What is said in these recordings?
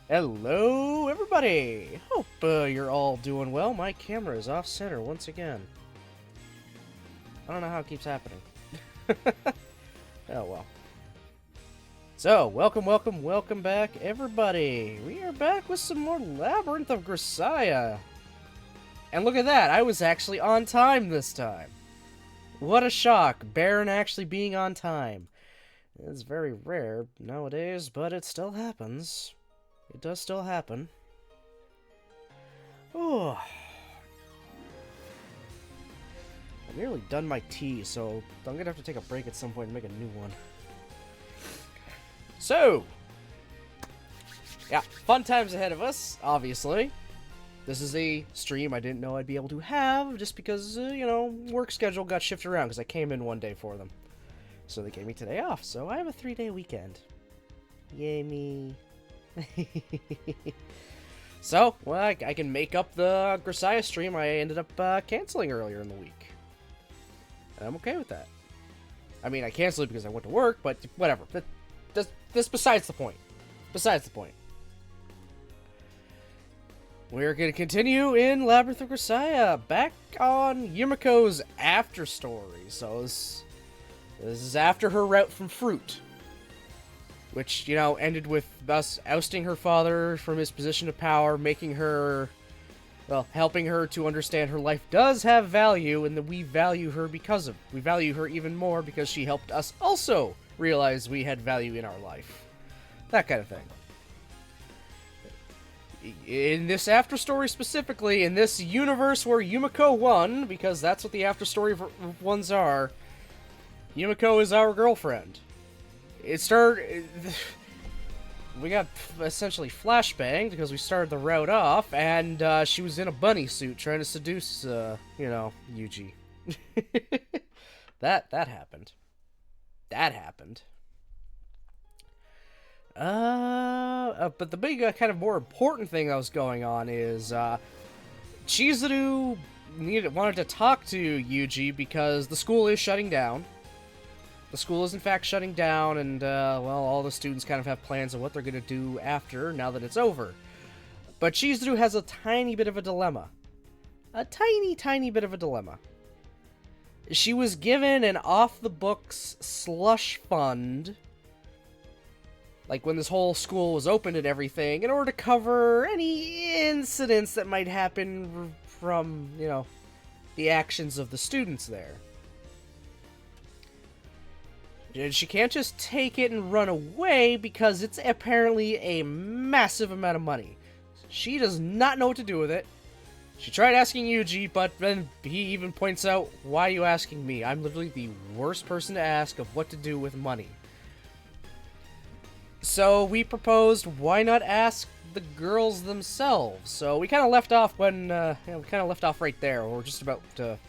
Hello, everybody! Hope you're all doing well. My camera is off center once again. I don't know how it keeps happening. Oh well. So, welcome back, everybody! We are back with some more Labyrinth of Grisaia! And look at that, I was actually on time this time! What a shock, Baron actually being on time. It's very rare nowadays, but it still happens. It does still happen. Oh. I'm nearly done my tea, so I'm gonna have to take a break at some point and make a new one. So, yeah, fun times ahead of us, obviously. This is a stream I didn't know I'd be able to have, just because, you know, work schedule got shifted around, because I came in one day for them. So they gave me today off, so I have a 3-day weekend. Yay me. So, well, I can make up the Grisaia stream I ended up canceling earlier in the week. And I'm okay with that. I mean, I canceled it because I went to work, but whatever. This besides the point. Besides the point. We're going to continue in Labyrinth of Grisaia, back on Yumiko's after story. So this is after her route from Fruit. Which, you know, ended with us ousting her father from his position of power, making her, well, helping her to understand her life does have value, and that we value her because of, we value her even more because she helped us also realize we had value in our life. That kind of thing. In this after story specifically, in this universe where Yumiko won, because that's what the after story ones are, Yumiko is our girlfriend. It started... We got essentially flashbanged because we started the route off, and she was in a bunny suit trying to seduce, you know, Yuji. That happened. That happened. But the big, kind of more important thing that was going on is, Chizuru wanted to talk to Yuji because the school is shutting down. The school is in fact shutting down, and, well, all the students kind of have plans of what they're going to do after, now that it's over. But Chizuru has a tiny bit of a dilemma. A tiny bit of a dilemma. She was given an off-the-books slush fund, like when this whole school was opened and everything, in order to cover any incidents that might happen from, you know, the actions of the students there. She can't just take it and run away because it's apparently a massive amount of money. She does not know what to do with it. She tried asking Yuji, but then he even points out, why are you asking me? I'm literally the worst person to ask of what to do with money. So we proposed, why not ask the girls themselves? So we kind of left off when, we kind of left off right there. We're just about to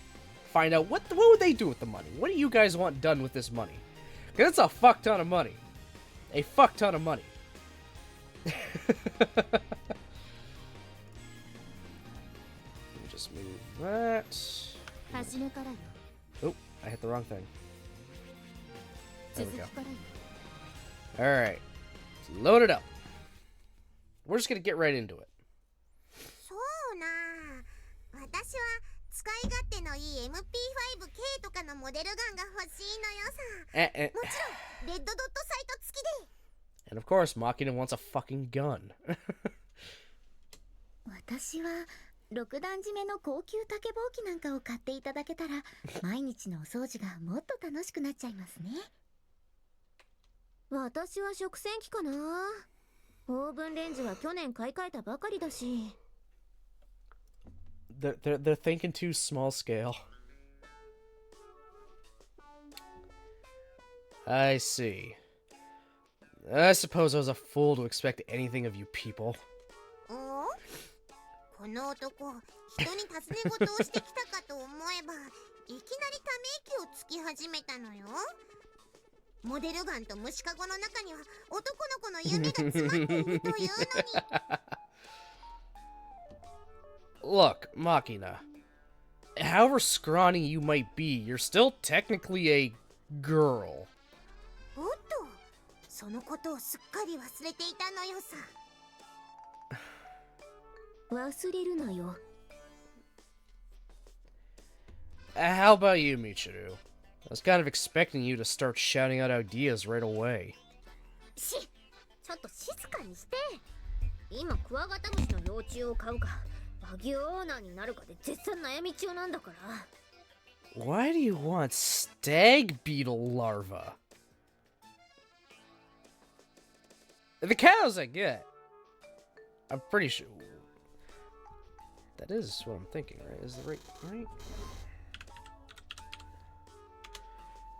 find out what would they do with the money? What do you guys want done with this money? Because it's a fuck ton of money. A fuck ton of money. Let me just move that. Oh, I hit the wrong thing. There we go. Alright. Load it up. We're just gonna get right into it. 使い勝手のいい MP5K とかのモデルガンが欲しいのよさ。もちろんレッドドットサイト付きで。And of course, Machina wants a fucking gun. 私は6段締めの高級竹ぼうきなんかを買っていただけたら、毎日のお掃除がもっと楽しくなっちゃいますね。私は食洗機かな。オーブンレンジは去年買い替えたばかりだし。They're thinking too small scale. I see. I suppose I was a fool to expect anything of you people. この男、人に尋ね事をしてきたかと思えば、いきなりため息をつき始めたのよ。モデルガンと虫かごの中には男の子の夢が詰まっているというのに。Look, Machina. However scrawny you might be, you're still technically a girl. おっと、そのことをすっかり忘れていたのよさ。忘れるなよ。 How about you, Michiru? I was kind of expecting you to start shouting out ideas right away. ちょっと静かにして。今クワガタムシの幼虫を飼うか和牛オーナーになるかで絶賛悩み中なんだから。 Why do you want stag beetle larvae? The cows I get. I'm pretty sure. That is what I'm thinking, right? Is the right?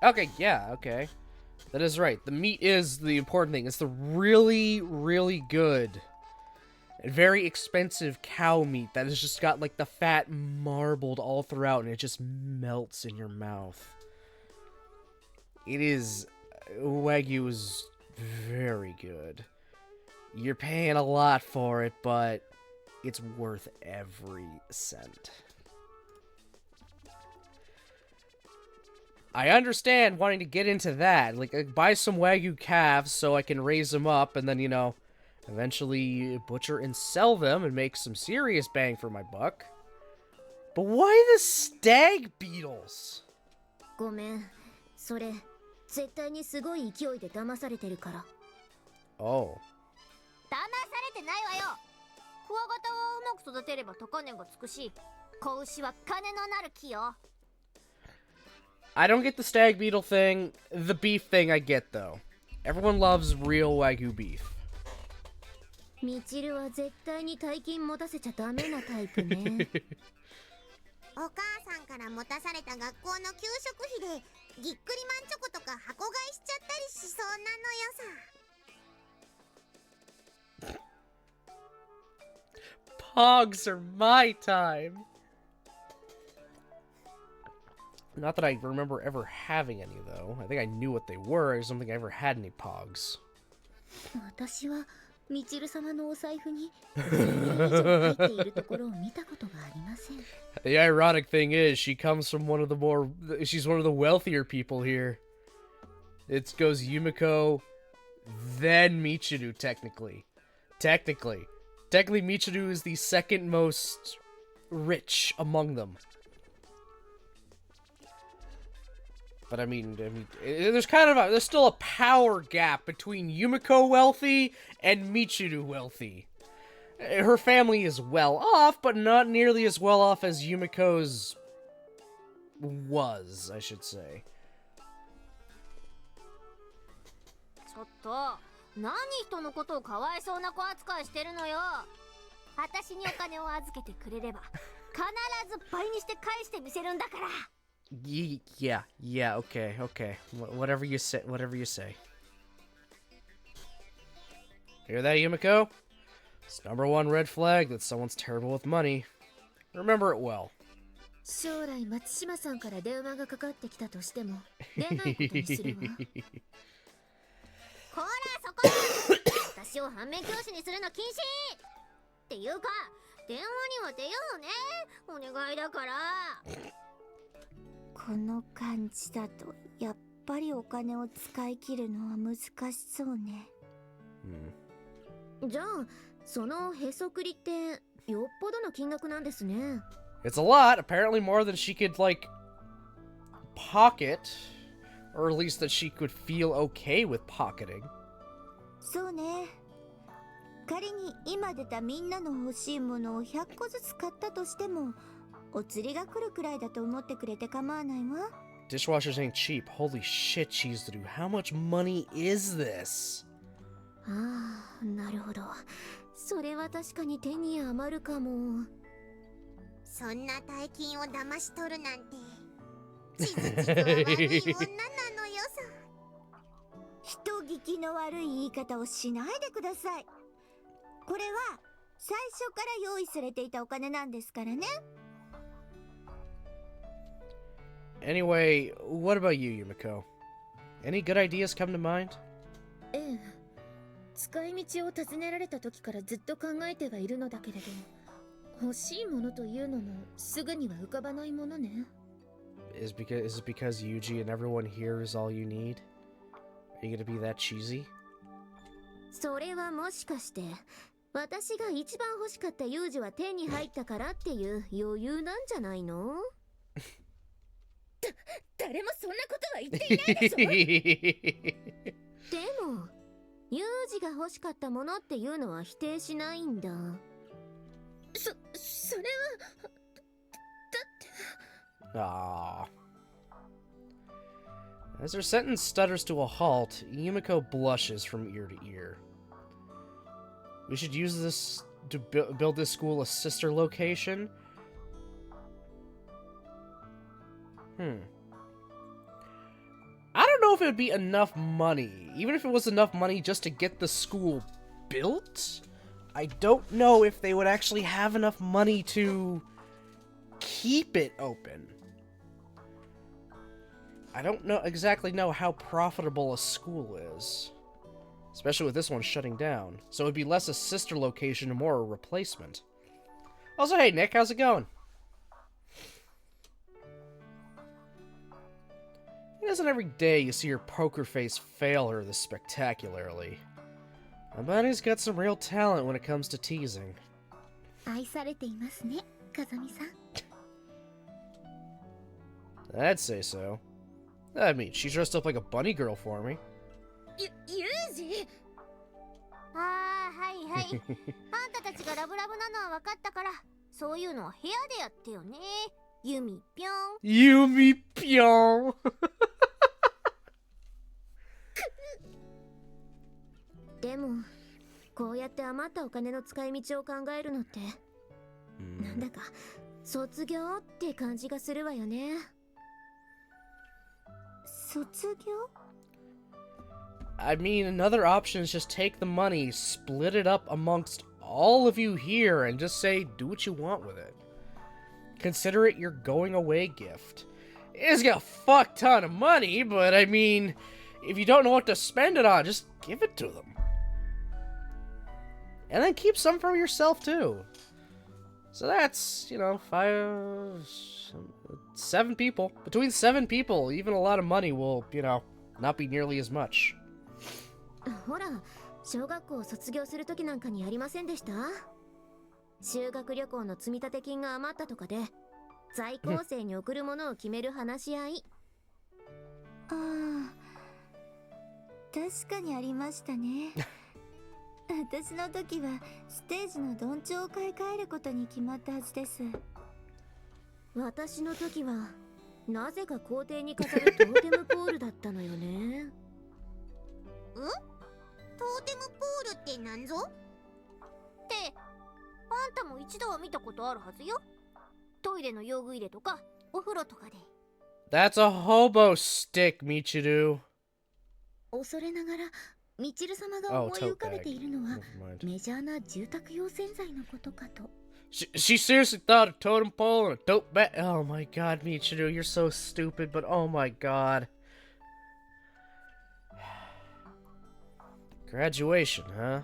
Okay, yeah, okay. That is right. The meat is the important thing. It's the really, really good and very expensive cow meat that has just got like the fat marbled all throughout and it just melts in your mouth. It is... Wagyu is very good. You're paying a lot for it, but it's worth every cent. I understand wanting to get into that. Like, buy some Wagyu calves so I can raise them up and then, you know, eventually butcher and sell them and make some serious bang for my buck. But why the stag beetles? ごめん、それ絶対にすごい勢いで騙されてるから。 Oh. 騙されてないわよ。クワガタはうまく育てれば高値がつくし、子牛は金のなる木よ。 I don't get the stag beetle thing. The beef thing I get, though. Everyone loves real Wagyu beef. ミチルは絶対に大金持たせちゃダメなタイプね。お母さんから持たされた学校の給食費でぎっくりマンチョコとか箱買いしちゃったりしそうなのよさ。 Pogs are my time. Not that I remember ever having any, though. I think I knew what they were. I just don't think I ever had any Pogs. 私はミチル様のお財布に入っているところを見たことがありません。 The ironic thing is, she comes from one of the more... She's one of the wealthier people here. It goes Yumiko, then Michiru, technically. Technically, Michiru is the second most rich among them. But I mean, there's there's still a power gap between Yumiko wealthy and Michiru wealthy. Her family is well off, but not nearly as well off as Yumiko's was, I should say. ちょっと、何人のことをかわいそうな子扱いしてるのよ。私にお金を預けてくれれば、必ず倍にして返してみせるんだから。 Yeah, okay. Whatever you say, Hear that, Yumiko? It's #1 red flag that someone's terrible with money. Remember it well. 将来松島さんから電話がかかってきたとしても出ないことにするわ。こらそこ！私を反面教師にするの禁止！っていうか電話には出ようね。お願いだから。この感じだとやっぱりお金を使い切るのは難しそうね。じゃあそのへそくりってよっぽどの金額なんですね。 It's a lot, apparently more than she could, like, pocket. Or at least that she could feel okay with pocketing. そうね。仮に今出たみんなの欲しいものを100個ずつ買ったとしても、お釣りが来るくらいだと思ってくれて構わないわ。 Dishwashers ain't cheap. Holy shit, Chizuru. How much money is this? ああ、なるほど。それは確かに手に余るかも。そんな大金を騙し取るなんて、ちずちずは悪い女なのよさ。人聞きの悪い言い方をしないでください。これは最初から用意されていたお金なんですからね。 Anyway, what about you, Yumiko? Any good ideas come to mind? ええ、使い道を尋ねられた時からずっと考えてはいるのだけれど、欲しいものというのもすぐには浮かばないものね。Is it because Yuji and everyone here is all you need? Are you gonna be that cheesy? それはもしかして私が一番欲しかった有事は手に入ったからっていう余裕なんじゃないの？誰もそんなことは言っていないでしょ。でも有事が欲しかったものっていうのは否定しないんだ。それは Ah. As her sentence stutters to a halt, Yumiko blushes from ear to ear. We should use this to build this school a sister location? I don't know if it would be enough money. Even if it was enough money just to get the school built, I don't know if they would actually have enough money to keep it open. I don't exactly know how profitable a school is. Especially with this one shutting down. So it'd be less a sister location and more a replacement. Also, hey Nick, how's it going? It isn't every day you see your poker face fail her this spectacularly. My buddy's got some real talent when it comes to teasing. 愛されていますね、風見さん。 I'd say so. I mean, she dressed up like a bunny girl for me. ユージ。はいはい。あんたたちがラブラブなのは分かったから、そういうのは部屋でやってよね。ユミぴょん。ユミぴょん。でもこうやって余ったお金の使い道を考えるのって、なんだか卒業って感じがするわよね。卒業？ I mean, another option is just take the money, split it up amongst all of you here, and just say, do what you want with it. Consider it your going away gift. It's got a fuck ton of money, but I mean, if you don't know what to spend it on, just give it to them. And then keep some for yourself, too. So that's, you know, 7 people. Between 7 people, even a lot of money will, you know, not be nearly as much. ほら、小学校を卒業するときなんかにやりませんでした？修学旅行の積立金が余ったとかで、在校生に送るものを決める話し合い。ああ、確かにありましたね。私の時はステージのどんちょうを買い替えることに決まったはずです。私の時はなぜか校庭に飾るトーテムポールだったのよね。トーテムポールってなんぞ？って、あんたも一度は見たことあるはずよ。トイレの用具入れとかお風呂とかで。That's a hobo stick, Michiru. 恐れながらミチル様が思い浮かべているのはメジャーな住宅用洗剤のことかと。She seriously thought a totem pole and a dope bag. Oh my god, Michiru, you're so stupid, but oh my god. Graduation, huh?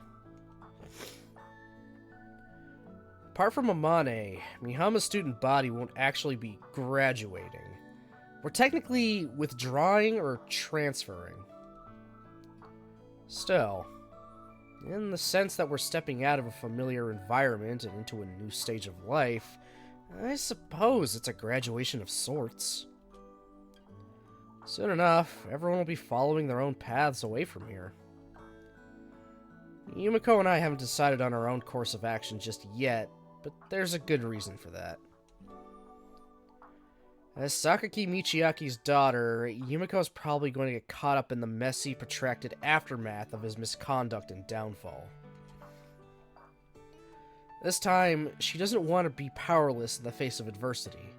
Apart from Amane, Mihama's student body won't actually be graduating. We're technically withdrawing or transferring. Still, in the sense that we're stepping out of a familiar environment and into a new stage of life, I suppose it's a graduation of sorts. Soon enough, everyone will be following their own paths away from here. Yumiko and I haven't decided on our own course of action just yet, but there's a good reason for that. As Sakaki Michiaki's daughter, Yumiko's probably going to get caught up in the messy, protracted aftermath of his misconduct and downfall. This time, she doesn't want to be powerless in the face of adversity.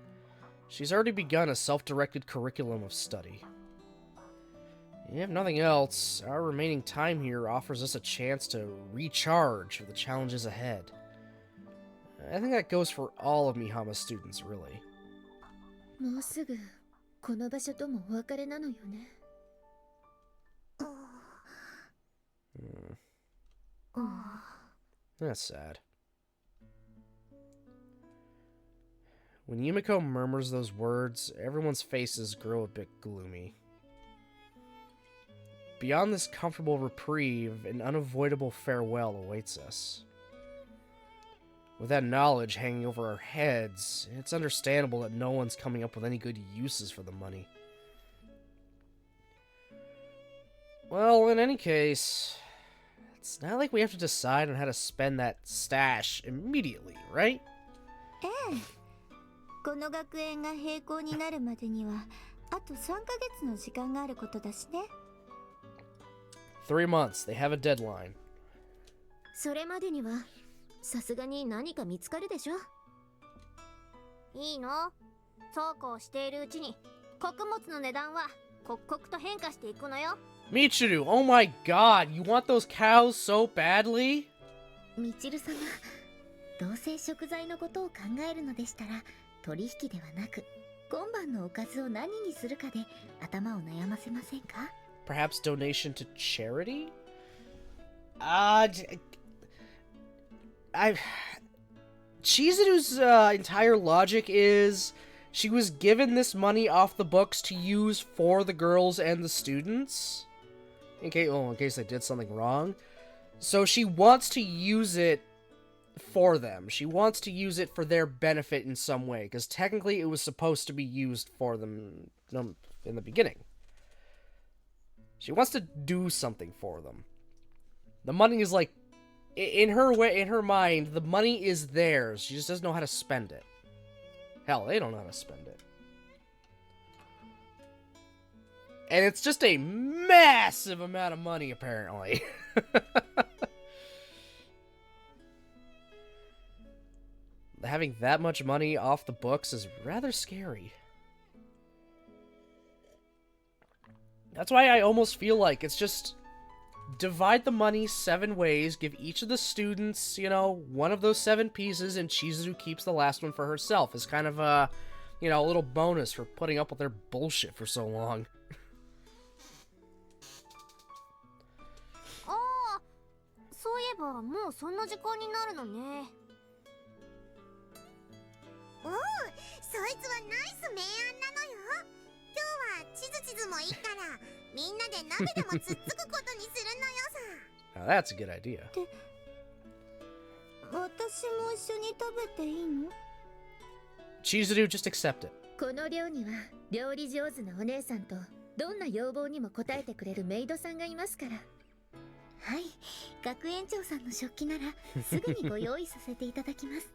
She's already begun a self-directed curriculum of study. If nothing else, our remaining time here offers us a chance to recharge for the challenges ahead. I think that goes for all of Mihama's students, really. もうすぐこの場所ともお別れなのよね。That's sad. When Yumiko murmurs those words, everyone's faces grow a bit gloomy. Beyond this comfortable reprieve, an unavoidable farewell awaits us. With that knowledge hanging over our heads, it's understandable that no one's coming up with any good uses for the money. Well, in any case, it's not like we have to decide on how to spend that stash immediately, right? ええ。この学園が閉校になるまでにはあと3ヶ月の時間があることだしね。3 months. They have a deadline. それまでにはさすがに何か見つかるでしょ。いいの？そうこうしているうちに穀物の値段は刻々と変化していくのよ。Michiru, oh my god, you want those cows so badly? みちる様、どうせ食材のことを考えるのでしたら取引ではなく今晩のおかずを何にするかで頭を悩ませませんか？ Perhaps donation to charity? Chizuru's entire logic is she was given this money off the books to use for the girls and the students. In case they did something wrong. So she wants to use it for them. She wants to use it for their benefit in some way, because technically it was supposed to be used for them in the beginning. She wants to do something for them. The money is like, in her mind, the money is theirs. She just doesn't know how to spend it. Hell, they don't know how to spend it. And it's just a massive amount of money, apparently. Having that much money off the books is rather scary. That's why I almost feel like it's just divide the money 7 ways, give each of the students, one of those 7 pieces, and Chizuru keeps the last one for herself. It's kind of a, a little bonus for putting up with their bullshit for so long. そういえばもうそんな時間になるのね。おう、そいつはナイス明暗なのよ。今日はチズチズもいいからみんなで鍋でもつっつくことにするのよさ。Now that's a good idea. 私も一緒に食べていいの？ Chizuru, just accept it. この寮には料理上手なお姉さんとどんな要望にも応えてくれるメイドさんがいますから。はい、学園長さんの食器ならすぐにご用意させていただきます。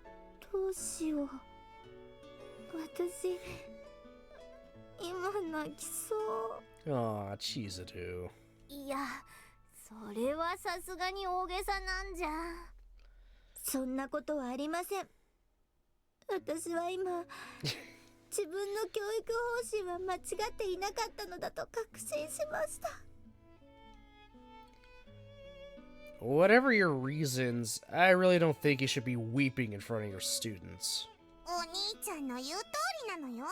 どうしよう。私今泣きそう。Aw, Chizuru. いや、それはさすがに大げさなんじゃ。そんなことはありません。私は今自分の教育方針は間違っていなかったのだと確信しました。Whatever your reasons, I really don't think you should be weeping in front of your students. お兄ちゃんの言う通りなのよ。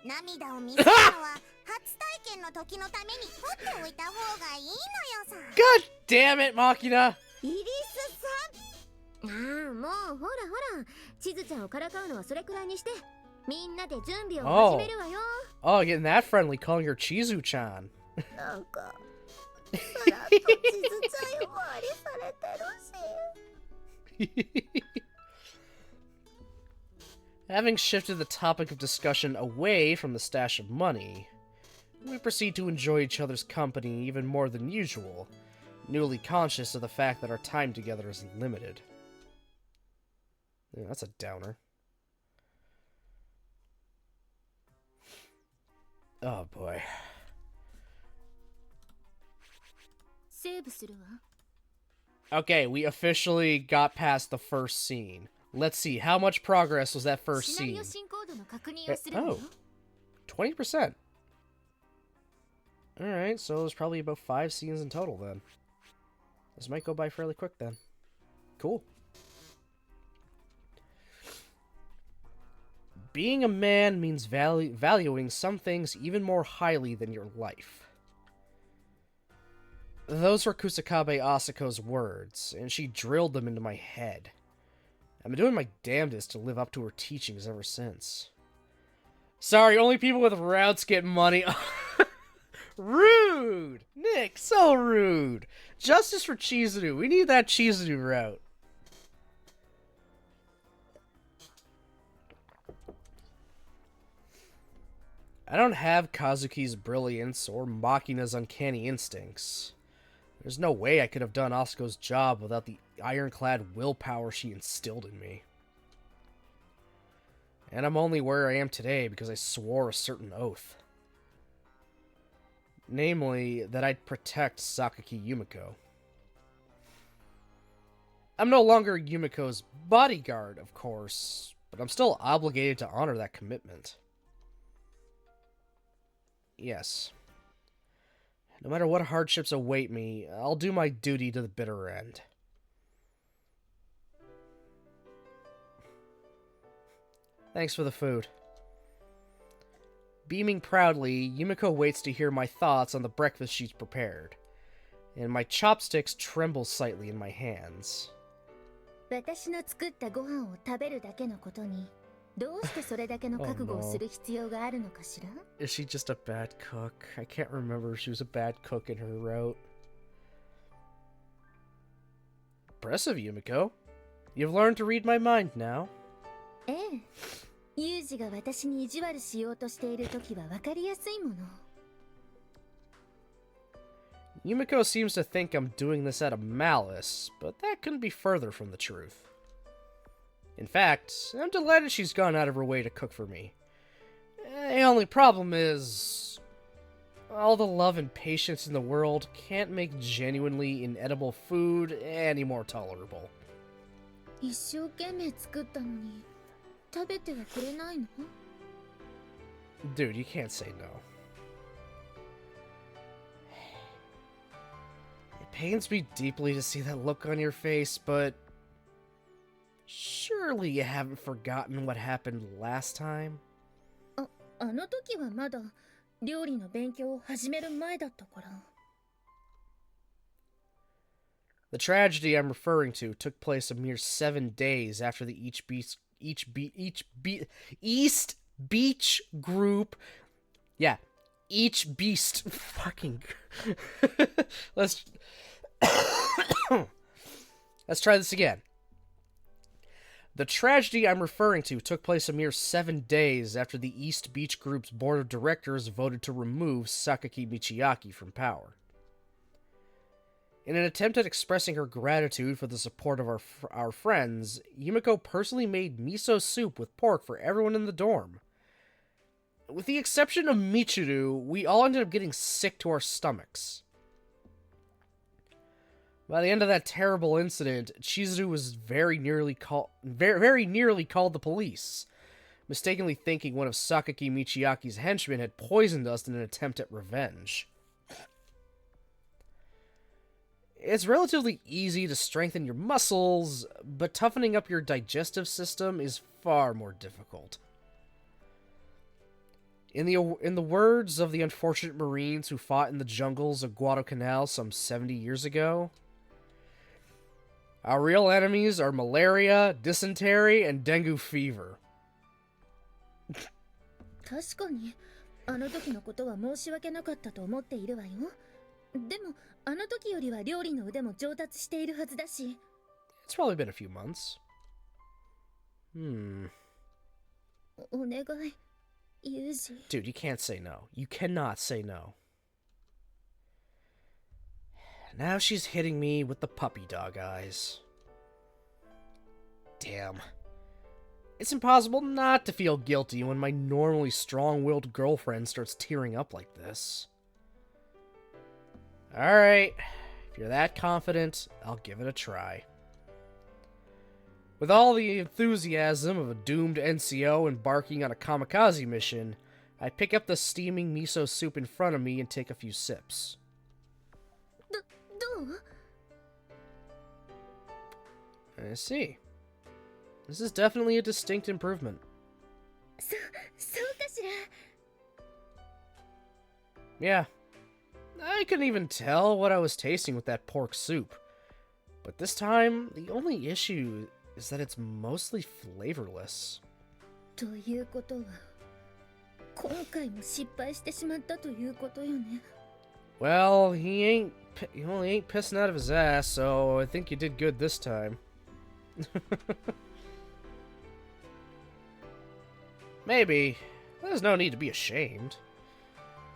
涙を見せるのは初体験の時のために取っておいた方がいいのよさ。God damn it, Makina! イリスさん。ああ、もうほらほら、チズちゃんをからかうのはそれくらいにして、みんなで準備を始めるわよ。Oh, getting that friendly, calling her Chizu-chan. なんかさらっとチズちゃん呼ばわりされてるし。Having shifted the topic of discussion away from the stash of money, we proceed to enjoy each other's company even more than usual, newly conscious of the fact that our time together is limited. Yeah, that's a downer. Oh boy. セーブするわ。 Okay, we officially got past the first scene. Let's see, how much progress was that first scene? Oh, 20%. Alright, so there's probably about 5 scenes in total then. This might go by fairly quick then. Cool. Being a man means valuing some things even more highly than your life. Those were Kusakabe Asako's words, and she drilled them into my head. I've been doing my damnedest to live up to her teachings ever since. Sorry, only people with routes get money. Rude! Nick, so rude! Justice for Chizuru. We need that Chizuru route. I don't have Kazuki's brilliance or Makina's uncanny instincts. There's no way I could have done Asuko's job without the ironclad willpower she instilled in me. And I'm only where I am today because I swore a certain oath. Namely, that I'd protect Sakaki Yumiko. I'm no longer Yumiko's bodyguard, of course, but I'm still obligated to honor that commitment. Yes. No matter what hardships await me, I'll do my duty to the bitter end. Thanks for the food. Beaming proudly, Yumiko waits to hear my thoughts on the breakfast she's prepared, and my chopsticks tremble slightly in my hands. 私の作ったご飯を食べるだけのことに、どうしてそれだけの覚悟をする必要があるのかしら? Is she just a bad cook? I can't remember if she was a bad cook in her route. Impressive, Yumiko. You've learned to read my mind now. ええ。ユージが私に意地悪しようとしているときは分かりやすいもの。Yumiko seems to think I'm doing this out of malice, but that couldn't be further from the truth. In fact, I'm delighted she's gone out of her way to cook for me. The only problem is, all the love and patience in the world can't make genuinely inedible food any more tolerable. 一生懸命作ったのに食べてはくれないの? Dude, you can't say no. It pains me deeply to see that look on your face, but surely you haven't forgotten what happened last time? あの時はまだ料理の勉強を始める前だったから。The tragedy I'm referring to took place a mere 7 days after the East Beach Group. Yeah, each beast. Fucking. Let's try this again. The tragedy I'm referring to took place a mere 7 days after the East Beach Group's board of directors voted to remove Sakaki Michiaki from power. In an attempt at expressing her gratitude for the support of our friends, Yumiko personally made miso soup with pork for everyone in the dorm. With the exception of Michiru, we all ended up getting sick to our stomachs. By the end of that terrible incident, Chizuru was very nearly called the police, mistakenly thinking one of Sakaki Michiaki's henchmen had poisoned us in an attempt at revenge. It's relatively easy to strengthen your muscles, but toughening up your digestive system is far more difficult. In the words of the unfortunate Marines who fought in the jungles of Guadalcanal some 70 years ago, our real enemies are malaria, dysentery, and dengue fever. 確かに、あの時のことは申し訳なかったと思っているわよ。でも、あの時よりは料理の腕も上達しているはずだし。It's probably been a few months. お願い、ユージ。Dude, you can't say no. You cannot say no. Now she's hitting me with the puppy dog eyes. Damn. It's impossible not to feel guilty when my normally strong-willed girlfriend starts tearing up like this. Alright, if you're that confident, I'll give it a try. With all the enthusiasm of a doomed NCO embarking on a kamikaze mission, I pick up the steaming miso soup in front of me and take a few sips. どう? I see. This is definitely a distinct improvement. そうかしら? Yeah. I couldn't even tell what I was tasting with that pork soup. But this time, the only issue is that it's mostly flavorless. ということは、今回も失敗してしまったということよね。Well, he ain't pissing out of his ass, so I think you did good this time. Maybe. There's no need to be ashamed.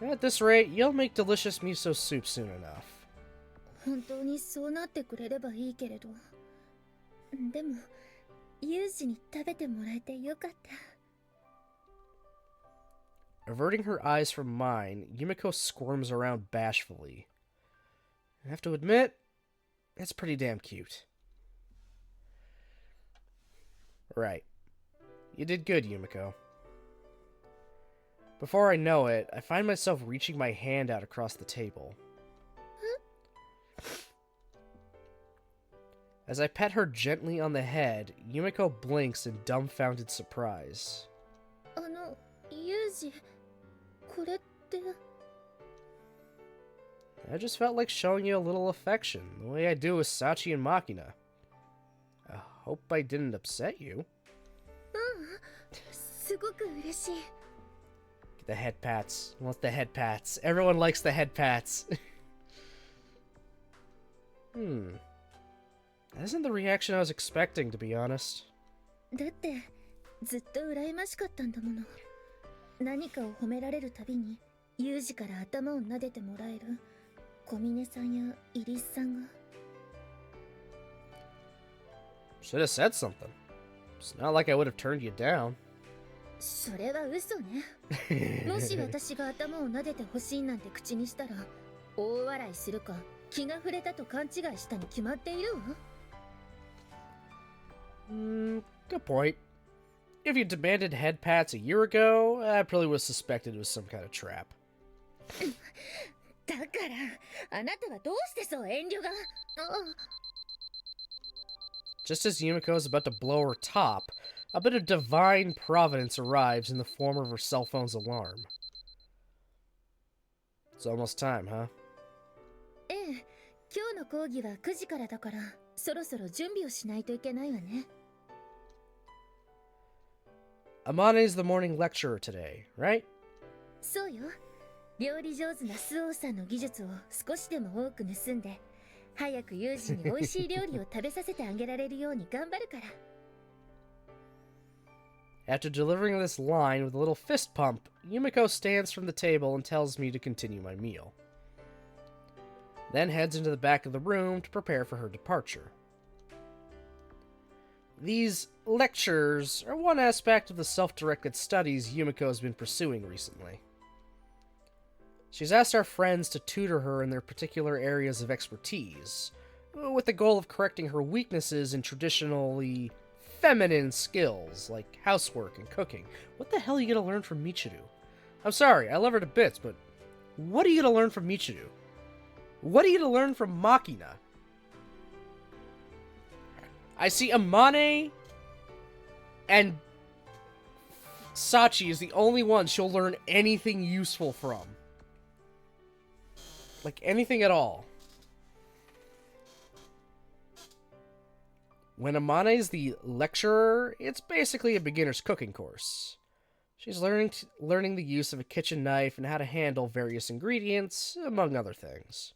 At this rate, you'll make delicious miso soup soon enough. 本当にそうなってくれればいいけれど。でも、ユージに食べてもらえてよかった。Averting her eyes from mine, Yumiko squirms around bashfully. I have to admit, it's pretty damn cute. Right. You did good, Yumiko. Before I know it, I find myself reaching my hand out across the table. As I pet her gently on the head, Yumiko blinks in dumbfounded surprise. ユージ、これって。I just felt like showing you a little affection, the way I do with Sachi and Makina. I hope I didn't upset you. すごく嬉しい。The head pats. I want the head pats. Everyone likes the head pats. That isn't the reaction I was expecting, to be honest. だって、ずっと羨ましかったんだもの。何かを褒められるたびに、ユージから頭を撫でてもらえる小峰さんやイリスさんが。Should have said something. It's not like I would have turned you down. それは嘘ね。もし私が頭を撫でてほしいなんて口にしたら、大笑いするか気が触れたと勘違いしたに決まっているわ。Good point. If you demanded head pats a year ago, I probably would have suspected it was some kind of trap. だから、あなたはどうしてそう遠慮が。Just as Yumiko is about to blow her top, a bit of divine providence arrives in the form of her cell phone's alarm. It's almost time, huh? ええ、今日の講義は9時からだから、そろそろ準備をしないといけないわね。Amane's the morning lecturer today, right? そうよ。料理上手なスオーさんの技術を少しでも多く盗んで、早くユージに美味しい料理を食べさせてあげられるように頑張るから。After delivering this line with a little fist pump, Yumiko stands from the table and tells me to continue my meal. Then heads into the back of the room to prepare for her departure. These lectures are one aspect of the self-directed studies Yumiko has been pursuing recently. She's asked our friends to tutor her in their particular areas of expertise, with the goal of correcting her weaknesses in traditionally feminine skills like housework and cooking. What the hell are you gonna learn from Michiru? I'm sorry, I love her to bits, but what are you gonna learn from Michiru? What are you gonna learn from Makina? I see Amane and Sachi is the only one she'll learn anything useful from. Like, anything at all. When Amane's the lecturer, it's basically a beginner's cooking course. She's learning the use of a kitchen knife and how to handle various ingredients, among other things.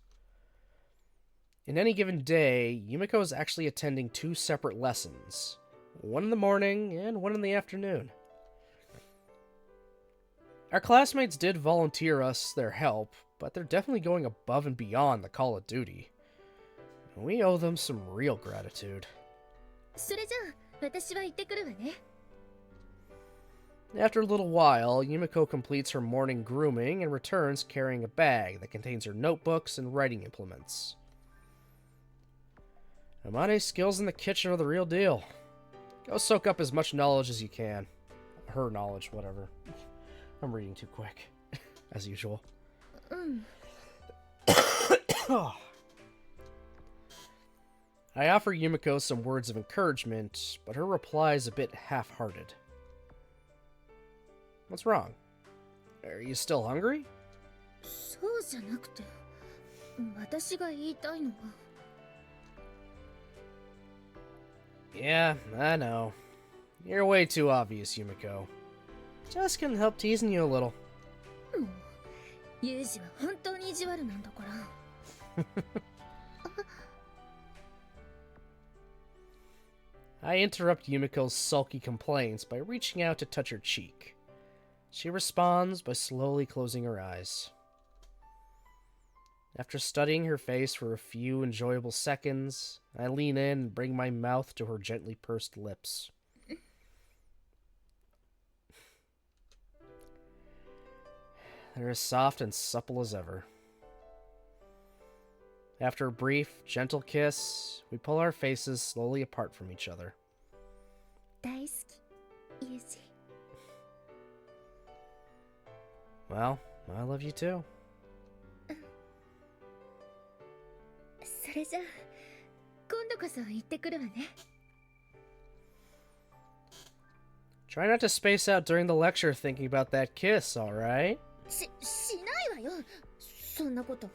In any given day, Yumiko is actually attending 2 separate lessons. One in the morning and one in the afternoon. Our classmates did volunteer us their help, but they're definitely going above and beyond the call of duty. We owe them some real gratitude. それじゃあ、私は行ってくるわね。After a little while, Yumiko completes her morning grooming and returns carrying a bag that contains her notebooks and writing implements. Amane's skills in the kitchen are the real deal. Go soak up as much knowledge as you can. Her knowledge, whatever. I'm reading too quick, as usual. I offer Yumiko some words of encouragement, but her reply is a bit half-hearted. What's wrong? Are you still hungry? そうじゃなくて、私が言いたいのは。Yeah, I know. You're way too obvious, Yumiko. Just couldn't help teasing you a little. もう、ユージは本当に意地悪なんだから。I interrupt Yumiko's sulky complaints by reaching out to touch her cheek. She responds by slowly closing her eyes. After studying her face for a few enjoyable seconds, I lean in and bring my mouth to her gently pursed lips. They're as soft and supple as ever. After a brief, gentle kiss, we pull our faces slowly apart from each other. 大好き、ユージ。Well, I love you too. それじゃあ、今度こそ行ってくるわね。Try not to space out during the lecture thinking about that kiss, alright? しないわよ。そんなこと。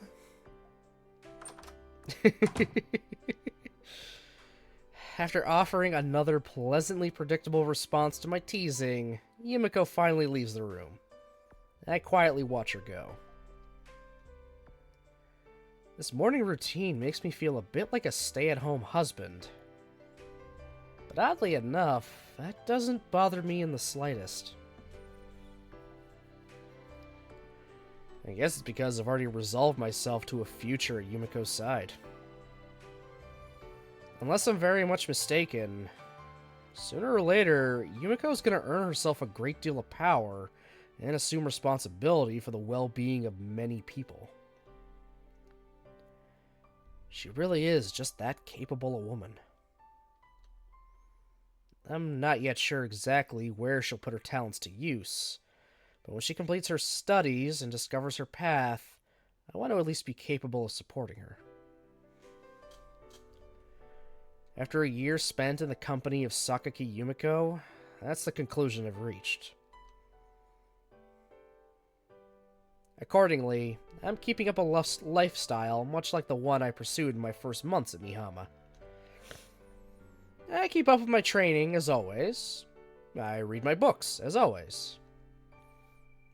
After offering another pleasantly predictable response to my teasing, Yumiko finally leaves the room. I quietly watch her go. This morning routine makes me feel a bit like a stay-at-home husband. But oddly enough, that doesn't bother me in the slightest. I guess it's because I've already resolved myself to a future at Yumiko's side. Unless I'm very much mistaken, sooner or later, Yumiko's gonna earn herself a great deal of power and assume responsibility for the well-being of many people. She really is just that capable a woman. I'm not yet sure exactly where she'll put her talents to use, but when she completes her studies and discovers her path, I want to at least be capable of supporting her. After a year spent in the company of Sakaki Yumiko, that's the conclusion I've reached. Accordingly, I'm keeping up a lifestyle much like the one I pursued in my first months at Mihama. I keep up with my training, as always. I read my books, as always.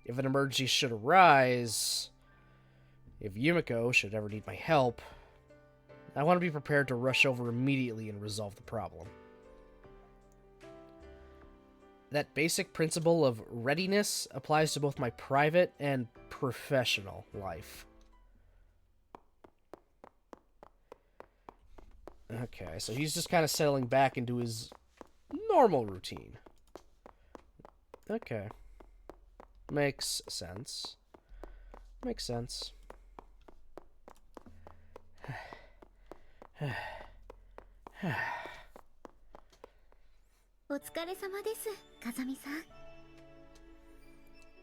If an emergency should arise, if Yumiko should ever need my help, I want to be prepared to rush over immediately and resolve the problem. That basic principle of readiness applies to both my private and professional life. Okay, so he's just kind of settling back into his normal routine. Okay. Makes sense. Makes sense. お疲れ様です、風見さん。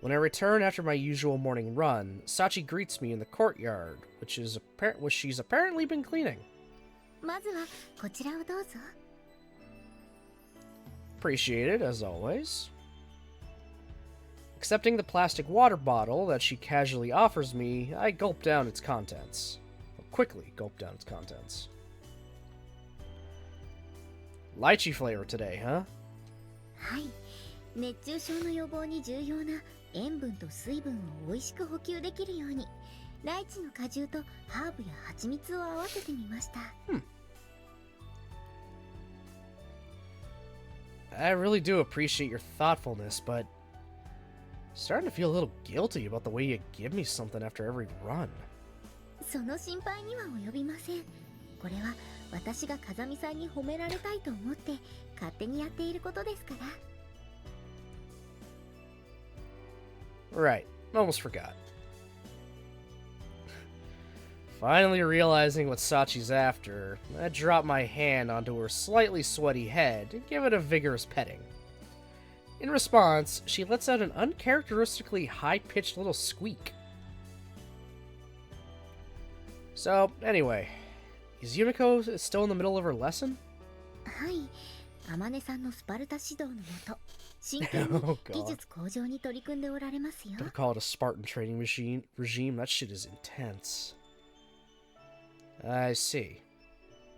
When I return after my usual morning run, Sachi greets me in the courtyard, which she's apparently been cleaning. まずはこちらをどうぞ。Appreciated, as always. Accepting the plastic water bottle that she casually offers me, I gulp down its contents. Quickly gulp down its contents. Lychee flavor today, huh? はい。熱中症の予防に重要な塩分と水分を美味しく補給できるように、ライチの果汁とハーブや蜂蜜を合わせてみました。I really do appreciate your thoughtfulness, but I'm starting to feel a little guilty about the way you give me something after every run. その心配には及びません。これは私が風見さんに褒められたいと思って勝手にやっていることですから。Right, almost forgot. Finally realizing what Sachi's after, I drop my hand onto her slightly sweaty head and give it a vigorous petting. In response, she lets out an uncharacteristically high-pitched little squeak. So, anyway, is Yumiko still in the middle of her lesson? はい。天音さんのスパルタ指導のもと、真剣に技術向上に取り組んでおられますよ。Don't call it a Spartan training regime. That shit is intense. I see.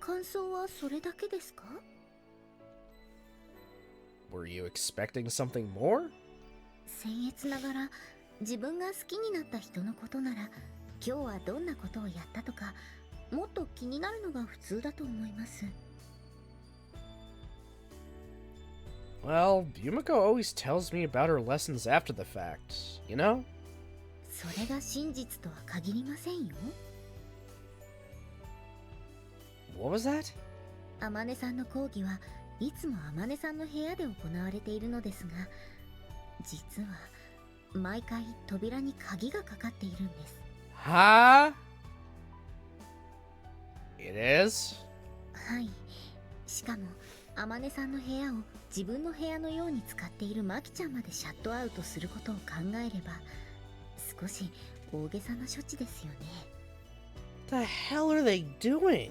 感想はそれだけですか？ Were you expecting something more? 僭越ながら、自分が好きになった人のことなら、今日はどんなことをやったとか、もっと気になるのが普通だと思います。Well, Yumiko always tells me about her lessons after the fact, you know? それが真実とは限りませんよ。 What was that? あまねさんの講義はいつもあまねさんの部屋で行われているのですが、実は毎回扉に鍵がかかっているんです。 Huh? It is? はい。しかもあまねさんの部屋を自分の部屋のように使っているマキちゃんまでシャットアウトすることを考えれば少し大げさな処置ですよね。 What the hell are they doing?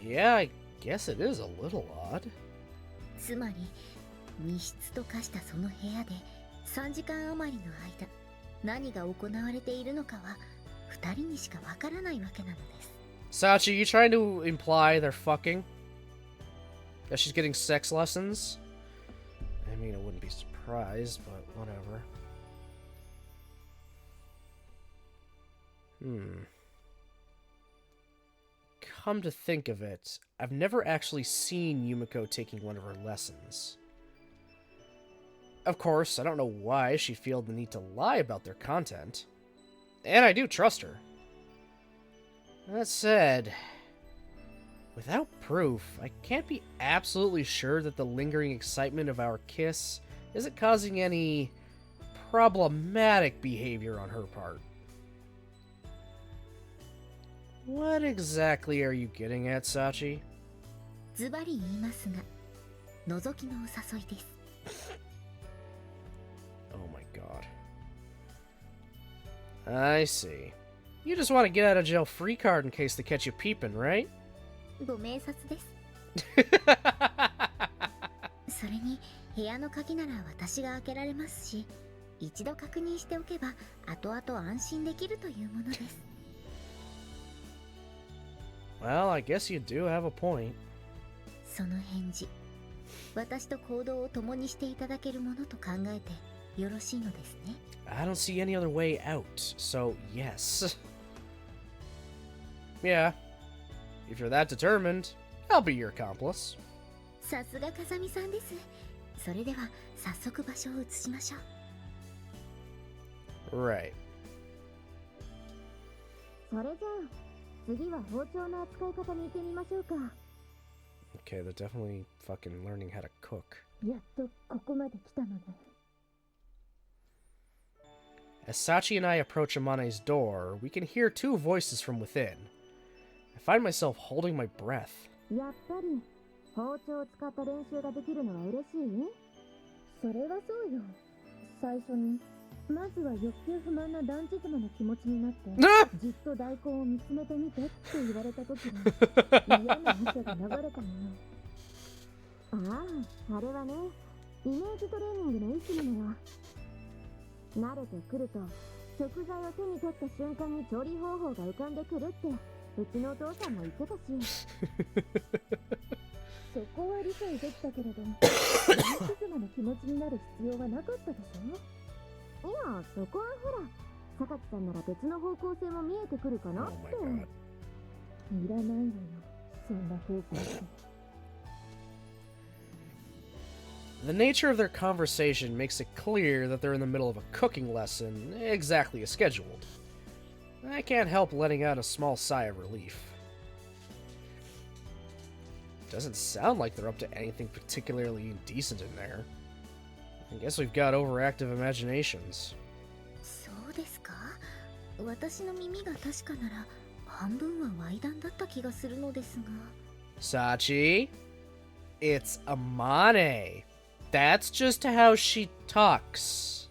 Yeah, I guess it is a little odd. つまり密室と化したその部屋で3時間余りの間何が行われているのかは2人にしかわからないわけなのです。 Sachi, you trying to imply they're fucking? That she's getting sex lessons? I mean, I wouldn't be surprised, but whatever. Come to think of it, I've never actually seen Yumiko taking one of her lessons. Of course, I don't know why she felt the need to lie about their content. And I do trust her. That said, without proof, I can't be absolutely sure that the lingering excitement of our kiss isn't causing any problematic behavior on her part. What exactly are you getting at, Sachi? ズバリ言いますが、覗きのお誘いです。 Oh my god. I see. You just want to get out of jail free card in case they catch you peeping, right? ご明察です。それに部屋の鍵なら私が開けられますし、一度確認しておけば後々安心できるというものです。 Well, I guess you do have a point. その返事、私と行動を共にしていただけるものと考えてよろしいのですね。 I don't see any other way out, so yes. Yeah, if you're that determined, I'll be your accomplice. さすが風見さんです。それでは早速場所を移しましょう。 Right. それじゃあ次は包丁の扱い方に行ってみましょうか。 Okay, they're definitely fucking learning how to cook. やっとここまで来たので。 As Sachi and I approach Amane's door, we can hear two voices from within. I find myself holding my breath. やっぱり包丁を使った練習ができるのは嬉しい？それはそうよ。最初にまずは欲求不満な団地妻の気持ちになってじっと大根を見つめてみてって言われた時に嫌な汗が流れたのよ。ああ、あれはね、イメージトレーニングの一種なのよ。慣れてくると食材を手に取った瞬間に調理方法が浮かんでくるってうちのお父さんも言ってたし。そこは理解できたけれど、団地妻の気持ちになる必要はなかったでしょ。いや、そこはほら、榊さんなら別の方向性も見えてくるかなって。いらないわよ、そんな方向性。 The nature of their conversation makes it clear that they're in the middle of a cooking lesson, exactly as scheduled. I can't help letting out a small sigh of relief. Doesn't sound like they're up to anything particularly indecent in there. I guess we've got overactive imaginations. そうですか？私の耳が確かなら半分は歪談だった気がするのですが。 Sachi, it's Amane. That's just how she talks.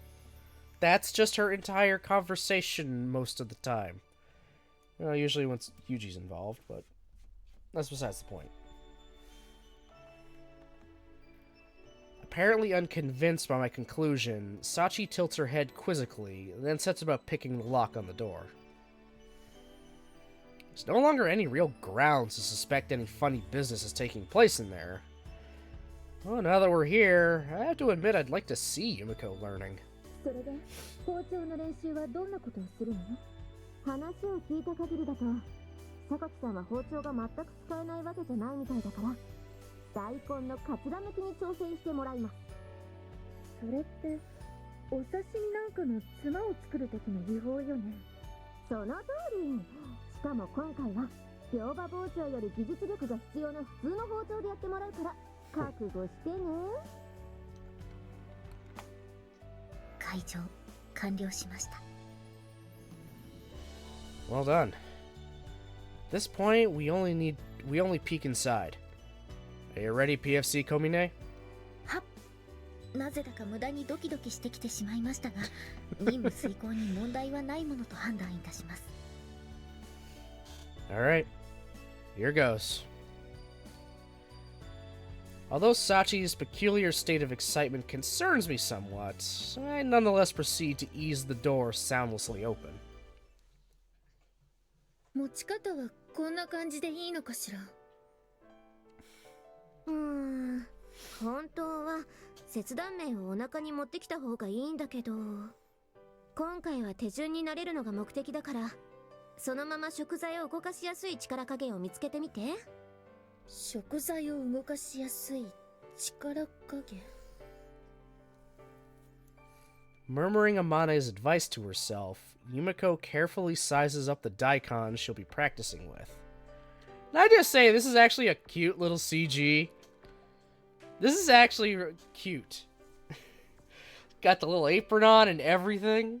That's just her entire conversation most of the time. Well, usually when Yuji's involved, but that's besides the point. Apparently unconvinced by my conclusion, Sachi tilts her head quizzically, and then sets about picking the lock on the door. There's no longer any real grounds to suspect any funny business is taking place in there. Well, now that we're here, I have to admit I'd like to see Yumiko learning. それで、包丁の練習はどんなことをするの？話を聞いた限りだと、榊さんは包丁が全く使えないわけじゃないみたいだから、大根のかつらむきに挑戦してもらいます。それってお刺身なんかのツマを作る時の技法よね。その通り。しかも今回は両刃包丁より技術力が必要な普通の包丁でやってもらうから覚悟してね。会場完了しました。 Well done. At this point, we only peek inside. Are you ready, PFC Komine? はっ、なぜだか無駄にドキドキしてきてしまいましたが、任務遂行に問題はないものと判断いたします。Alright, here goes. Although Sachi's peculiar state of excitement concerns me somewhat, I nonetheless proceed to ease the door soundlessly open. 持ち方はこんな感じでいいのかしら。本当は切断面をお腹に持ってきた方がいいんだけど、今回は手順になれるのが目的だから、そのまま食材を動かしやすい力加減を見つけてみて。食材を動かしやすい力加減。 Murmuring Amane's advice to herself, Yumiko carefully sizes up the daikon she'll be practicing with. And I just say, this is actually a cute little CG. This is actually cute. Got the little apron on and everything.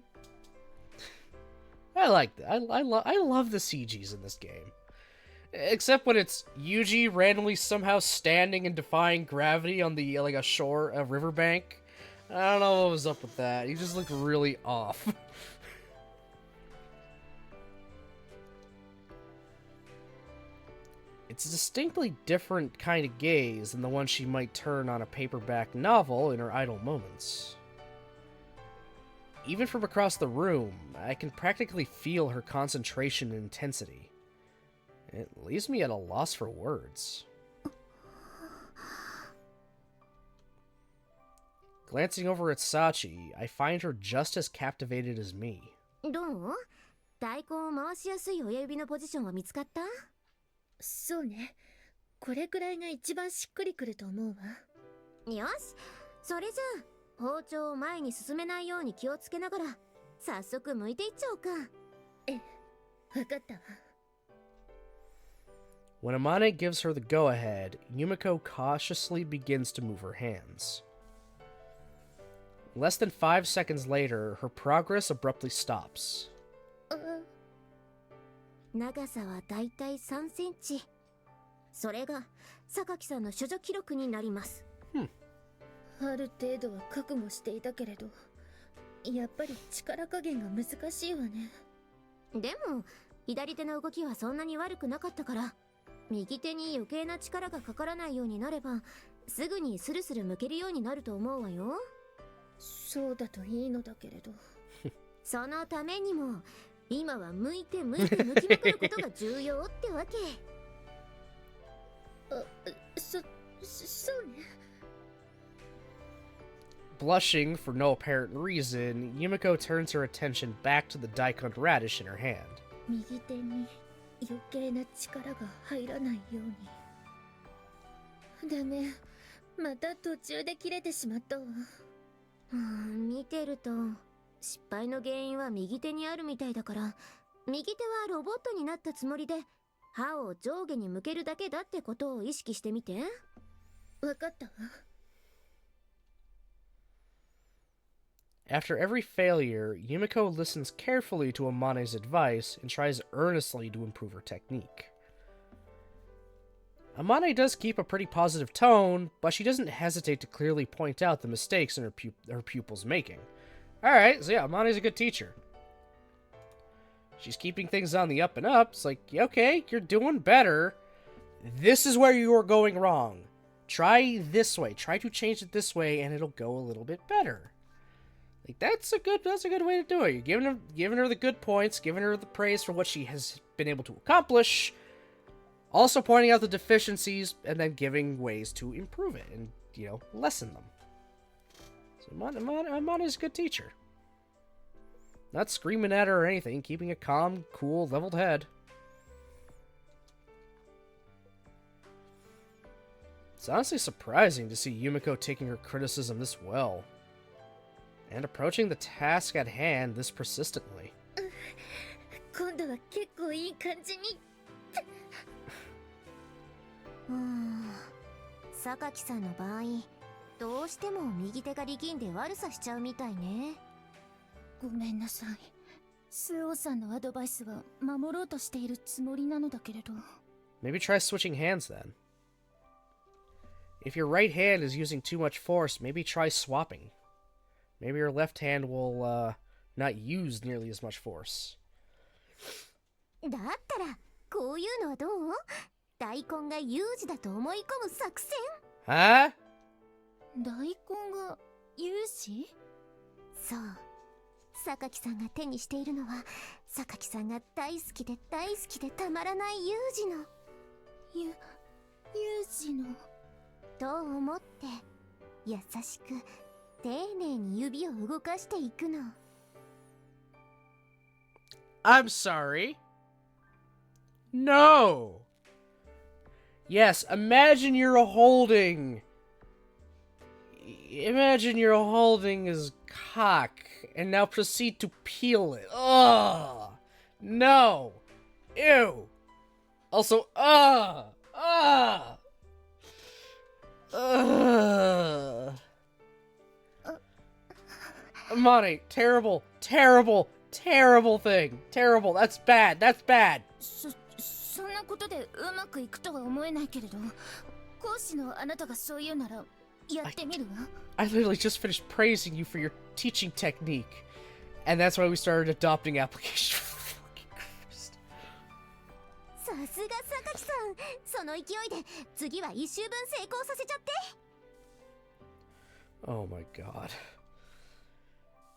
I like that. I love the CGs in this game. Except when it's Yuji randomly somehow standing and defying gravity on the like a riverbank. I don't know what was up with that. He just looked really off. It's a distinctly different kind of gaze than the one she might turn on a paperback novel in her idle moments. Even from across the room, I can practically feel her concentration and intensity. It leaves me at a loss for words. Glancing over at Sachi, I find her just as captivated as me. どう？大根を回しやすい親指のポジションは見つかった？そうね。これくらいが一番しっくりくると思うわ。よし、それじゃあ包丁を前に進めないように気をつけながら早速剥いていっちゃおうか。ええ、わかったわ。When Amane gives her the go-ahead, Yumiko cautiously begins to move her hands. Less than 5 seconds later, her progress abruptly stops. 長さはだいたい3センチ。それが榊さんの処女記録になります。ある程度は覚悟していたけれど、やっぱり力加減が難しいわね。でも左手の動きはそんなに悪くなかったから、右手に余計な力がかからないようになればすぐにスルスル剥けるようになると思うわよ。そうだといいのだけれど。そのためにも今は剥いて剥きまくることが重要ってわけ。そうね。Blushing for no apparent reason, Yumiko turns her attention back to the daikon radish in her hand. 右手に余計な力が入らないように。ダメ、また途中で切れてしまったわ。見てると失敗の原因は右手にあるみたいだから、右手はロボットになったつもりで刃を上下に向けるだけだってことを意識してみて。わかったわ。After every failure, Yumiko listens carefully to Amane's advice and tries earnestly to improve her technique. Amane does keep a pretty positive tone, but she doesn't hesitate to clearly point out the mistakes in her pupil's making. Alright, so yeah, Amane's a good teacher. She's keeping things on the up and up. It's like, okay, you're doing better. This is where you are going wrong. Try this way. Try to change it this way, and it'll go a little bit better. Like, that's a good way to do it. You're giving her the good points, giving her the praise for what she has been able to accomplish, also pointing out the deficiencies, and then giving ways to improve it and, lessen them. So Amane's a good teacher. Not screaming at her or anything, keeping a calm, cool, leveled head. It's honestly surprising to see Yumiko taking her criticism this well, and approaching the task at hand this persistently. 今度は結構いい感じに。榊さんの場合、どうしても右手が力んで悪さしちゃうみたいね。ごめんなさい。スオさんのアドバイスは守ろうとしているつもりなのだけれど。Maybe try switching hands then. If your right hand is using too much force, maybe try swapping. Maybe your left hand will not use nearly as much force. だったらこういうのはどう？大根が有事だと思い込む作戦？ Huh? 大根が有事？そう。榊さんが手にしているのは、榊さんが大好きで大好きでたまらない有事の。有事の。と思って、優しく、丁寧に指を動かしていくの。I'm sorry. No. Yes, imagine you're holding his cock and now proceed to peel it. Ugh. No. Ew. Also, Ugh. Amane, terrible thing. Terrible. That's bad. That's bad. そんなことでうまくいくとは思えないけれど、講師のあなたがそう言うならやってみるわ。I literally just finished praising you for your teaching technique, and that's why we started adopting application. さすが榊さん、その勢いで次は一周分成功させちゃって。Oh my god.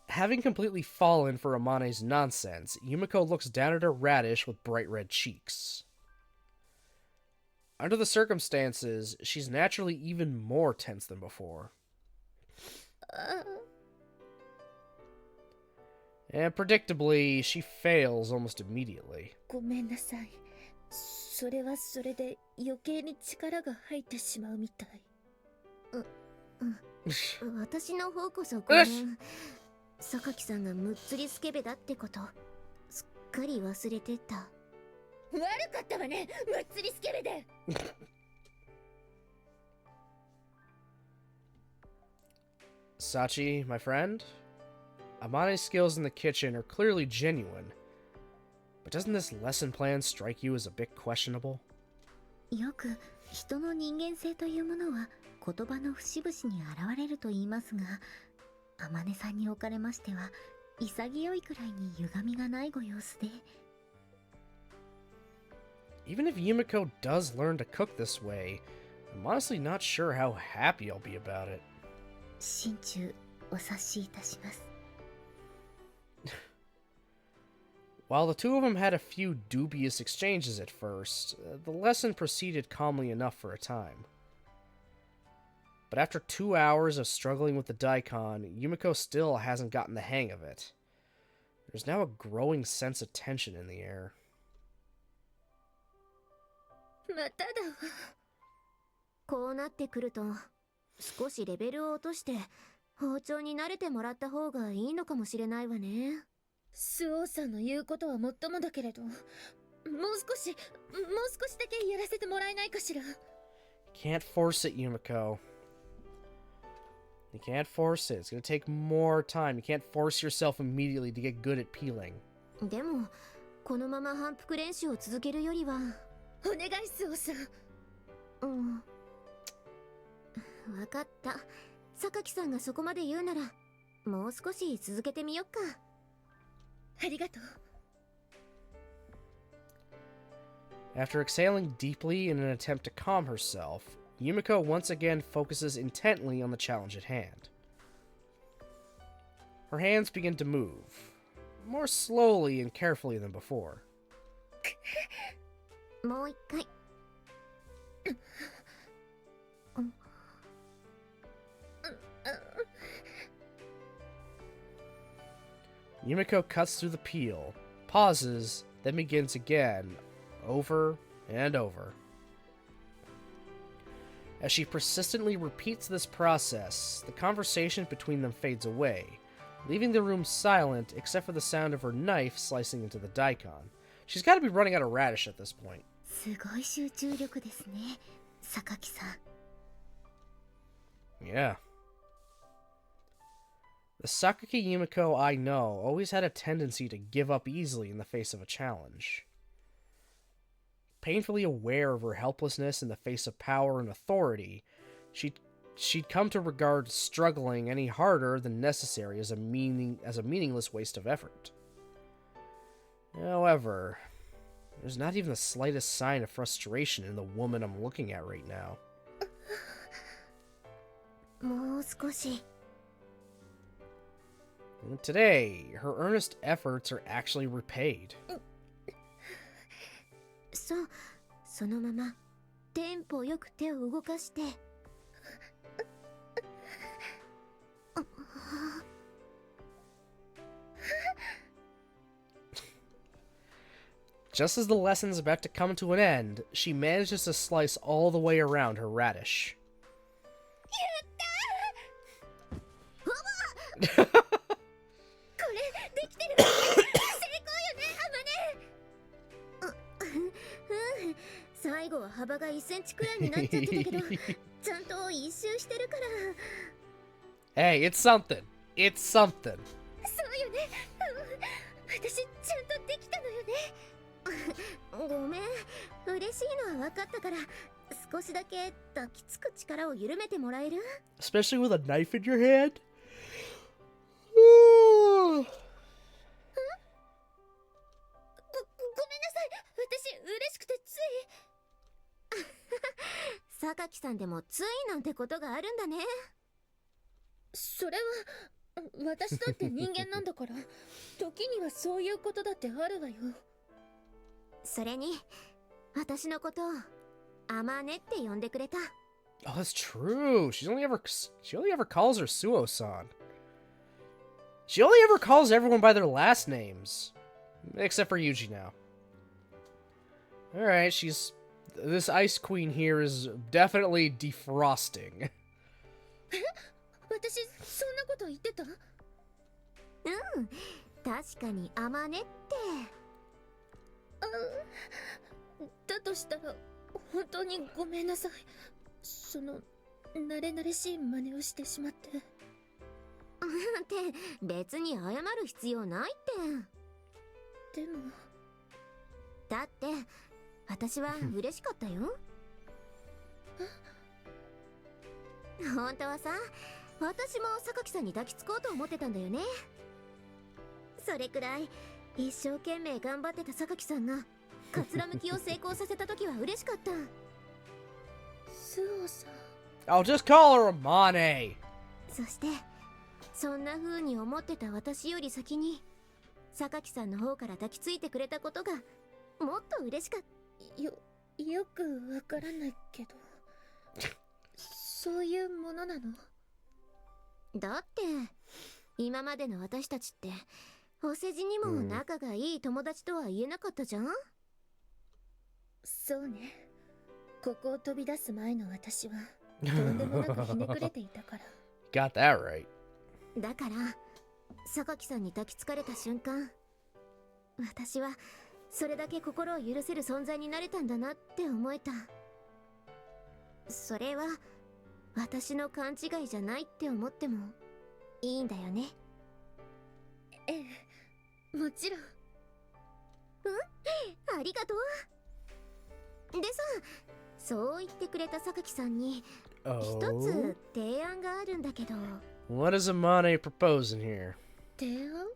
Having completely fallen for Amane's nonsense, Yumiko looks down at her radish with bright red cheeks. Under the circumstances, she's naturally even more tense than before. And predictably, she fails almost immediately. ごめんなさい。それはそれで余計に力が入ってしまうみたい。私の方こそごめん。榊さんがむっつりスケベだってことすっかり忘れてた。悪かったわね、むっつりスケベで。Sachi, my friend, Amane's skills in the kitchen are clearly genuine, but doesn't this lesson plan strike you as a bit questionable? よく人の人間性というものは言葉の節々に現れると言いますが、天音さんにおかれましては潔いくらいに歪みがないご様子で。Even if Yumiko does learn to cook this way, I'm honestly not sure how happy I'll be about it. 心中お察しいたします。While the two of them had a few dubious exchanges at first, the lesson proceeded calmly enough for a time. But after 2 hours of struggling with the daikon, Yumiko still hasn't gotten the hang of it. There's now a growing sense of tension in the air. まただわ。こうなってくると少しレベルを落として包丁に慣れてもらった方がいいのかもしれないわね。スオさんの言うことはもっともだけれど、もう少しだけやらせてもらえないかしら。 Can't force it, Yumiko. You can't force it. It's gonna take more time. You can't force yourself immediately to get good at peeling. でもこのまま反復練習を続けるよりは。お願いスオさん。わかった。榊さんがそこまで言うならもう少し続けてみよっか。ありがとう。After exhaling deeply in an attempt to calm herself, Yumiko once again focuses intently on the challenge at hand. Her hands begin to move, more slowly and carefully than before. もう一回。Yumiko cuts through the peel, pauses, then begins again, over and over. As she persistently repeats this process, the conversation between them fades away, leaving the room silent except for the sound of her knife slicing into the daikon. She's got to be running out of radish at this point. すごい集中力ですね、榊さん。 Yeah. The Sakaki Yumiko I know always had a tendency to give up easily in the face of a challenge. Painfully aware of her helplessness in the face of power and authority, she'd come to regard struggling any harder than necessary as a meaningless waste of effort. However, there's not even the slightest sign of frustration in the woman I'm looking at right now. もう少し。 And today, her earnest efforts are actually repaid. そのままテンポよく手を動かして。 Just as the lesson's about to come to an end, she manages to slice all the way around her radish. 最後は幅が1センチくらいになっちゃってたけど、ちゃんと一周してるから。 Hey, it's something. It's something. そうよね。私ちゃんとできたのよね。ごめん、嬉しいのは分かったから、少しだけ抱きつく力を緩めてもらえる？ Especially with a knife in your hand. ごめんなさい、私嬉しくてつい。榊さんでもついなんてことがあるんだね。それは私だって人間なんだから、時にはそういうことだってあるわよ。それに私のことをアマネって呼んでくれた。 Oh, that's true. She only ever calls her Suo-san. She only ever calls everyone by their last names. Except for Yuji now. Alright, this Ice Queen here is definitely defrosting. 私そんなこと言ってた？うん、確かにアマネって。だとしたら本当にごめんなさい。その慣れ慣れしい真似をしてしまって。って別に謝る必要ないって。でもだって私は嬉しかったよ。本当はさ、私も榊さんに抱きつこうと思ってたんだよね。それくらい一生懸命頑張ってた榊さんがかつらむきを成功させた時は嬉しかった。スオさん。 I'll just call her Amane. そしてそんな風に思ってた私より先に榊さんの方から抱きついてくれたことがもっと嬉しかった。よくわからないけどそういうものなの？だって今までの私たちってお世辞にも仲がいい友達とは言えなかったじゃん？そうね。ここを飛び出す前の私はとんでもなくひねくれていたから。Got that right. だから榊さんに抱きつかれた瞬間、私はそれだけ心を許せる存在になれたんだなって思えた。それは私の勘違いじゃないって思ってもいいんだよね。ええ、もちろん。ありがとう。でさ、そう言ってくれた榊さんに一 Oh? つ提案があるんだけど。 What is Amane proposing here? 提案？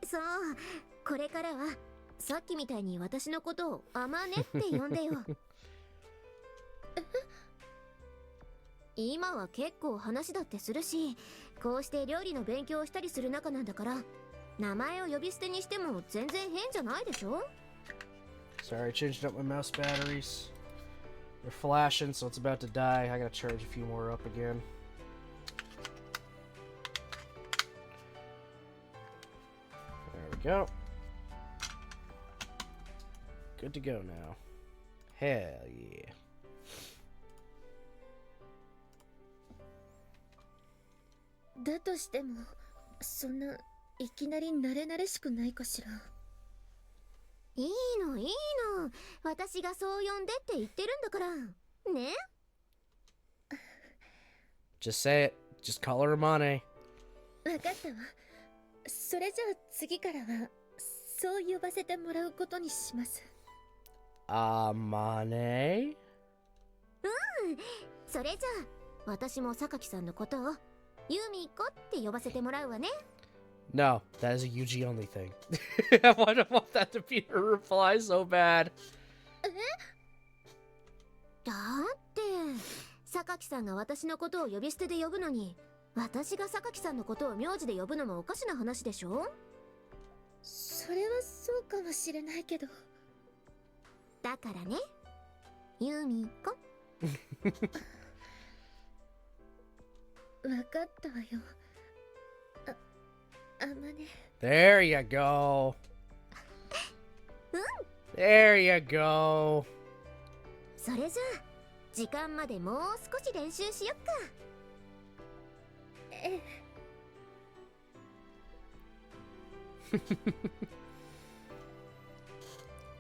そう、これからはさっきみたいに私のことをアマネって呼んでよ。今は結構話だってするし、こうして料理の勉強をしたりする仲なんだから、名前を呼び捨てにしても全然変じゃないでしょ？ Sorry, I changed up my mouse batteries. They're flashing, so it's about to die. I gotta charge a few more up again. There we go. Good to go now. Hell yeah. だとしても、そんないきなり慣れ慣れしくないかしら。いいのいいの、私がそう呼んでって言ってるんだからね。 Just say it. Just call her Amane. わかったわ。それじゃあ次からはそう呼ばせてもらうことにします。Amane? それじゃあ私も榊さんのことをユミコって呼ばせてもらうわね。 No, that is a Yuji only thing. I don't want that to be her reply so bad. だって榊さんが私のことを呼び捨てで呼ぶのに、私が榊さんのことを名字で呼ぶのもおかしな話でしょ。それはそうかもしれないけど。だからね、ユミコ。わかったわよ。あまね。There you go. There you go. それじゃあ時間までもう少し練習しよっか。ええ。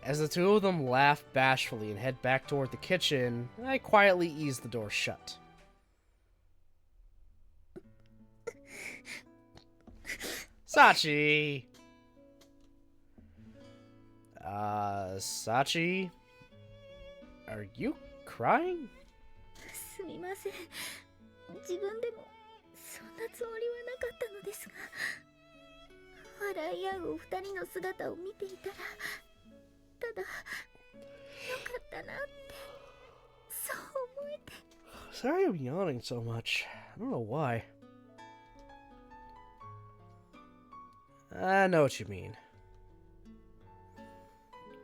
As the two of them laugh bashfully and head back toward the kitchen, I quietly ease the door shut. Sachi! Sachi? Are you crying? すみません。自分でもそんなつもりはなかったのですが、笑い合うお二人の姿を見ていたら、ただよかったなってそう思えて。 Sorry I'm yawning so much. I don't know why. I know what you mean.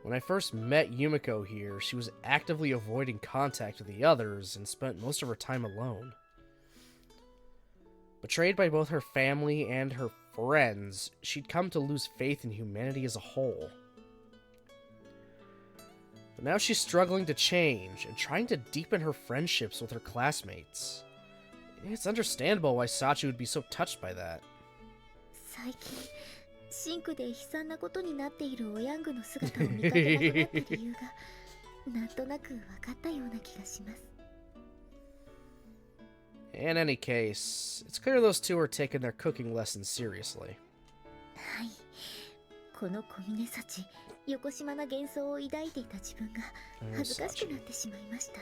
When I first met Yumiko here, she was actively avoiding contact with the others and spent most of her time alone. Betrayed by both her family and her friends, she'd come to lose faith in humanity as a whole. But now she's struggling to change and trying to deepen her friendships with her classmates. It's understandable why Sachi would be so touched by that. 最近シンクで悲惨なことになっているおヤングの姿を見かけなくなった理由がなんとなく分かったような気がします。 In any case, it's clear those two are taking their cooking lessons seriously. はい、この小峰幸、よこしまな幻想を抱いていた自分が恥ずかしくなってしまいました。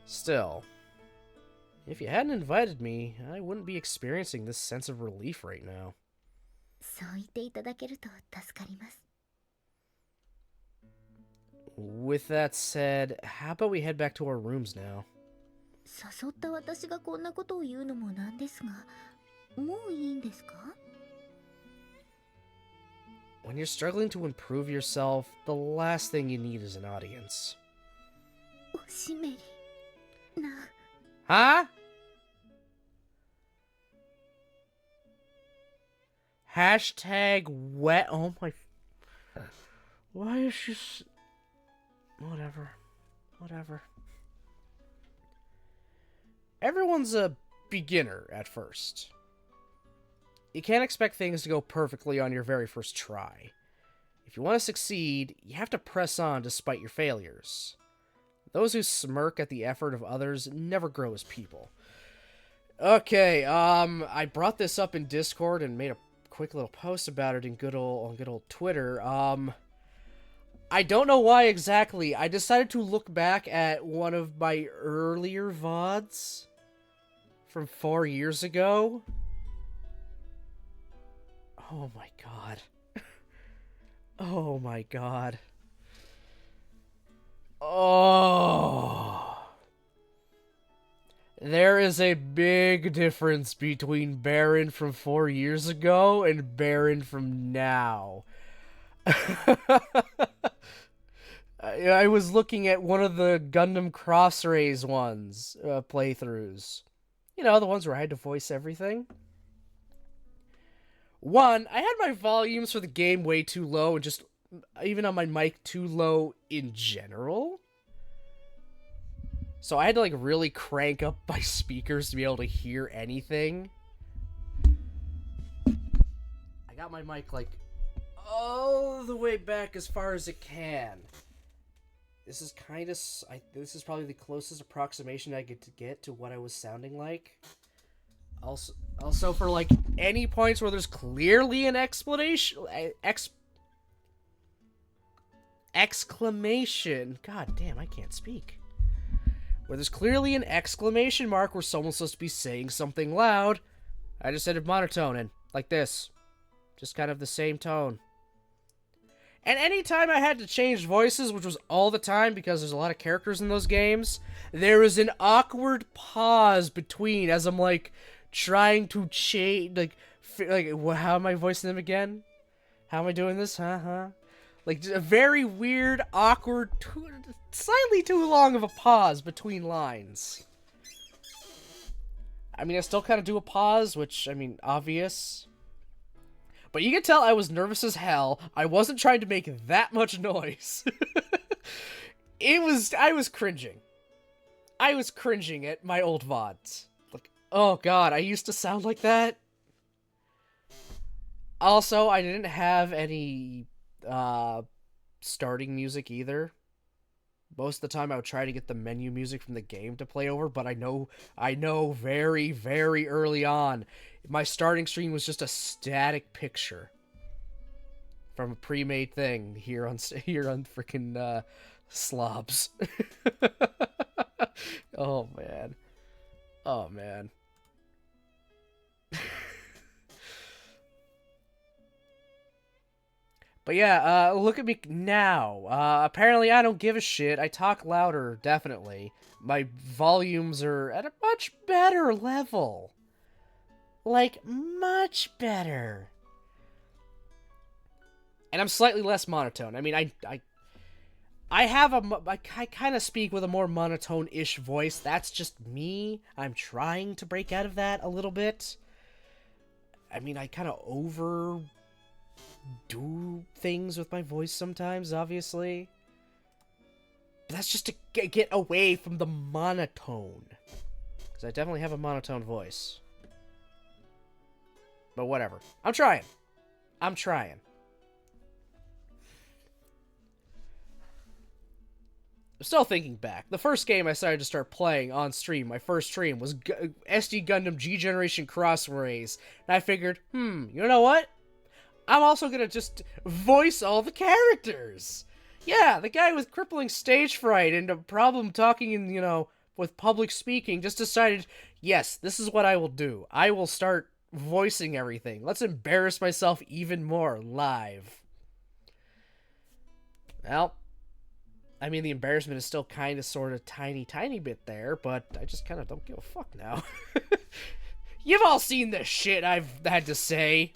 Still, if you hadn't invited me, I wouldn't be experiencing this sense of relief right now. そう言っていただけると助かります。 With that said, how about we head back to our rooms now? 誘った私がこんなことを言うのもなんですが、もういいんですか？ When you're struggling to improve yourself, the last thing you need is an audience. おしめりな。 Huh? Hashtag wet. Oh my. Why is she. Whatever. Whatever. Everyone's a beginner at first. You can't expect things to go perfectly on your very first try. If you want to succeed, you have to press on despite your failures. Those who smirk at the effort of others never grow as people. Okay, I brought this up in Discord and made a quick little post about it in good old Twitter. I don't know why exactly. I decided to look back at one of my earlier VODs from 4 years ago. Oh my god. Oh my god. Oh. There is a big difference between Baron from 4 years ago and Baron from now. I was looking at one of the Gundam Cross-Rays ones, playthroughs. You know, the ones where I had to voice everything. One, I had my volumes for the game way too low, and just, even on my mic, too low in general. So I had to, like, really crank up my speakers to be able to hear anything. I got my mic, like, all the way back as far as it can. This is kind of... this is probably the closest approximation I get to what I was sounding like. Also for, like, any points where there's clearly an exclamation. God damn, I can't speak. Where there's clearly an exclamation mark where someone's supposed to be saying something loud, I just said it monotone and like this. Just kind of the same tone. And anytime I had to change voices, which was all the time because there's a lot of characters in those games, there is an awkward pause between as I'm, like, trying to change, like, how am I voicing them again? How am I doing this? Like, just a very weird, awkward, slightly too long of a pause between lines. I mean, I still kind of do a pause, which, I mean, obvious. But you can tell I was nervous as hell. I wasn't trying to make that much noise. I was cringing. I was cringing at my old VODs. Like, oh god, I used to sound like that. Also, I didn't have any starting music either. Most of the time I would try to get the menu music from the game to play over, but I know very, very early on, my starting screen was just a static picture from a pre-made thing here on freaking slobs. Oh man. Oh man. But yeah, look at me now. Apparently I don't give a shit. I talk louder, definitely. My volumes are at a much better level. Like, much better. And I'm slightly less monotone. I mean, I kind of speak with a more monotone-ish voice. That's just me. I'm trying to break out of that a little bit. I mean, I kind of overdo things with my voice sometimes, obviously. But that's just to get away from the monotone. Because I definitely have a monotone voice. But whatever. I'm trying. I'm still thinking back. The first game I started to start playing on stream, my first stream, was SD Gundam G Generation Cross Rays. And I figured, you know what? I'm also gonna just voice all the characters. Yeah, the guy with crippling stage fright and a problem talking in, with public speaking just decided, yes, this is what I will do. I will start voicing everything. Let's embarrass myself even more live. Well, I mean, the embarrassment is still kind of, sort of, tiny bit there, but I just kind of don't give a fuck now. You've all seen the shit I've had to say.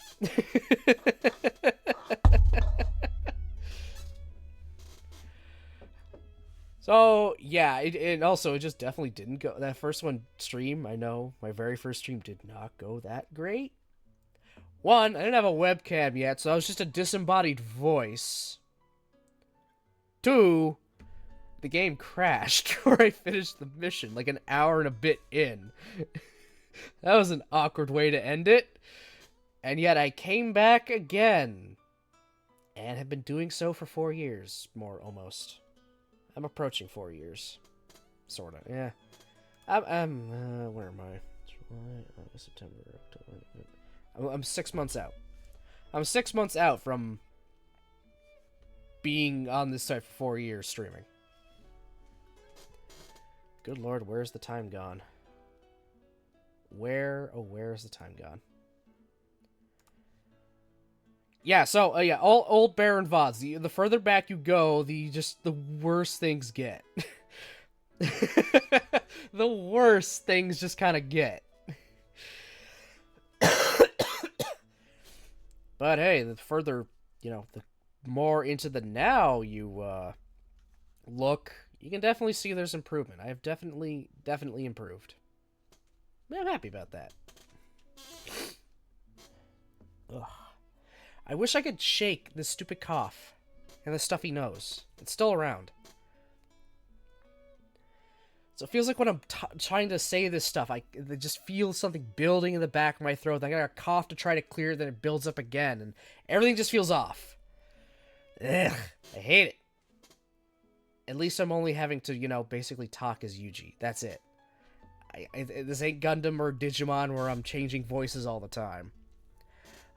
So, yeah, it just definitely didn't go. That first stream, I know, my very first stream did not go that great. One, I didn't have a webcam yet, so I was just a disembodied voice. Two, the game crashed where I finished the mission, like an hour and a bit in. That was an awkward way to end it. And yet I came back again. And have been doing so for 4 years, more almost. I'm approaching 4 years. Sorta, yeah. Where am I? July, August, September, October. I'm 6 months out. I'm 6 months out from being on this site for 4 years streaming. Good lord, where's the time gone? Where's the time gone? Yeah, so, yeah, all old Baron VODs. The further back you go, the worse things get. The worse things just kind of get. But hey, the further, the more into the now you look, you can definitely see there's improvement. I have definitely improved. I'm happy about that. Ugh. I wish I could shake this stupid cough and the stuffy nose. It's still around. So it feels like when I'm trying to say this stuff, I just feel something building in the back of my throat. I got a cough to try to clear it, then it builds up again, and everything just feels off. Ugh, I hate it. At least I'm only having to, you know, basically talk as Yuji. That's it. This ain't Gundam or Digimon where I'm changing voices all the time.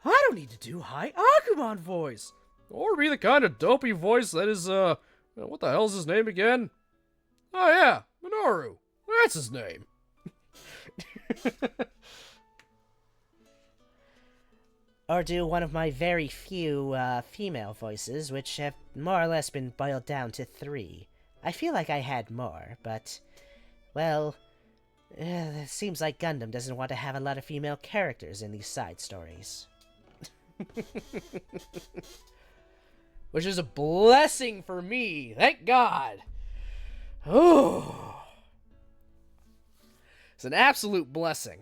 I don't need to do high Agumon voice. Or be the kind of dopey voice that is, what the hell's his name again? Oh yeah, Minoru. That's his name. Or do one of my very few, female voices, which have more or less been boiled down to 3. I feel like I had more, but, well, it seems like Gundam doesn't want to have a lot of female characters in these side stories. Which is a blessing for me, thank God. Oh, it's an absolute blessing.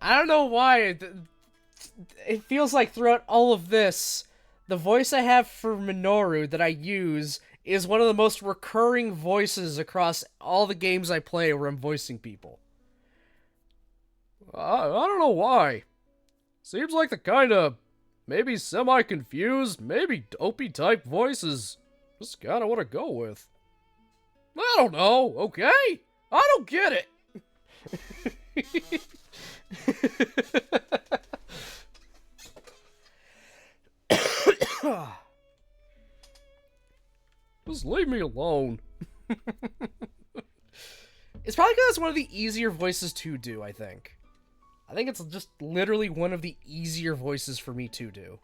I don't know why it feels like throughout all of this, the voice I have for Minoru that I use is one of the most recurring voices across all the games I play where I'm voicing people. I don't know why. Seems like the kind of maybe semi-confused, maybe dopey type voices. Just kind of what I go with. I don't know, okay? I don't get it. Just leave me alone. It's probably because it's one of the easier voices to do, I think. I think it's just literally one of the easier voices for me to do.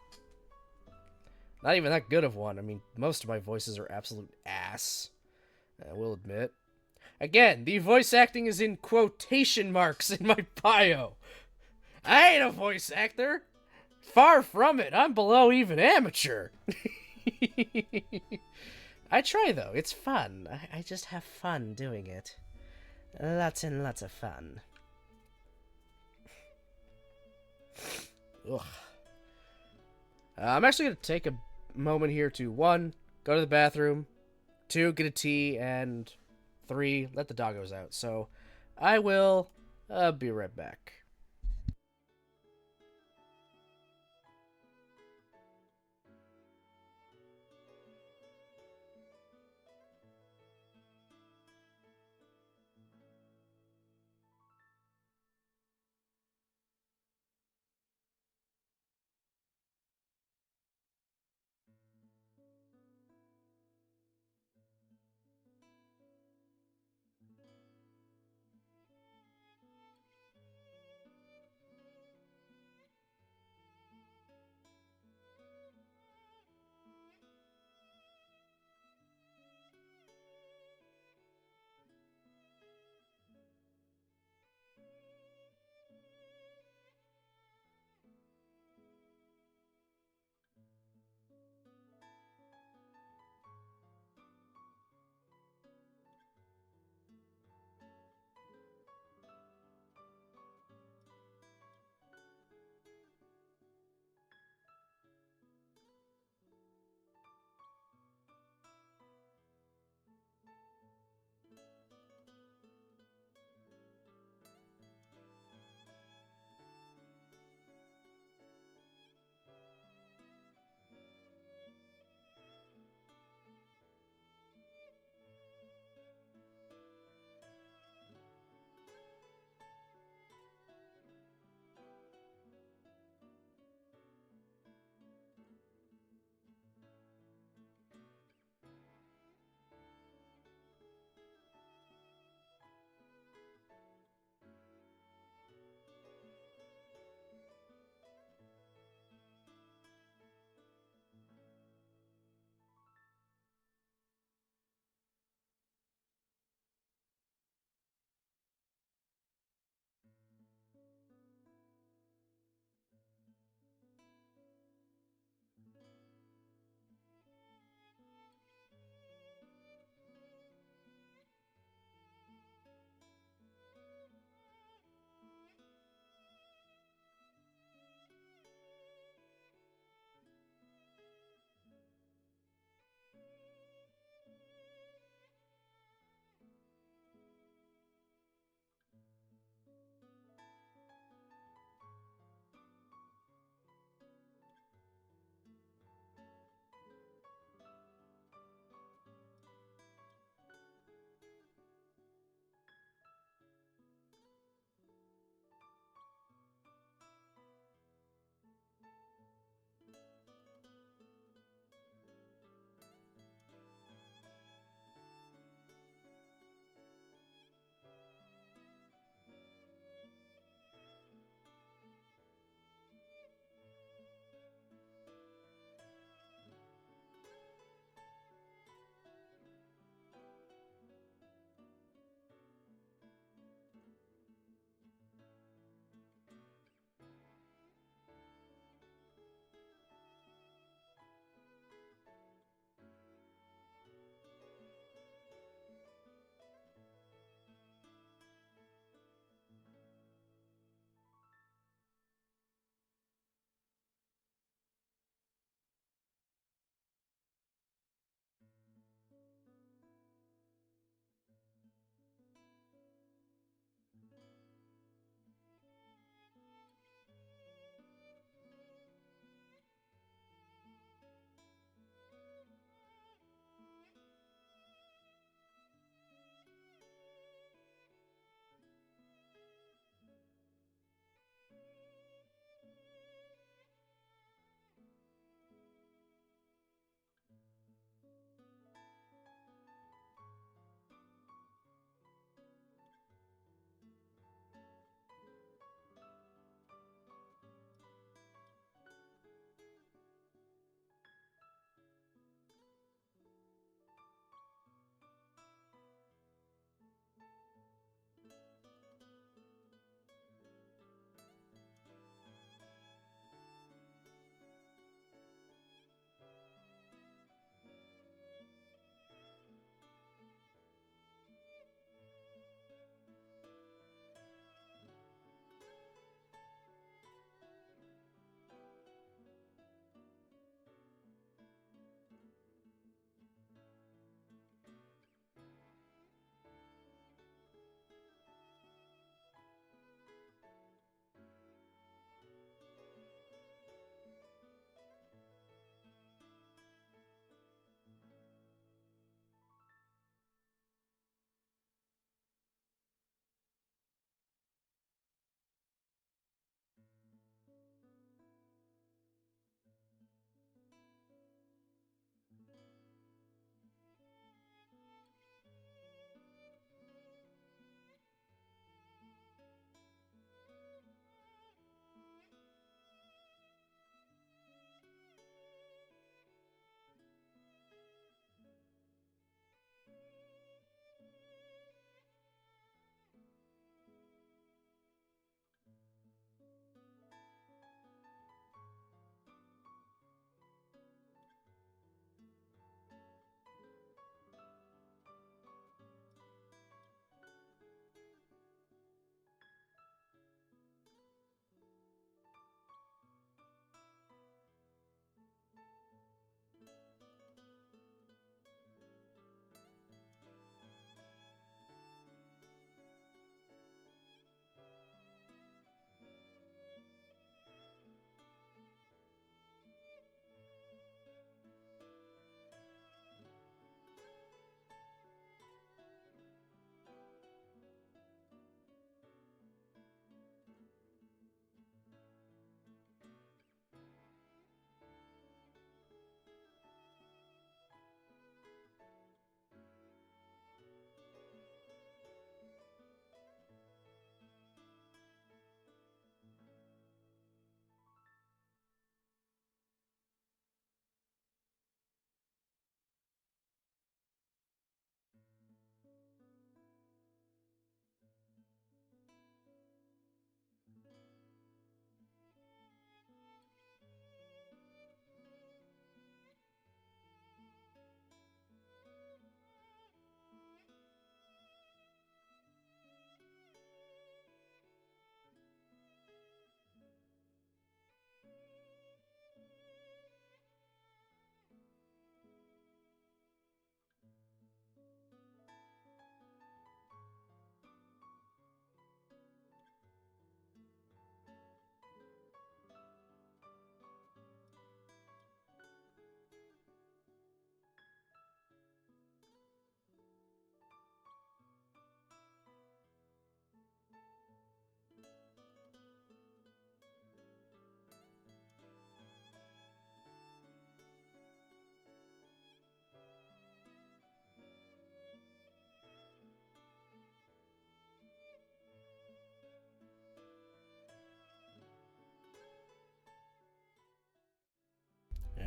Not even that good of one. I mean, most of my voices are absolute ass. I will admit. Again, the voice acting is in quotation marks in my bio. I ain't a voice actor. Far from it. I'm below even amateur. I try, though. It's fun. I just have fun doing it. Lots and lots of fun. Ugh. I'm actually going to take a moment here to 1, go to the bathroom, 2, get a tea, and 3, let the doggos out. So I will be right back.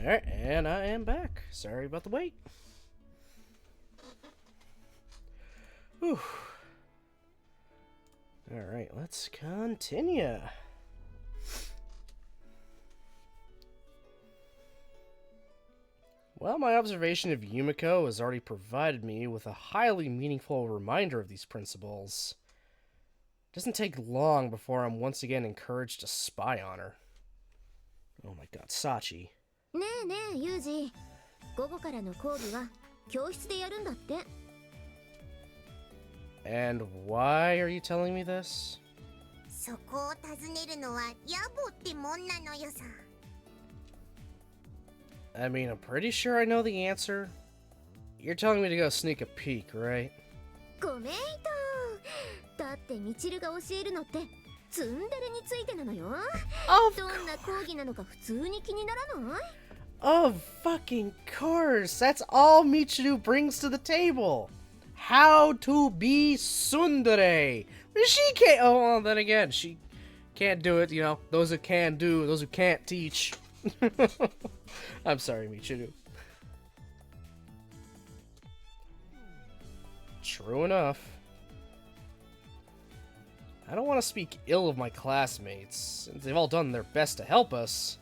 Alright, and I am back. Sorry about the wait. Whew. Alright, let's continue. Well, my observation of Yumiko has already provided me with a highly meaningful reminder of these principles. It doesn't take long before I'm once again encouraged to spy on her. Oh my god, Sachi. ねえねえユージ、午後からの講義は教室でやるんだって。 And why are you telling me this? そこを尋ねるのは野暮ってもんなのよさ。 I mean, I'm pretty sure I know the answer. You're telling me to go sneak a peek, right? ごめんと。だってみちるが教えるのってツンデレについてなのよ。 Of どんな講義なのか普通に気にならない？ Of fucking course! That's all Michiru brings to the table! How to be tsundere! She can't- oh, well, then again, she can't do it, you know. Those who can do, those who can't teach. I'm sorry, Michiru. True enough. I don't want to speak ill of my classmates, since they've all done their best to help us.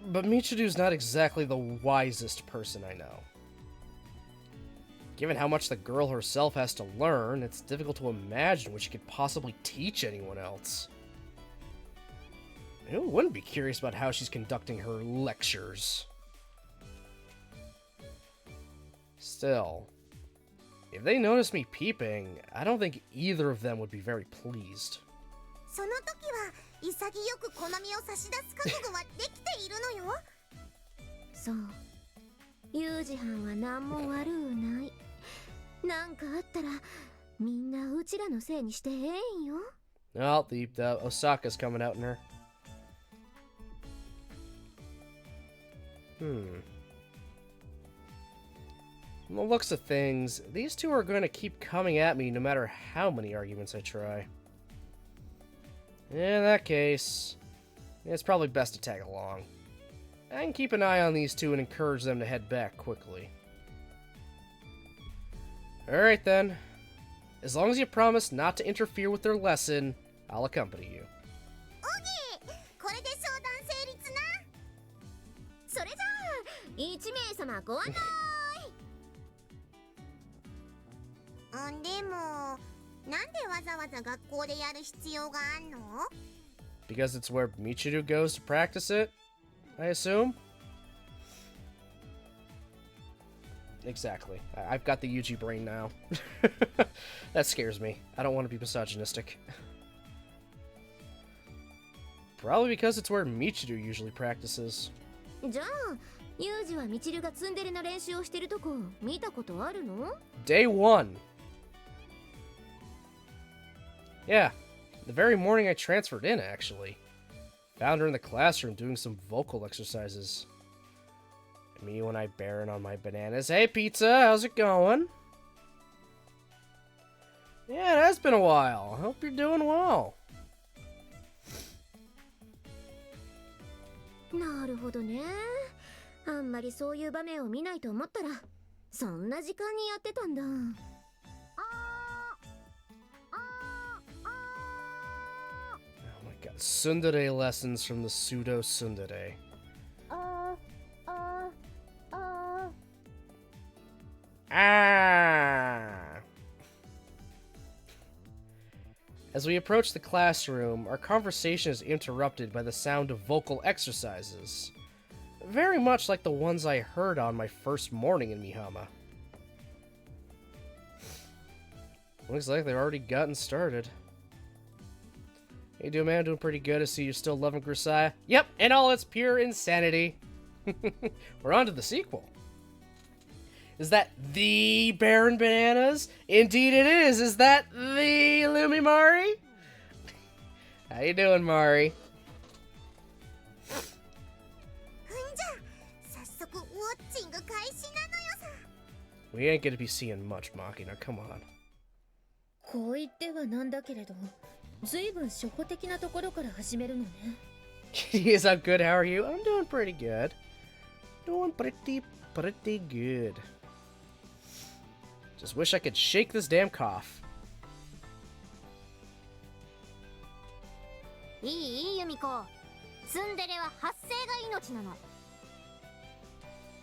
But Michiru's not exactly the wisest person I know. Given how much the girl herself has to learn, it's difficult to imagine what she could possibly teach anyone else. Who wouldn't be curious about how she's conducting her lectures? Still, if they notice me peeping, I don't think either of them would be very pleased. その時は潔く好みを差し出す覚悟はできているのよ。そう。ユージはんは何も悪うない。なんかあったらみんなうちらのせいにしてええんよ。 Oh, the Osaka's coming out in her. From the looks of things, these two are going to keep coming at me no matter how many arguments I try. In that case, it's probably best to tag along. I can keep an eye on these two and encourage them to head back quickly. Alright then. As long as you promise not to interfere with their lesson, I'll accompany you. オーケー、これで相談成立な。それじゃあ1名様ご案内。でも、なんでわざわざ学校でやる必要があんの？ Because it's where Michiru goes to practice it, I assume? Exactly. I've got the Yuji brain now. That scares me. I don't want to be misogynistic. Probably because it's where Michiru usually practices. じゃあユージはみちるがツンデレな練習をしてるとこ見たことあるの？ Day 1. Yeah, the very morning I transferred in, actually. Found her in the classroom doing some vocal exercises. Me when I barren on my bananas. Hey, Pizza, how's it going? Yeah, it has been a while. I hope you're doing well. なるほどね。あんまりそういう場面を見ないと思ったらそんな時間にやってたんだ。Oh my god. Tsundere lessons from the pseudo tsundere. Ah! As we approach the classroom, our conversation is interrupted by the sound of vocal exercises. Very much like the ones I heard on my first morning in Mihama. Looks like they've already gotten started. Hey, dude, man, doing pretty good. I see you're still loving Grisaia. Yep, and all its pure insanity. We're on to the sequel. Is that the Baron Bananas? Indeed it is. Is that the Lumimari? How you doing, Mari? じゃあ早速ウォッチング開始なのよさ。 We ain't gonna be seeing much, Maki. Now, come on. こう言ってはなんだけれど、ずいぶん初歩的なところから始めるのね。Yes, I'm good. How are you? I'm doing pretty good. Doing pretty good. Just wish I could shake this damn cough. いいユミコ、ツンデレは発声が命なの。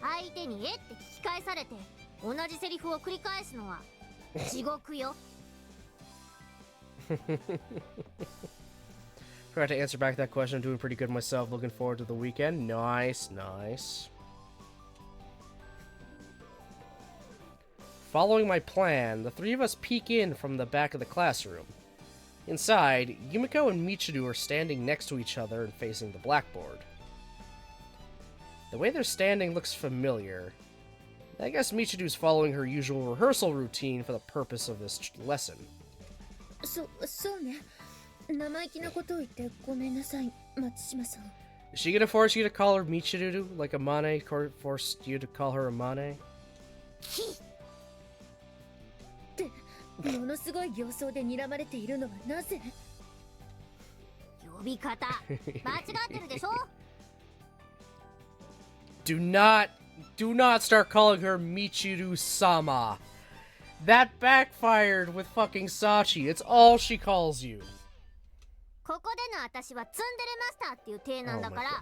相手に「え」って聞き返されて同じセリフを繰り返すのは地獄よ。Forgot to answer back that question. I'm doing pretty good myself. Looking forward to the weekend. Nice. Following my plan, the three of us peek in from the back of the classroom. Inside, Yumiko and Michiru are standing next to each other and facing the blackboard. The way they're standing looks familiar. I guess Michiru's following her usual rehearsal routine for the purpose of this lesson. そうね。生意気なことを言ってごめんなさい、松島さん。Is she gonna force you to call her Michiru like Amane forced you to call her Amane? ってものすごい形相で睨まれているのはなぜ？呼び方間違ってるでしょ。Do not start calling her Michiru-sama. That backfired with fucking Sachi. It's all she calls you. ここでの私はツンデレマスターっていう体なんだから、Oh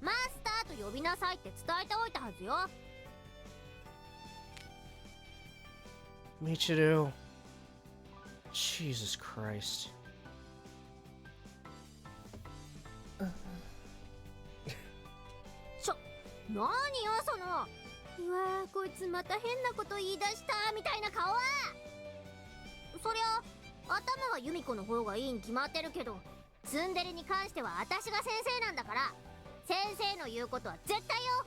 my God. マスターと呼びなさいって伝えておいたはずよ。Michiru. Jesus Christ. 何よその、うわーこいつまた変なこと言い出したみたいな顔は。そりゃ頭はユミコの方がいいに決まってるけど、ツンデレに関しては私が先生なんだから、先生の言うことは絶対よ。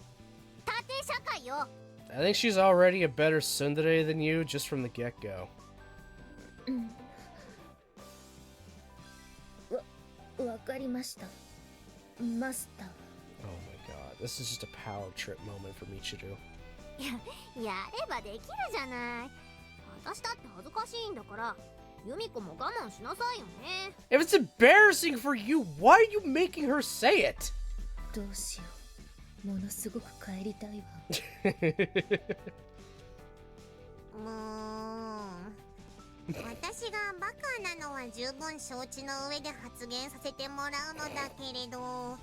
縦社会よ。 I think she's already a better tsundere than you just from the get-go. わかりました。マスター。Oh my god, this is just a power trip moment for Michiru. やればできるじゃない。私だって恥ずかしいんだから、ユミコも我慢しなさいよね。If it's embarrassing for you, why are you making her say it? どうしよう。ものすごく帰りたいわ。私がバカなのは十分承知の上で発言させてもらうのだけれど、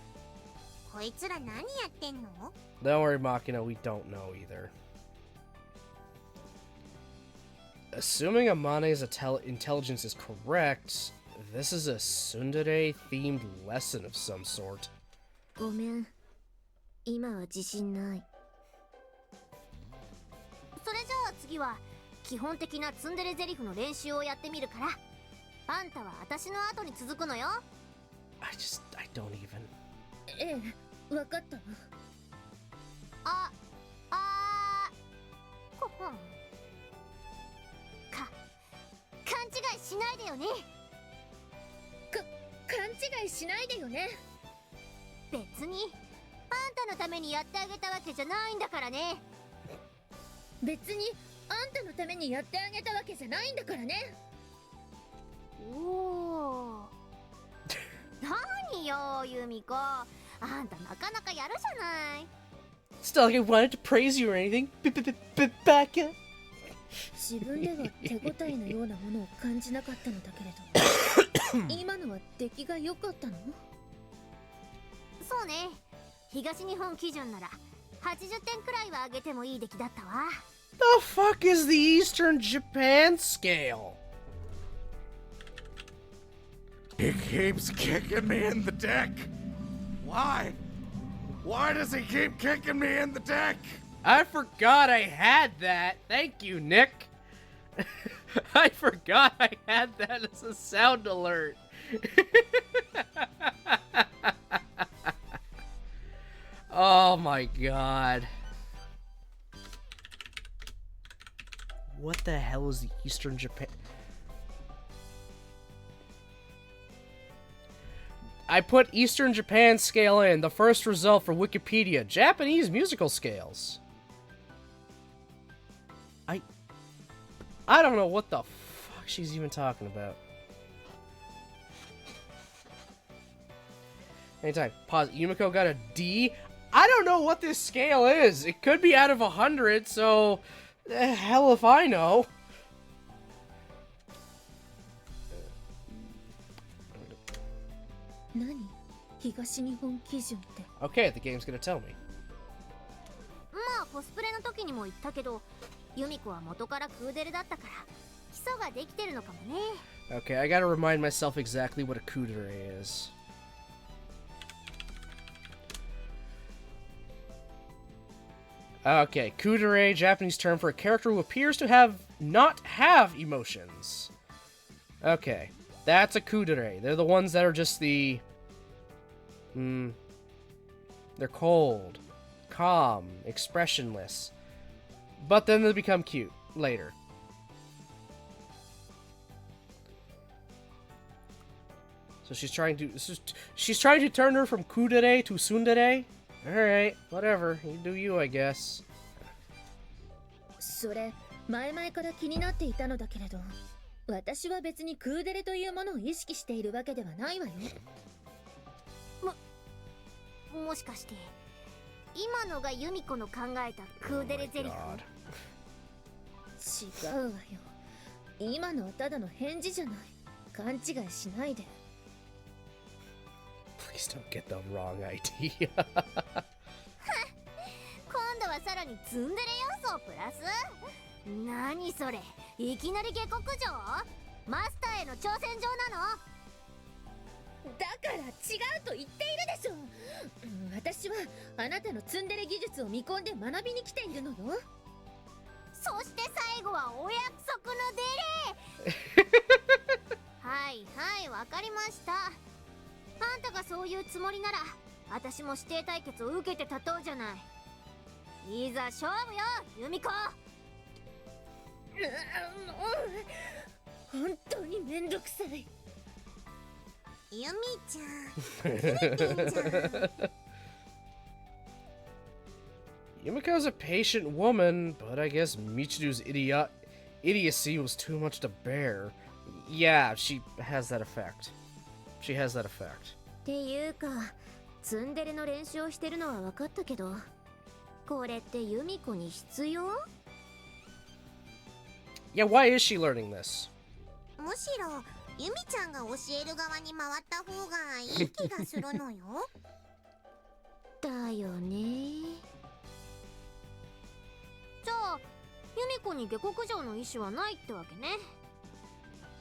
こいつら何やってんの？ Don't worry, Makina, we don't know either. Assuming Amane's intelligence is correct, this is a tsundere-themed lesson of some sort. ごめん、今は自信ない。それじゃあ次は基本的なツンデレゼリフの練習をやってみるから、あんたは私の後に続くのよ。I don't even. ええ、わかったわ。こほん。勘違いしないでよね。勘違いしないでよね。別にあんたのためにやってあげたわけじゃないんだからね。別にあんたのためにやってあげたわけじゃないんだからね。おお。何よユミコ、あんたなかなかやるじゃない。 It's not like I wanted to praise you or anything. Baka. 自分では手応えのようなものを感じなかったのだけれど今のは出来が良かったの？そうね、東日本基準なら80点くらいは上げてもいい出来だったわ。 The fuck is the Eastern Japan scale? He keeps kicking me in the dick. Why? Why does he keep kicking me in the dick? I forgot I had that. Thank you, Nick. I forgot I had that as a sound alert. Oh my god. What the hell is the Eastern Japan? I put Eastern Japan scale in. The first result for Wikipedia. Japanese musical scales. I don't know what the fuck she's even talking about. Anytime. Pause. Yumiko got a D. I don't know what this scale is. It could be out of 100, so hell if I know. Okay, the game's gonna tell me. まあコスプレの時にも言ったけど、ユミコは元からクーデレだったから基礎ができてるのかもね。Okay, I gotta remind myself exactly what a kudere is. Okay, kudere, Japanese term for a character who appears to not have emotions. Okay, that's a kudere. They're the ones that are just the... they're cold, calm, expressionless. But then they become cute later. So she's trying to turn her from kudere to tsundere? Alright, whatever. You do you, I guess. それ、前々から気になっていたのだけれど、私は別にクーデレというものを意識しているわけではないわよ。もしかして、今のがユミコの考えたクーデレゼリフ？違うわよ。今のはただの返事じゃない。勘違いしないで。Please don't get the wrong idea. 今度はさらにツンデレ要素をプラス？何それ、いきなり下克上？マスターへの挑戦状なの？だから違うと言っているでしょ。私はあなたのツンデレ技術を見込んで学びに来ているのよ。そして最後はお約束のデレはいはい、わかりました。あんたがそういうつもりなら私も指定対決を受けて立とうじゃない。いざ勝負よ、ユミコ。本当にめんどくさい。ユミちゃん、照れてんじゃん。Yumiko's a patient woman, but I guess Michiru's idiocy was too much to bear. Yeah, she has that effect. She has that effect. っていうか、ツンデレの練習をしてるのは分かったけど、これってユミコに必要？ Yeah, why is she learning this? むしろユミちゃんが教える側に回った方がいい気がするのよ。だよね。じゃあユミコに下克上の意思はないってわけね。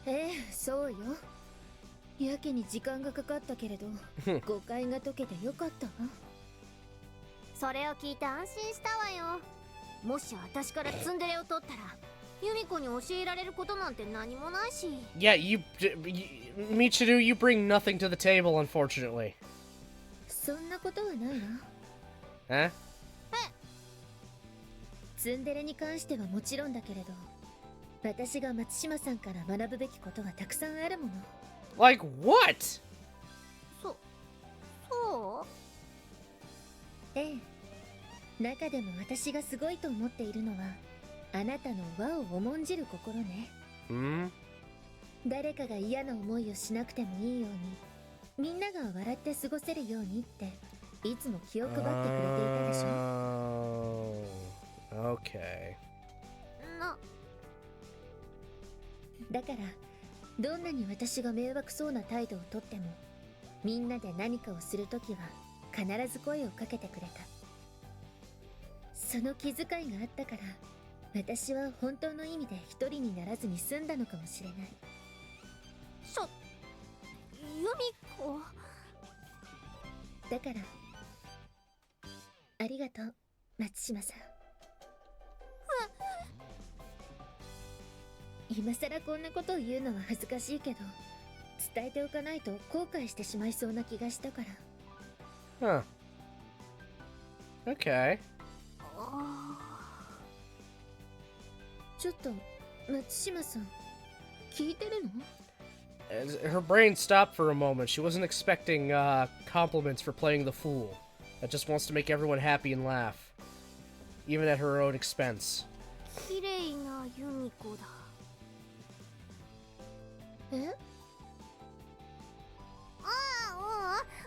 ええ、そうよ。やけに時間がかかったけれど誤解が解けてよかったわ。それを聞いて安心したわよ。もし私からツンデレを取ったらユミコに教えられることなんて何もないし。Yeah, Michiru, you bring nothing to the table, unfortunately. そんなことはないわ。Eh? ツンデレに関してはもちろんだけれど、私が松島さんから学ぶべきことはたくさんあるもの。Like what? そうええ。中でも私がすごいと思っているのは、あなたの和を重んじる心ね。誰かが嫌な思いをしなくてもいいように、みんなが笑って過ごせるようにっていつも気を配ってくれていたでしょ。Okay. だからどんなに私が迷惑そうな態度をとっても、みんなで何かをするときは必ず声をかけてくれた。その気遣いがあったから、私は本当の意味で一人にならずに済んだのかもしれない。ユミコ。だからありがとう、松島さん。今さらこんなことを言うのは恥ずかしいけど、伝えておかないと後悔してしまいそうな気がしたから。Huh. Okay. ちょっと松島さん、聞いてるの？ Her brain stopped for a moment. She wasn't expecting compliments for playing the fool. That just wants to make everyone happy and laugh, even at her own expense. 綺麗なユミコだ。え？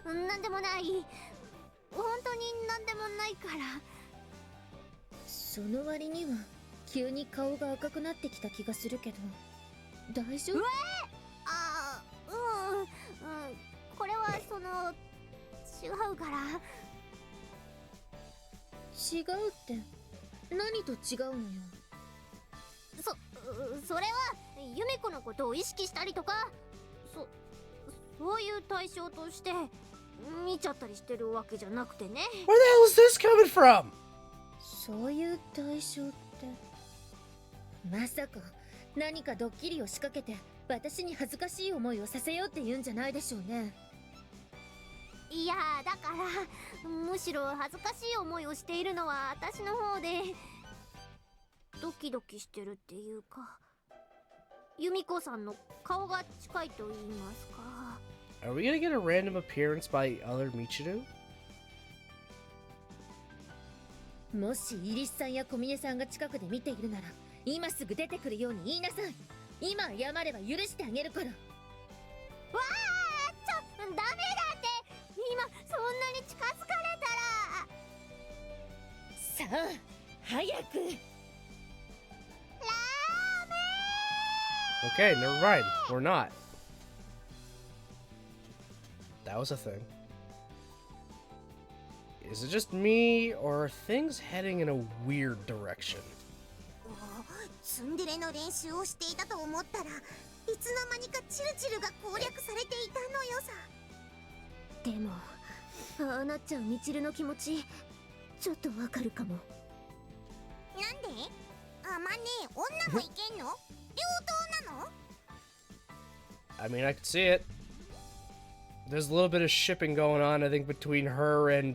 なんでもない。本当になんでもないから。その割には急に顔が赤くなってきた気がするけど、大丈夫？ああ、これは違うから。違うって何と違うのよ。それはユミコのことを意識したりとか、そういう対象として見ちゃったりしてるわけじゃなくてね。Where the hell is this coming from? そういう対象ってまさか何かドッキリを仕掛けて私に恥ずかしい思いをさせようって言うんじゃないでしょうね。いやだからむしろ恥ずかしい思いをしているのは私の方で、ドキドキしてるっていうか、ユミコさんの顔が近いと言いますか。 Are we gonna get a random appearance by other Michiru? もしイリスさんや小峰さんが近くで見ているなら今すぐ出てくるように言いなさい。今謝れば許してあげるから。わあ、ダメだって。今そんなに近づかれたら。さあ早く。Okay, never mind. We're not. That was a thing. Is it just me, or are things heading in a weird direction? ツンデレの練習をしていたと思ったらいつの間にかチルチルが攻略されていたのよさ。でもああなっちゃうミチルの気持ちちょっとわかるかも。なんで？あまねえ、女もいけんの？両党なの？ I mean, I could see it. There's a little bit of shipping going on, I think, between her and,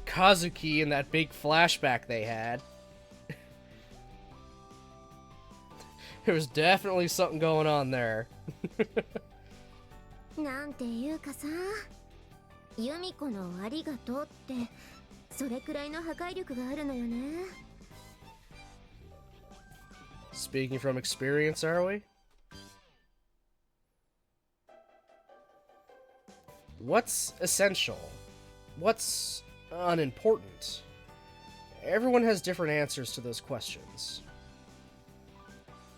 Kazuki in that big flashback they had. There was definitely something going on there. なんていうかさ、ユミコのありがとうってそれくらいの破壊力があるのよね。Speaking from experience, are we? What's essential? What's unimportant? Everyone has different answers to those questions.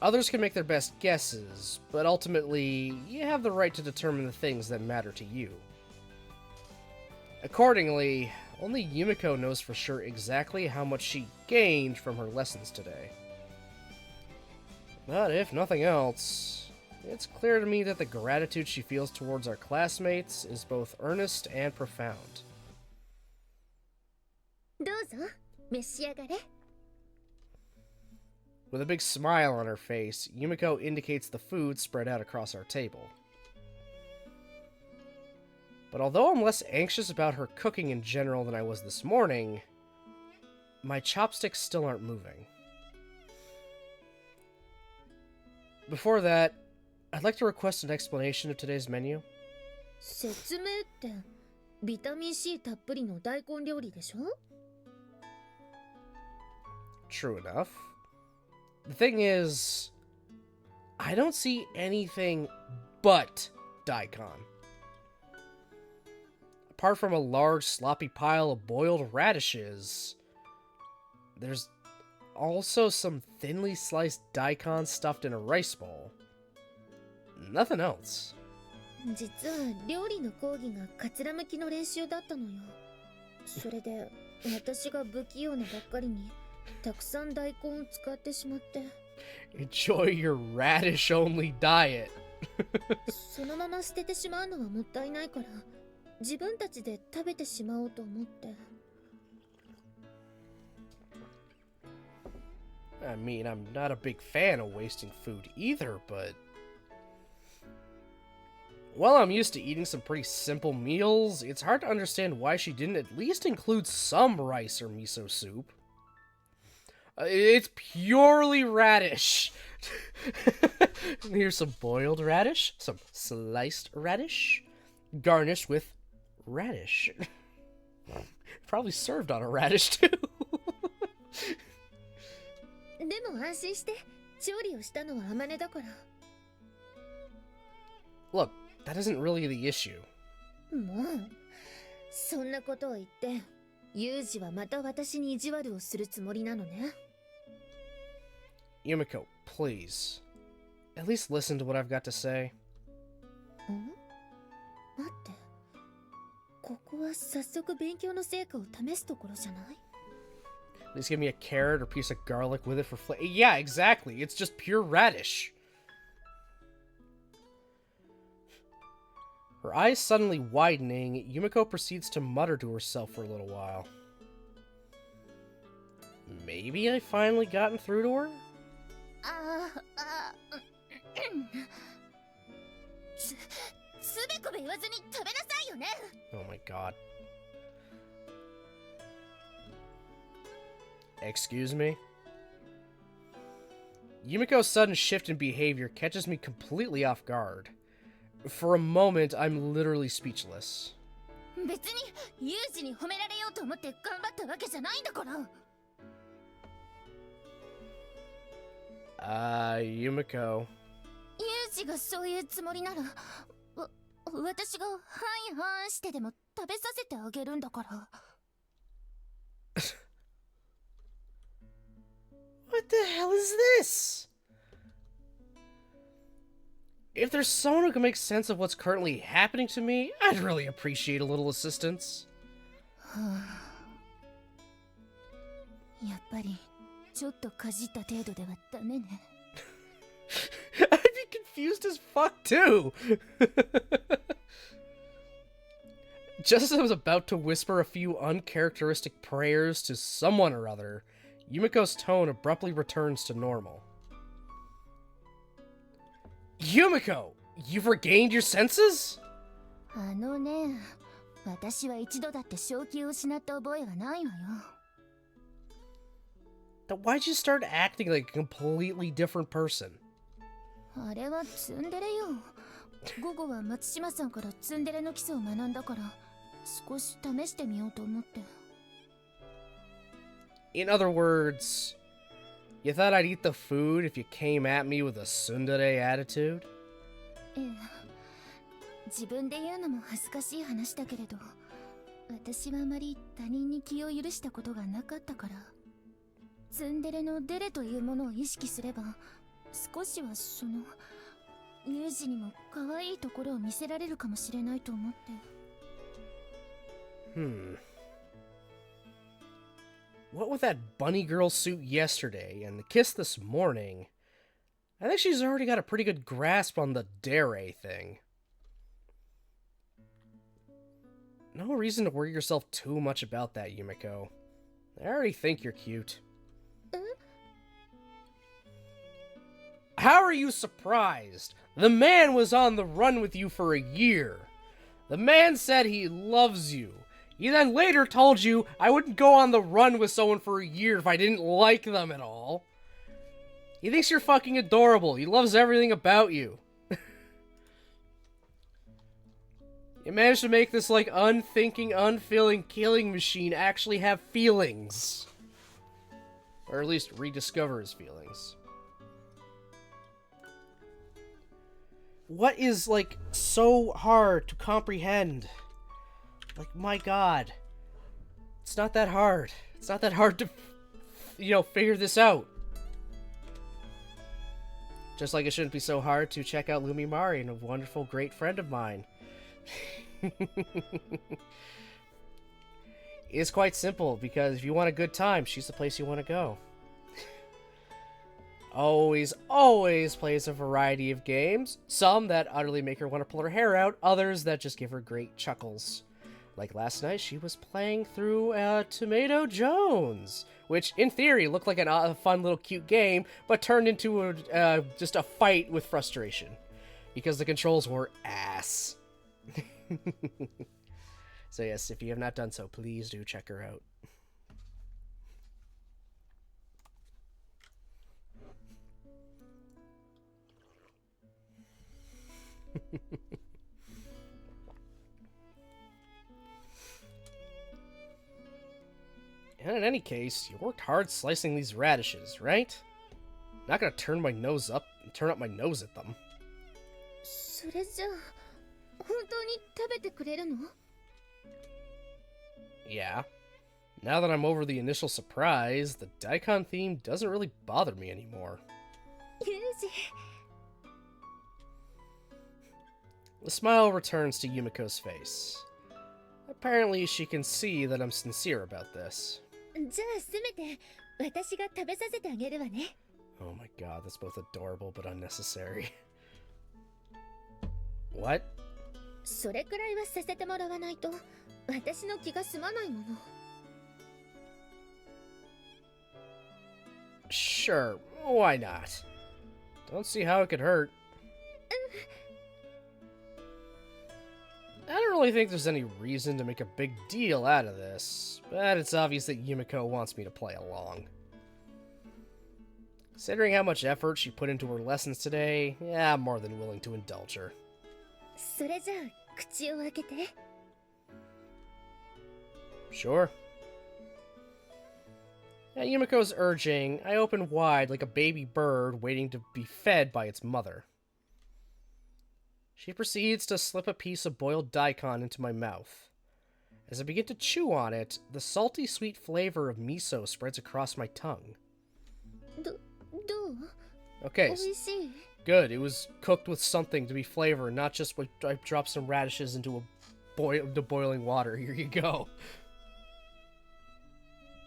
Others can make their best guesses, but ultimately, you have the right to determine the things that matter to you. Accordingly, only Yumiko knows for sure exactly how much she gained from her lessons today. But if nothing else, it's clear to me that the gratitude she feels towards our classmates is both earnest and profound. どうぞ召し上がれ。With a big smile on her face, Yumiko indicates the food spread out across our table. But although I'm less anxious about her cooking in general than I was this morning, my chopsticks still aren't moving. Before that, I'd like to request an explanation of today's menu. 説明ってビタミン C たっぷりの大根料理でしょ？ True enough. The thing is, I don't see anything but daikon. Apart from a large sloppy pile of boiled radishes, there's also some thinly sliced daikon stuffed in a rice bowl. Nothing else. 実は料理の講義がかつらむきの練習だったのよ。それで私が不器用なばっかりにたくさん大根を使ってしまって。Enjoy your radish-only diet. そのまま捨ててしまうのはもったいないから自分たちで食べてしまおうと思って。I mean, I'm not a big fan of wasting food either, but... While I'm used to eating some pretty simple meals, it's hard to understand why she didn't at least include some rice or miso soup. It's purely radish. Here's some boiled radish, some sliced radish, garnished with radish. Probably served on a radish too. でも安心して調理をしたのは甘根だから。 Look, that isn't really the issue. もうそんなことを言って、ユージはまた私に意地悪をするつもりなのね。Yumiko, please. At least listen to what I've got to say. ん？待って。ここは早速勉強の成果を試すところじゃない？ At least give me a carrot or piece of garlic with it for flavor. Yeah, exactly. It's just pure radish. Her eyes suddenly widening, Yumiko proceeds to mutter to herself for a little while. Maybe I finally gotten through to her? つべこべ言わずに食べなさいよね。 Oh my god. Excuse me? Yumiko's sudden shift in behavior catches me completely off guard. For a moment, I'm literally speechless. 別にユージに褒められようと思って頑張ったわけじゃないんだから。Yumiko. ユージがそういうつもりなら、私がはいはいしてでも食べさせてあげるんだから。What the hell is this? If there's someone who can make sense of what's currently happening to me, I'd really appreciate a little assistance. やっぱりちょっとかじった程度ではダメね。I'd be confused as fuck too. Just as I was about to whisper a few uncharacteristic prayers to someone or other, Yumiko's tone abruptly returns to normal. Yumiko! You've regained your senses? ね、私は一度だって正気を失った覚えはないわよ。Then why'd you start acting like a completely different person? あれはツンデレよ。午後は松島さんからツンデレの基礎を学んだから、少し試してみようと思って。In other words, you thought I'd eat the food if you came at me with a tsundere attitude? ええ、自分で言うのも恥ずかしい話だけれど、私はあまり他人に気を許したことがなかったから、ツンデレのデレというものを意識すれば、少しはそのユージにも可愛いところを見せられるかもしれないと思って。What with that bunny girl suit yesterday and the kiss this morning, I think she's already got a pretty good grasp on the dere thing. No reason to worry yourself too much about that, Yumiko. I already think you're cute. How are you surprised? The man was on the run with you for a year. The man said he loves you. He then later told you I wouldn't go on the run with someone for a year if I didn't like them at all. He thinks you're fucking adorable. He loves everything about you. You managed to make this, like, unthinking, unfeeling killing machine actually have feelings. Or at least rediscover his feelings. What is, like, so hard to comprehend? Like, my god. It's not that hard. It's not that hard to, figure this out. Just like it shouldn't be so hard to check out Lumimari, and a wonderful, great friend of mine. It's quite simple, because if you want a good time, she's the place you want to go. Always plays a variety of games. Some that utterly make her want to pull her hair out, others that just give her great chuckles. Like last night, she was playing through Tomato Jones, which in theory looked like a fun little cute game, but turned into just a fight with frustration, because the controls were ass. So yes, if you have not done so, please do check her out. And in any case, you worked hard slicing these radishes, right? Not gonna turn up my nose at them. それじゃあ本当に食べてくれるの？ Yeah. Now that I'm over the initial surprise, the daikon theme doesn't really bother me anymore. ユージ The smile returns to Yumiko's face. Apparently, she can see that I'm sincere about this. じゃあせめて私が食べさせてあげるわね。 Oh my god, that's both adorable but unnecessary. What? それくらいはさせてもらわないと私の気が済まないもの。 Sure, why not? Don't see how it could hurt. I don't really think there's any reason to make a big deal out of this, but it's obvious that Yumiko wants me to play along. Considering how much effort she put into her lessons today, yeah, I'm more than willing to indulge her. それじゃあ口を開けて。 Sure. At Yumiko's urging, I open wide like a baby bird waiting to be fed by its mother. She proceeds to slip a piece of boiled daikon into my mouth. As I begin to chew on it, the salty sweet flavor of miso spreads across my tongue. どう Okay, 美味しい good. It was cooked with something to be flavored, not just what I dropped some radishes into into boiling water. Here you go.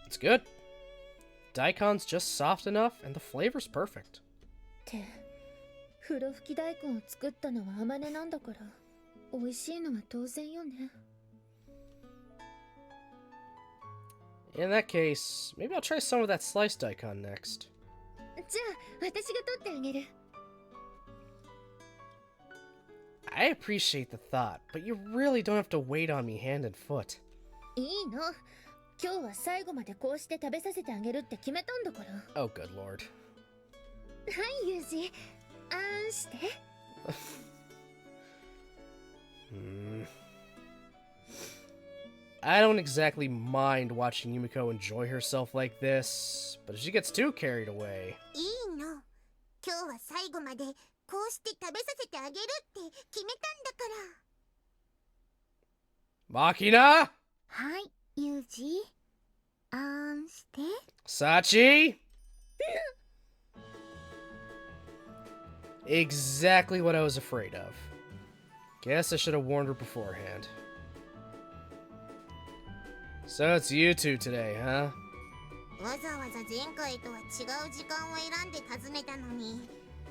It's good. Daikon's just soft enough, and the flavor's perfect. って風呂吹き大根を作ったのはあまねなんだから美味しいのは当然よね。 In that case, maybe I'll try some of that sliced daikon next. じゃあ私が取ってあげる。 I appreciate the thought, but you really don't have to wait on me hand and foot. いいの。今日は最後までこうして食べさせてあげるって決めたんだから。 Oh, good lord. はいユージ、あんして。 I don't exactly mind watching Yumiko enjoy herself like this, but if she gets too carried away... いいの。今日は最後までこうして食べさせてあげるって決めたんだから。 Machina? はい、ユージ。あんして。 Sachi? Exactly what I was afraid of. Guess I should have warned her beforehand. So it's you two today, huh? わざわざ前回とは違う時間を選んで訪ねたのに、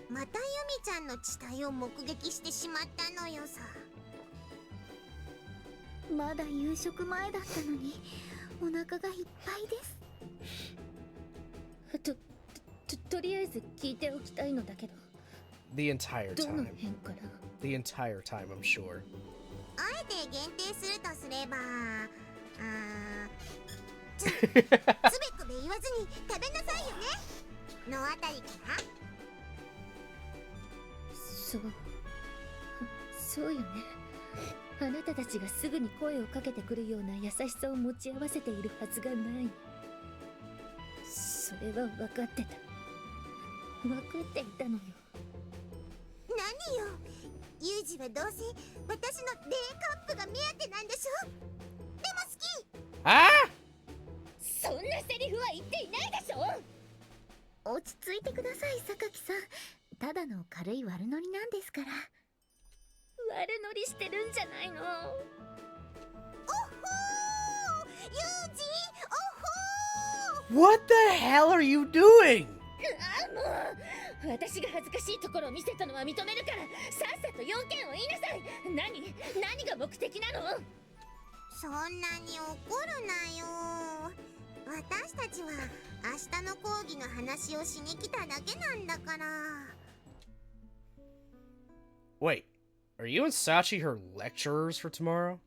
またユミちゃんの地帯を目撃してしまったのよさ。まだ夕食前だったのにお腹がいっぱいです。とりあえず聞いておきたいのだけど。 The entire どの time. 辺から The entire time, I'm sure. あえて限定するとすれば、つべこべ言わずに食べなさいよねのあたりから。そうよね。あなたたちがすぐに声をかけてくるような優しさを持ち合わせているはずがない。それは分かってた。分かっていたのよ。何よ、ユージはどうせ私のレイカップが目当てなんでしょ。でも好き。Ah! そんなセリフは言っていないでしょ。落ち着いてください榊さん。ただの軽い悪ノリなんですから。悪ノリしてるんじゃないの。おっほー、ユージ、おっほー。 What the hell are you doing? もう私が恥ずかしいところを見せたのは認めるからさっさと要件を言いなさい。何が目的なの。そんなに怒るなよ。私たちは明日の講義の話をしに来ただけなんだから。 Wait, are you and Sachi her lecturers for tomorrow?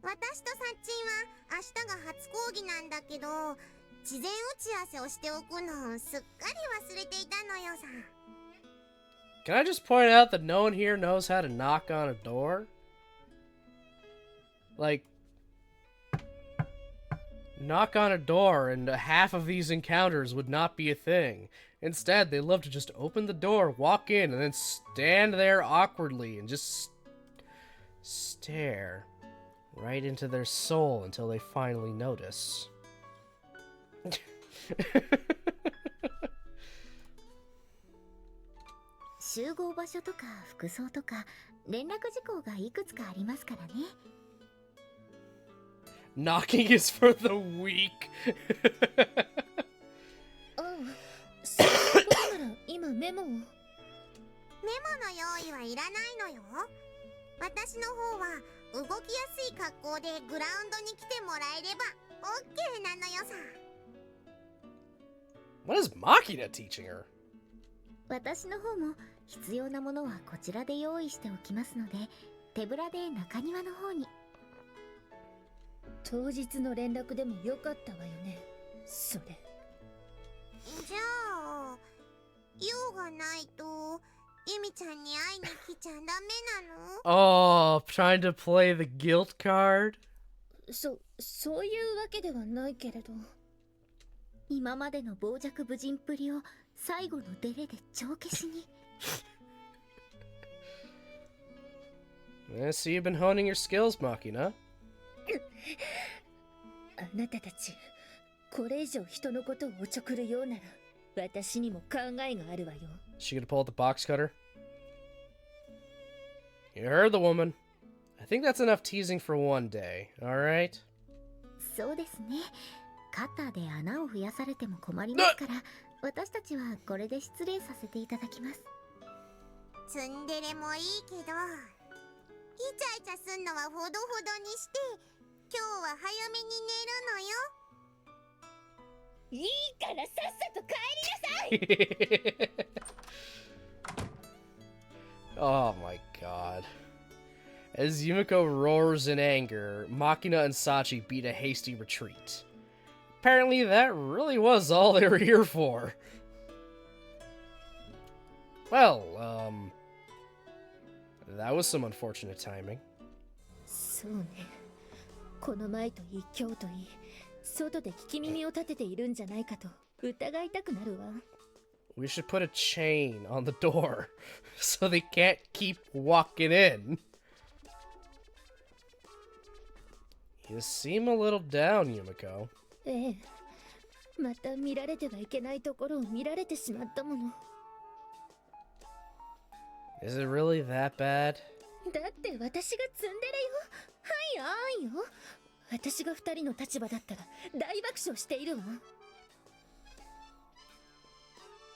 私とサッチンは明日が初講義なんだけど、事前打ち合わせをしておくのをすっかり忘れていたのよさ。 Can I just point out that no one here knows how to knock on a door? Like, knock on a door and half of these encounters would not be a thing. Instead, they love to just open the door, walk in, and then stand there awkwardly and just stare. right into their soul until they finally notice. 集合場所とか服装とか連絡事項がいくつかありますからね。 Knocking is for the weak. ああ、そういうことなら今メモを。メモの用意はいらないのよ。私の方は動きやすい格好でグラウンドに来てもらえれば OK なのよさ。 What is Machina teaching her? 私の方も必要なものはこちらで用意しておきますので、手ぶらで中庭の方に。当日の連絡でもよかったわよね、それ。じゃあ用がないとユミちゃんに会いに来ちゃダメなの？ Oh, trying to play the guilt card? そういうわけではないけれど。今までの傍若無人っぷりを最後のデレで帳消しに。I see you've been honing your skills, Machina. あなたたち、これ以上人のことをおちょくるようなら、私にも考えがあるわよ。 She gonna pull out the box cutter? You heard the woman. I think that's enough teasing for one day, alright? そうですね。カッターで穴を増やされても困りますから、私たちはこれで失礼させていただきます。ツンデレもいいけど、イチャイチャすんのはほどほどにして、今日は早めに寝るのよ。いいからさっさと帰りなさい。 Oh my god. As Yumiko roars in anger, Machina and Sachi beat a hasty retreat. Apparently that really was all they were here for. Well, that was some unfortunate timing. そうね。この前といい今日といい、外で聞き耳を立てているんじゃないかと疑いたくなるわ。We should put a chain on the door so they can't keep walking in. You seem a little down, Yumiko. ええ、また見られてはいけないところを見られてしまったもの。 Is it really that bad? だって私がツンデレよ。はいあんよ。私が二人の立場だったら大爆笑しているわ。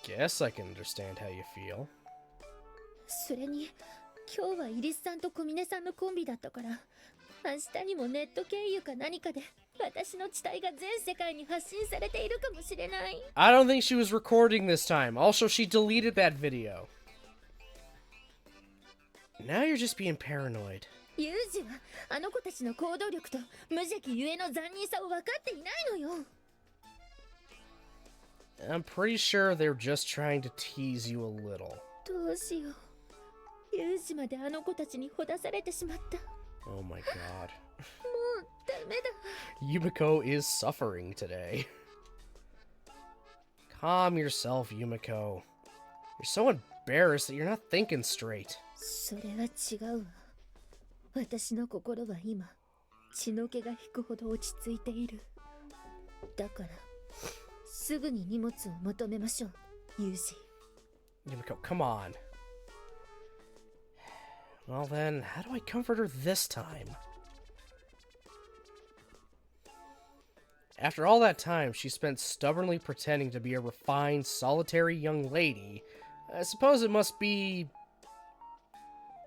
Guess I can understand how you feel. それに今日はイリスさんと小峰さんのコンビだったから、明日にもネット経由か何かで私の地帯が全世界に発信されているかもしれない。 I don't think she was recording this time. Also, she deleted that video. Now you're just being paranoid. ユージはあの子たちの行動力と無邪気ゆえの残忍さを分かっていないのよ。 I'm pretty sure they're just trying to tease you a little. どうしよう。ユージまであの子たちにほだされてしまった。 Oh my god. もうダメだ。 Yumiko is suffering today. Calm yourself, Yumiko. You're so embarrassed that you're not thinking straight. それは違うわ。私の心は今、血の気が引くほど落ち着いている。だから、すぐに荷物を求めましょう、ユージ。 Yumiko, come on. Well then, how do I comfort her this time? After all that time she spent stubbornly pretending to be a refined, solitary young lady, I suppose it must be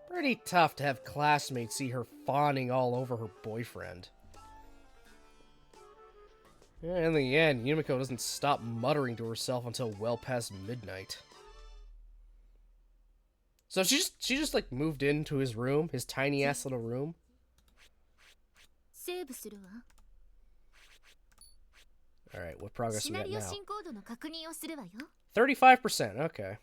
pretty tough to have classmates see her fawning all over her boyfriend. In the end, Yumiko doesn't stop muttering to herself until well past midnight. So she just like moved into his room, his tiny ass little room. セーブするわ。 Alright, what progress シ we ナ got リオ now? 進行度の確認をするわよ。 35%, okay.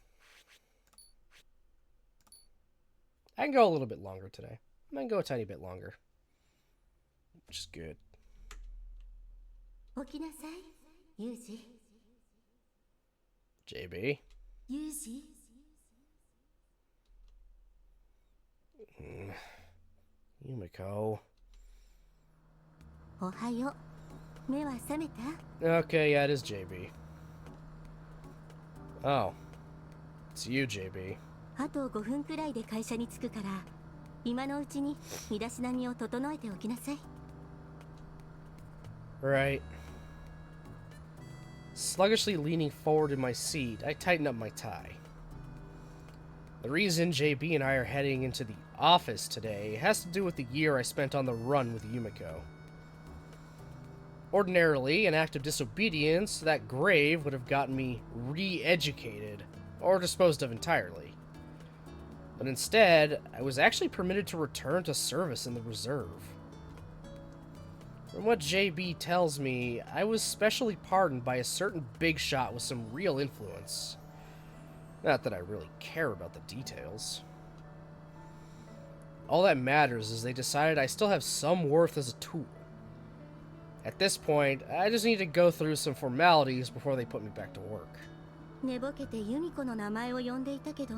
I can go a little bit longer today. I can go a tiny bit longer. Which is good. 起きなさい、ユージ。 JB? ユージ。 Yumiko. おはよう。目は覚めた？ Okay, yeah, it is JB. Oh. It's you, JB. あと5分くらいで会社に着くから、今のうちに身だしなみを整えておきなさい。Right. Sluggishly leaning forward in my seat, I tighten up my tie. The reason JB and I are heading into the office today has to do with the year I spent on the run with Yumiko. Ordinarily, an act of disobedience to that grave would have gotten me re-educated, or disposed of entirely. But instead, I was actually permitted to return to service in the reserve. From what JB tells me, I was specially pardoned by a certain big shot with some real influence. Not that I really care about the details. All that matters is they decided I still have some worth as a tool. At this point, I just need to go through some formalities before they put me back to work. 寝ぼけてユミコの名前を呼んでいたけど、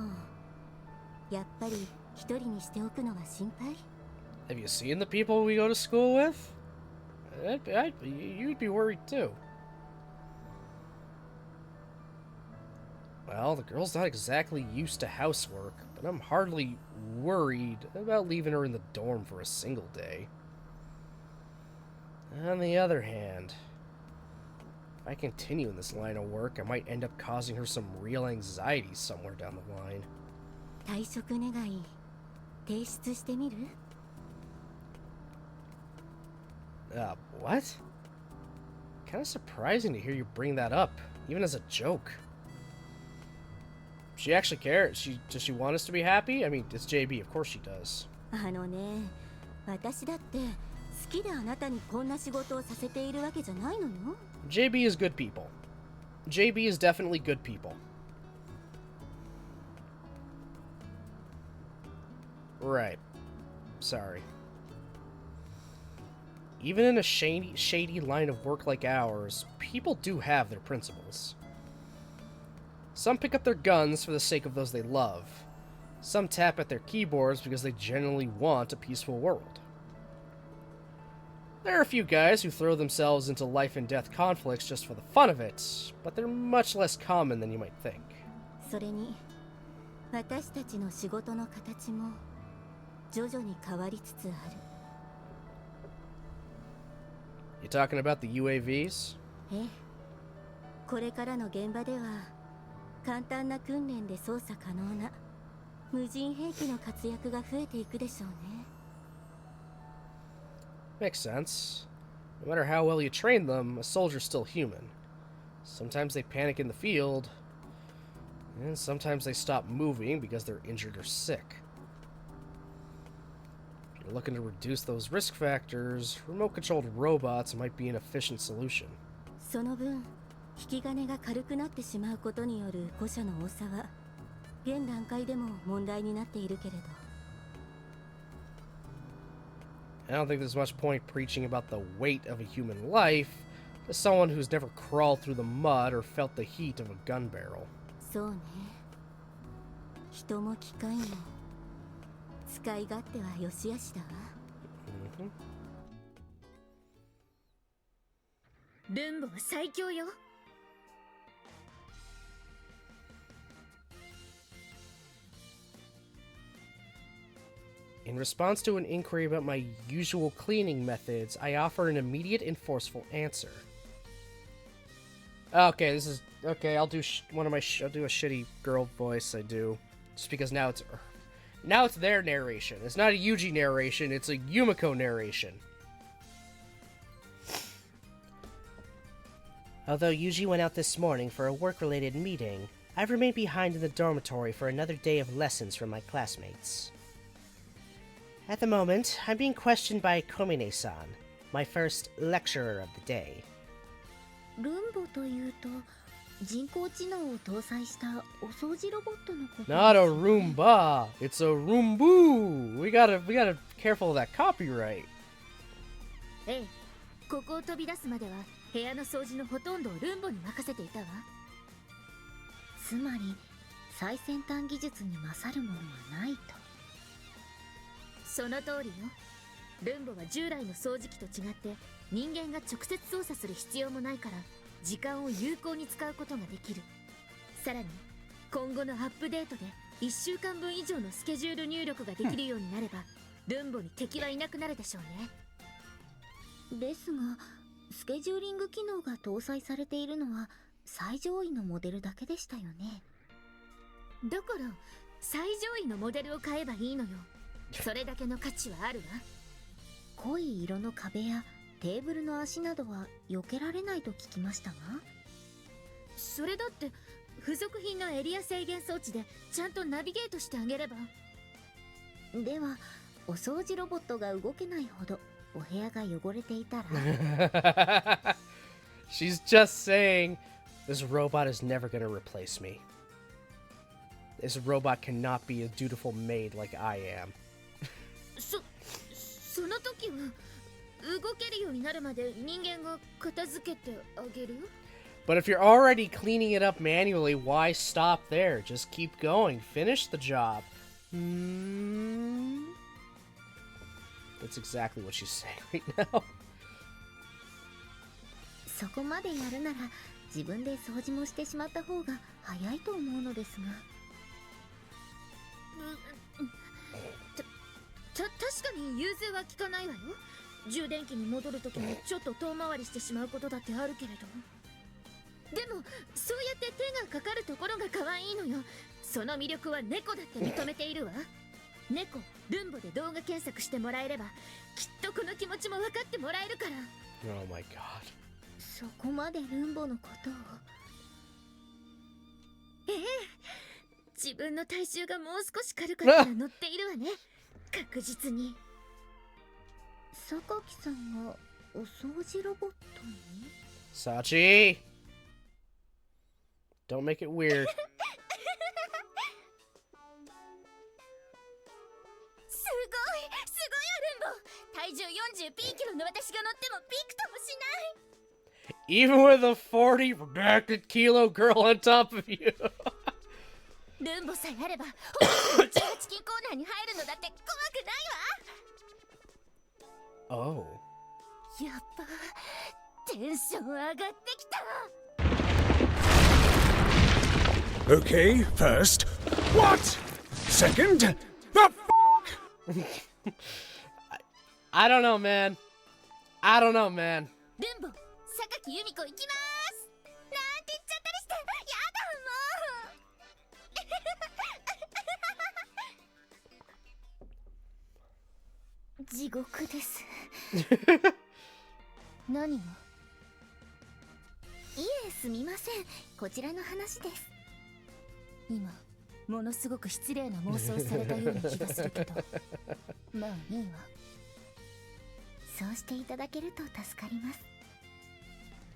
やっぱり一人にしておくのは心配。 Have you seen the people we go to school with? You'd be worried too. Well, the girl's not exactly used to housework, but I'm hardly worried about leaving her in the dorm for a single day. On the other hand, if I continue in this line of work, I might end up causing her some real anxiety somewhere down the line. 退職願い提出してみる？ What? Kind of surprising to hear you bring that up, even as a joke. She actually cares. Does she want us to be happy? I mean, it's JB, of course she does. あのね、私だって好きであなたにこんな仕事をさせているわけじゃないのよ。 JB is good people. JB is definitely good people. Right. Sorry. Even in a shady line of work like ours, people do have their principles. Some pick up their guns for the sake of those they love. Some tap at their keyboards because they genuinely want a peaceful world. There are a few guys who throw themselves into life and death conflicts just for the fun of it, but they're much less common than you might think. それに、私たちの仕事の形も徐々に変わりつつある。 You talking about the UAVs? ええ、これからの現場では簡単な訓練で操作可能な無人兵器の活躍が増えていくでしょうね。 Makes sense. No matter how well you train them, a soldier's still human. Sometimes they panic in the field, and sometimes they stop moving because they're injured or sick. If you're looking to reduce those risk factors, remote-controlled robots might be an efficient solution. その分、引き金が軽くなってしまうことによる誤射の多さは現段階でも問題になっているけれど。 I don't think there's much point preaching about the weight of a human life to someone who's never crawled through the mud or felt the heat of a gun barrel. そうね。人も機械も使い勝手は良し悪しだわ。ルンボは最強よ。In response to an inquiry about my usual cleaning methods, I offer an immediate and forceful answer. Okay, this is okay. I'll do I'll do a shitty girl voice. I do just because now it's their narration. It's not a Yuji narration. It's a Yumiko narration. Although Yuji went out this morning for a work-related meeting, I've remained behind in the dormitory for another day of lessons from my classmates. At the moment, I'm being questioned by Komine-san, my first lecturer of the day. ルンボというと人工知能を搭載したお掃除ロボットのこと。 Not a Roomba. It's a Roomboo. We gotta careful of that copyright. ええ、ここを飛び出すまでは部屋の掃除のほとんどをルンボに任せていたわ。つまり最先端技術に勝るものはないと。その通りよ。ルンボは従来の掃除機と違って人間が直接操作する必要もないから時間を有効に使うことができる。さらに今後のアップデートで1週間分以上のスケジュール入力ができるようになれば、ルンボに敵はいなくなるでしょうね。ですがスケジューリング機能が搭載されているのは最上位のモデルだけでしたよね。だから最上位のモデルを買えばいいのよ。それだけの価値はあるわ。濃い色の壁やテーブルの足などは避けられないと聞きましたが。それだって付属品のエリア制限装置でちゃんとナビゲートしてあげれば。ではお掃除ロボットが動けないほどお部屋が汚れていたらShe's just saying, this robot is never gonna replace me. This robot cannot be a dutiful maid like I am. その時は動けるようになるまで人間が片付けてあげる？ But if you're already cleaning it up manually, why stop there? Just keep going. Finish the job. That's exactly what she's saying right now. そこまでやるなら自分で掃除もしてしまった方が早いと思うのですが。確かに融通は効かないわよ。充電器に戻るときにちょっと遠回りしてしまうことだってあるけれど。でもそうやって手がかかるところが可愛いのよ。その魅力は猫だって認めているわ。猫ルンボで動画検索してもらえればきっとこの気持ちも分かってもらえるから。 Oh my god. そこまでルンボのことを。自分の体重がもう少し軽かったら乗っているわね。確実に。榊さんがお掃除ロボットに？ Sachi! Don't make it weird. すごいルンボ。体重40pキロの私が乗ってもびくともしない。 Even with a 40 redacted kilo girl on top of you. ルンボさえあれば本日のチキンコーナーに入るのだって怖くないわ。 Oh. やっぱテンション上がってきた。 Okay, first. What? Second? The f***? I don't know, man. I don't know, man. ルンボ、榊由美子行きまーすなんて言っちゃったりして、やだもう。地獄です。何が？いえ、すみません。こちらの話です。今ものすごく失礼な妄想をされたような気がするけどまあいいわ。そうしていただけると助かります。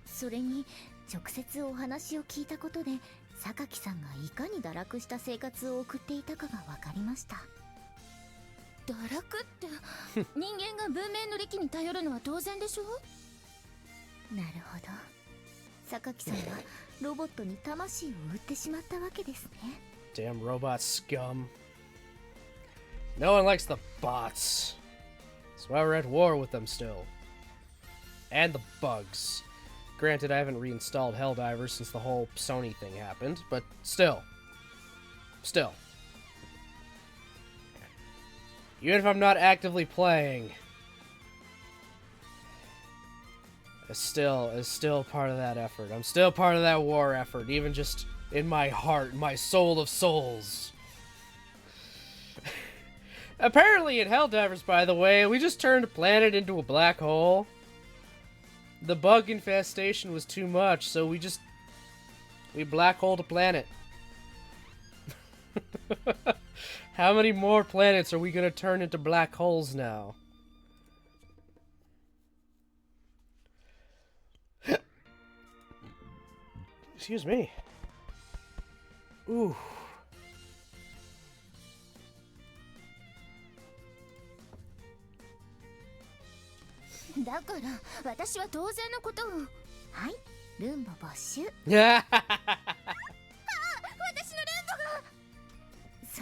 それに直接お話を聞いたことで榊さんがいかに堕落した生活を送っていたかが分かりました。堕落って人間が文明の利器に頼るのは当然でしょ。なるほど。榊さんはロボットに魂を売ってしまったわけですね。 Damn robot scum. No one likes the bots. That's why we're at war with them still. And the bugs. Granted, I haven't reinstalled Helldivers since the whole Sony thing happened, but still. Even if I'm not actively playing, it's still part of that effort. I'm still part of that war effort, even just in my heart, my soul of souls. Apparently in Helldivers, by the way, we just turned a planet into a black hole. The bug infestation was too much, so we black holed a planet. How many more planets are we gonna turn into black holes now? Excuse me. Ooh. だから私は当然のことを。はい、ルンボ没収。私のルンボが。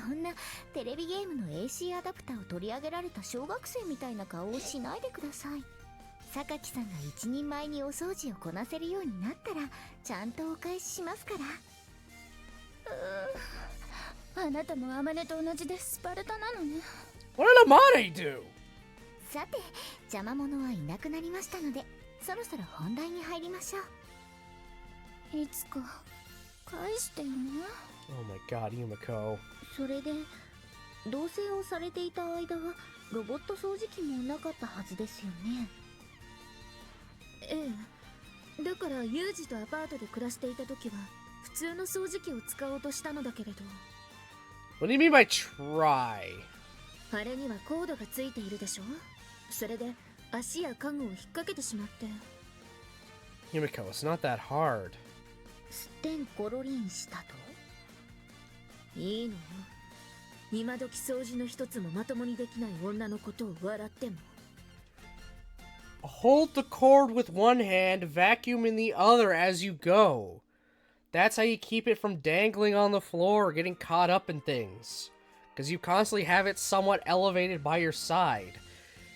そんなテレビゲームの AC アダプターを取り上げられた小学生みたいな顔をしないでください。榊さんが一人前にお掃除をこなせるようになったらちゃんとお返ししますから。あなたもアマネと同じでスパルタなのね。 What did Amane do? さて邪魔者はいなくなりましたのでそろそろ本題に入りましょう。いつか返してよね。 Oh my god, Yumiko. それで同棲をされていた間はロボット掃除機もなかったはずですよね。ええ、だからユージとアパートで暮らしていた時は普通の掃除機を使おうとしたのだけれど。 What do you mean by try? あれにはコードがついているでしょ。それで足や家具を引っ掛けてしまって。 Yumiko, it's not that hard. すってんころりんしたと。いいのよ。今時掃除の一つもまともにできない女のことを笑っても。 Hold the cord with one hand, vacuum in the other as you go. That's how you keep it from dangling on the floor or getting caught up in things. Because you constantly have it somewhat elevated by your side.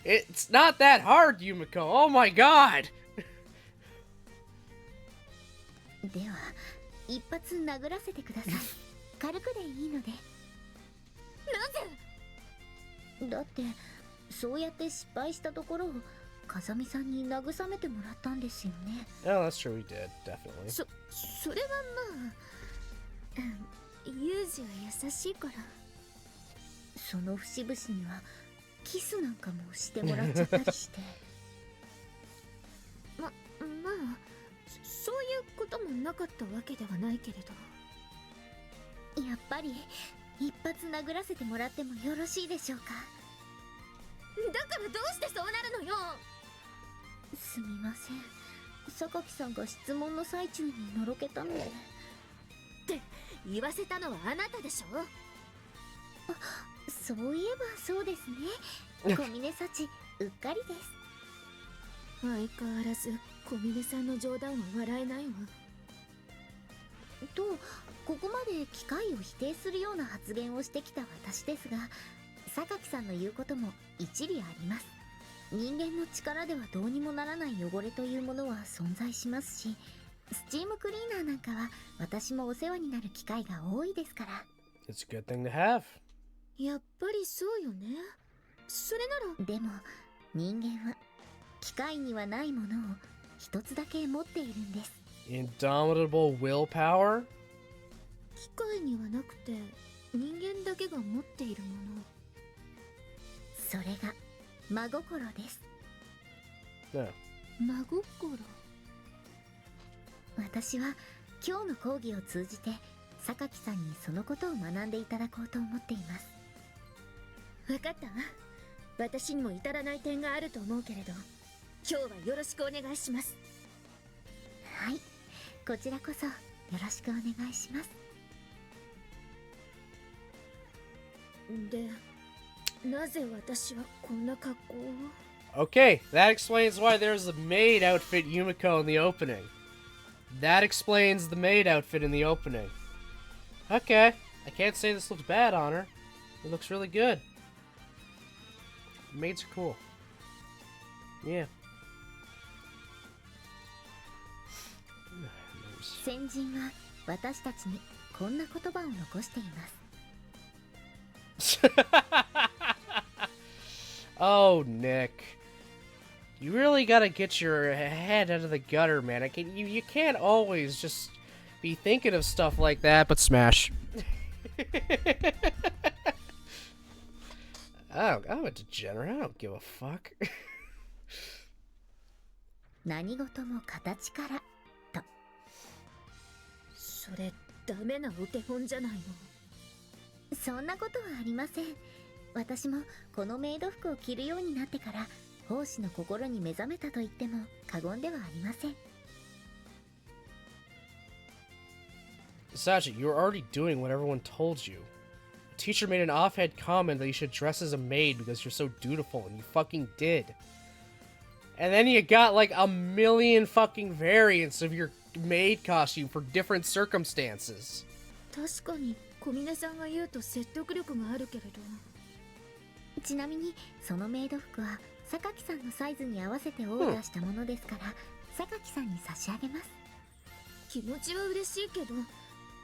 It's not that hard, Yumiko. Oh my god! では一発殴らせてください。軽くでいいので。なぜ？だってそうやって失敗したところを風見さんに慰めてもらったんですよね。 Oh, that's true, we did, definitely. それはまあ、ユージは優しいから。その節々にはキスなんかもしてもらっちゃったりしてまあそういうこともなかったわけではないけれど。やっぱり一発殴らせてもらってもよろしいでしょうか。だからどうしてそうなるのよ。すみません、榊さんが質問の最中にのろけたので。って言わせたのはあなたでしょ。そういえばそうですね。小峰幸うっかりです。相変わらず小峰さんの冗談は笑えないわ。とここまで機械を否定するような発言をしてきた私ですが、榊さんの言うことも一理あります。人間の力ではどうにもならない汚れというものは存在しますし、スチームクリーナーなんかは私もお世話になる機会が多いですから。 It's a good thing to have. やっぱりそうよね。それなら。でも人間は機械にはないものを一つだけ持っているんです。 Indomitable willpower? 機械にはなくて人間だけが持っているもの。それが真心です。 No. 真心。私は今日の講義を通じて榊さんにそのことを学んでいただこうと思っています。分かったわ。私にも至らない点があると思うけれど、今日はよろしくお願いします。はい、こちらこそよろしくお願いします。で、なぜ私はこんな格好を？ Okay, that explains why there's the maid outfit Yumiko in the opening. That explains the maid outfit in the opening. Okay, I can't say this looks bad on her. It looks really good. Maids are cool. Yeah. 先人は私たちにこんな言葉を残しています。Oh, Nick. You really gotta get your head out of the gutter, man. You can't always just be thinking of stuff like that, but smash. I'm a degenerate. I don't give a fuck. 何事も形からと。それダメなお手本じゃないの。そんなことはありません。私もこのメイド服を着るようになってから奉仕の心に目覚めたと言っても過言ではありません。 Sachi, you're already doing what everyone told you. The teacher made an offhand comment that you should dress as a maid because you're so dutiful, and you fucking did. And then you got like a million fucking variants of your maid costume for different circumstances. 確かに小峰さんが言うと説得力があるけれど。ちなみにそのメイド服は榊さんのサイズに合わせてオーダーしたものですから、榊さんに差し上げます。気持ちは嬉しいけど、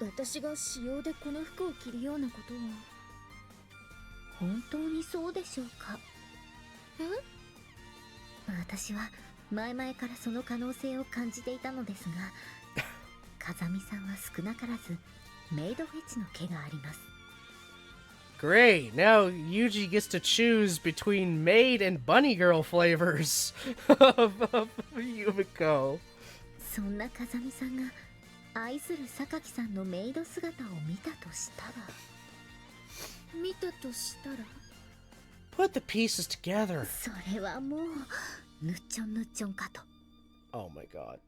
私が私用でこの服を着るようなことは。本当にそうでしょうか？私は前々からその可能性を感じていたのですが、風見さんは少なからずメイドフェチの毛があります。Great. Now Yuji gets to choose between maid and bunny girl flavors of Yumiko. そんな風見さんが愛する榊さんのメイド姿を見たとしたら。見たとしたら。 Put the pieces together. それはもうぬっちょんぬっちょんかと。 Oh my god.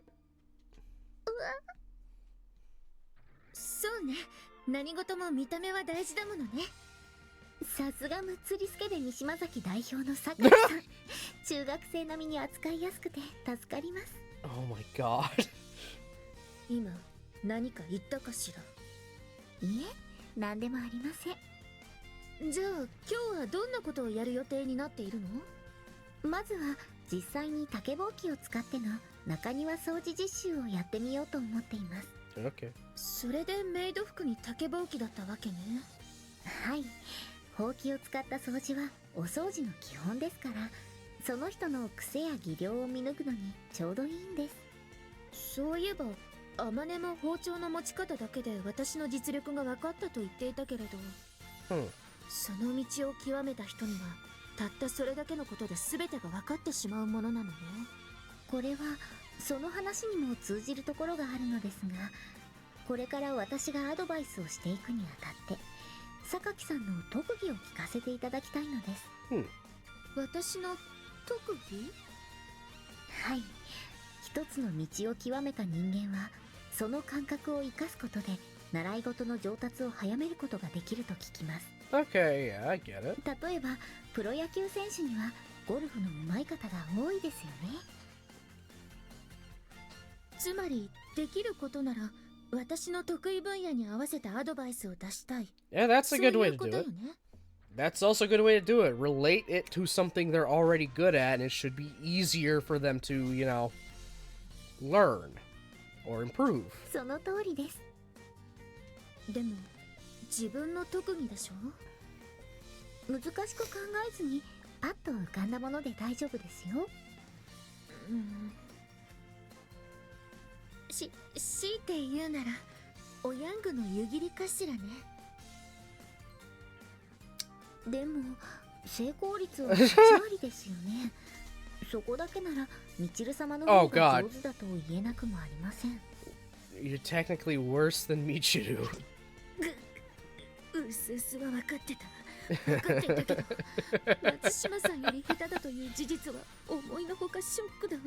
そうね、何事も見た目は大事だものね。さすがむっつりスケベ三島崎代表の榊さん。中学生並みに扱いやすくて助かります。 Oh my god. 今何か言ったかしら？いえ、何でもありません。じゃあ今日はどんなことをやる予定になっているの？まずは実際に竹ぼうきを使っての中庭掃除実習をやってみようと思っています。 Okay. それでメイド服に竹ぼうきだったわけね。はい、ほうきを使った掃除はお掃除の基本ですから、その人の癖や技量を見抜くのにちょうどいいんです。そういえばあまねも包丁の持ち方だけで私の実力が分かったと言っていたけれど、その道を極めた人にはたったそれだけのことで全てが分かってしまうものなのね。これはその話にも通じるところがあるのですが、これから私がアドバイスをしていくにあたって榊さんの特技を聞かせていただきたいのです。私の特技？はい、一つの道を極めた人間はその感覚を生かすことで習い事の上達を早めることができると聞きます。 Okay, yeah, I get it. 例えばプロ野球選手にはゴルフの上手い方が多いですよね。つまりできることなら私の得意分野に合わせたアドバイスを出したい。 Yeah, that's a good そうい way う to こ do とよ it. ね。That's also a good way to do it. Relate it to something they're already good at, and it should be easier for them to, you know, learn or improve. その通りです。でも自分の特技でしょ？難しく考えずにパッと浮かんだもので大丈夫ですよ。強いて言うならおヤングの湯切りかしらね。でも成功率は8割ですよね。そこだけならみちる様の方が上手だと言えなくもありません。 You're technically worse than Michiru. うすうすは分かってた。分かってたけど松島さんより下手だという事実は思いのほかショックだわ。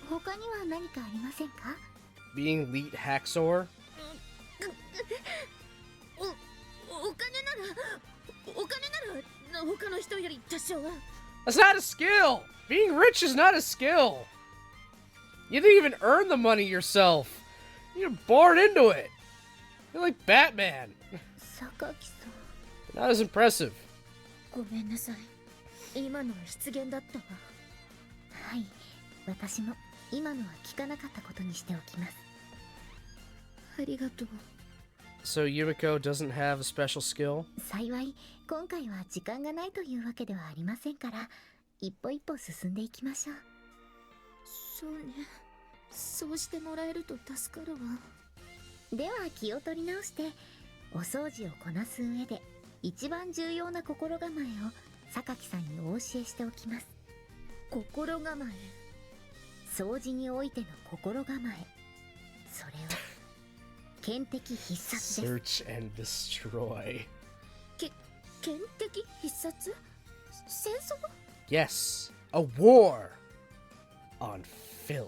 他には何かありませんか？ Being elite hacksaw? お金なら他の人より多少は。 That's not a skill! Being rich is not a skill! You didn't even earn the money yourself! You're born into it! You're like Batman! 榊さん、 Not as impressive. ごめんなさい。今のは失言だったわ。はい、私も今のは聞かなかったことにしておきます。ありがとう。 So Yumiko doesn't have a special skill? 幸い今回は時間がないというわけではありませんから、一歩一歩進んでいきましょう。そうね、そうしてもらえると助かるわ。では気を取り直してお掃除をこなす上で一番重要な心構えを榊さんにお教えしておきます。心構え？掃除においての心構え、それは剣敵必殺です。 Search and destroy. 剣敵必殺？戦争？ Yes, a war on filth.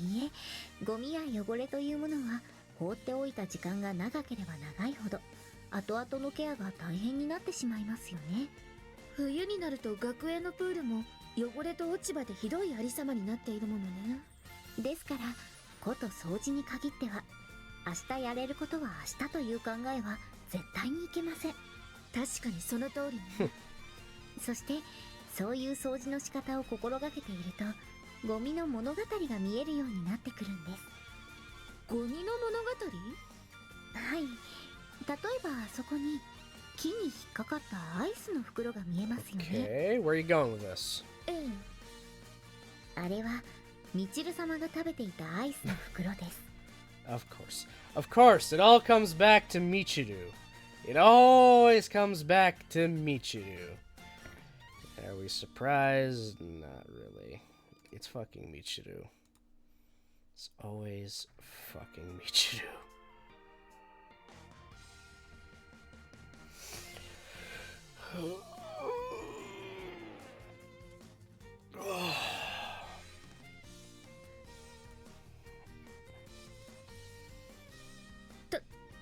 いえ、ゴミや汚れというものは放っておいた時間が長ければ長いほど後々のケアが大変になってしまいますよね。冬になると学園のプールも汚れと落ち葉でひどいありさまになっているものね。ですからこと掃除に限っては明日やれることは明日という考えは絶対にいけません。確かにその通りね。そしてそういう掃除の仕方を心がけていると、ゴミの物語が見えるようになってくるんです。ゴミの物語？はい。例えばそこに木に引っかかったアイスの袋が見えますよね。Okay, where are you going with this? ええ。あれはみちる様が食べていたアイスの袋です。Of course. Of course, it all comes back to Michiru. It always comes back to Michiru. Are we surprised? Not really. It's fucking Michiru. It's always fucking Michiru.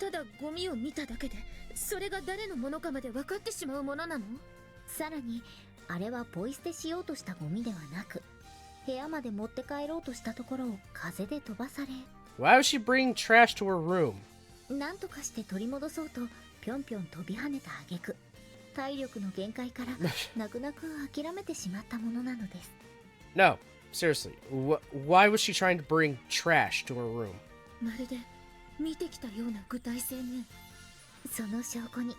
ただゴミを見ただけでそれが誰のものかまで分かってしまうものなの？さらにあれはポイ捨てしようとしたゴミではなく、部屋まで持って帰ろうとしたところを風で飛ばされ、 Why would she bring trash to her room? なんとかして取り戻そうとぴょんぴょん飛び跳ねた挙句、体力の限界から泣く泣く諦めてしまったものなのです。No, seriously. Why was she trying to bring trash to her room? まるで見てきたような具体性ね。その証拠に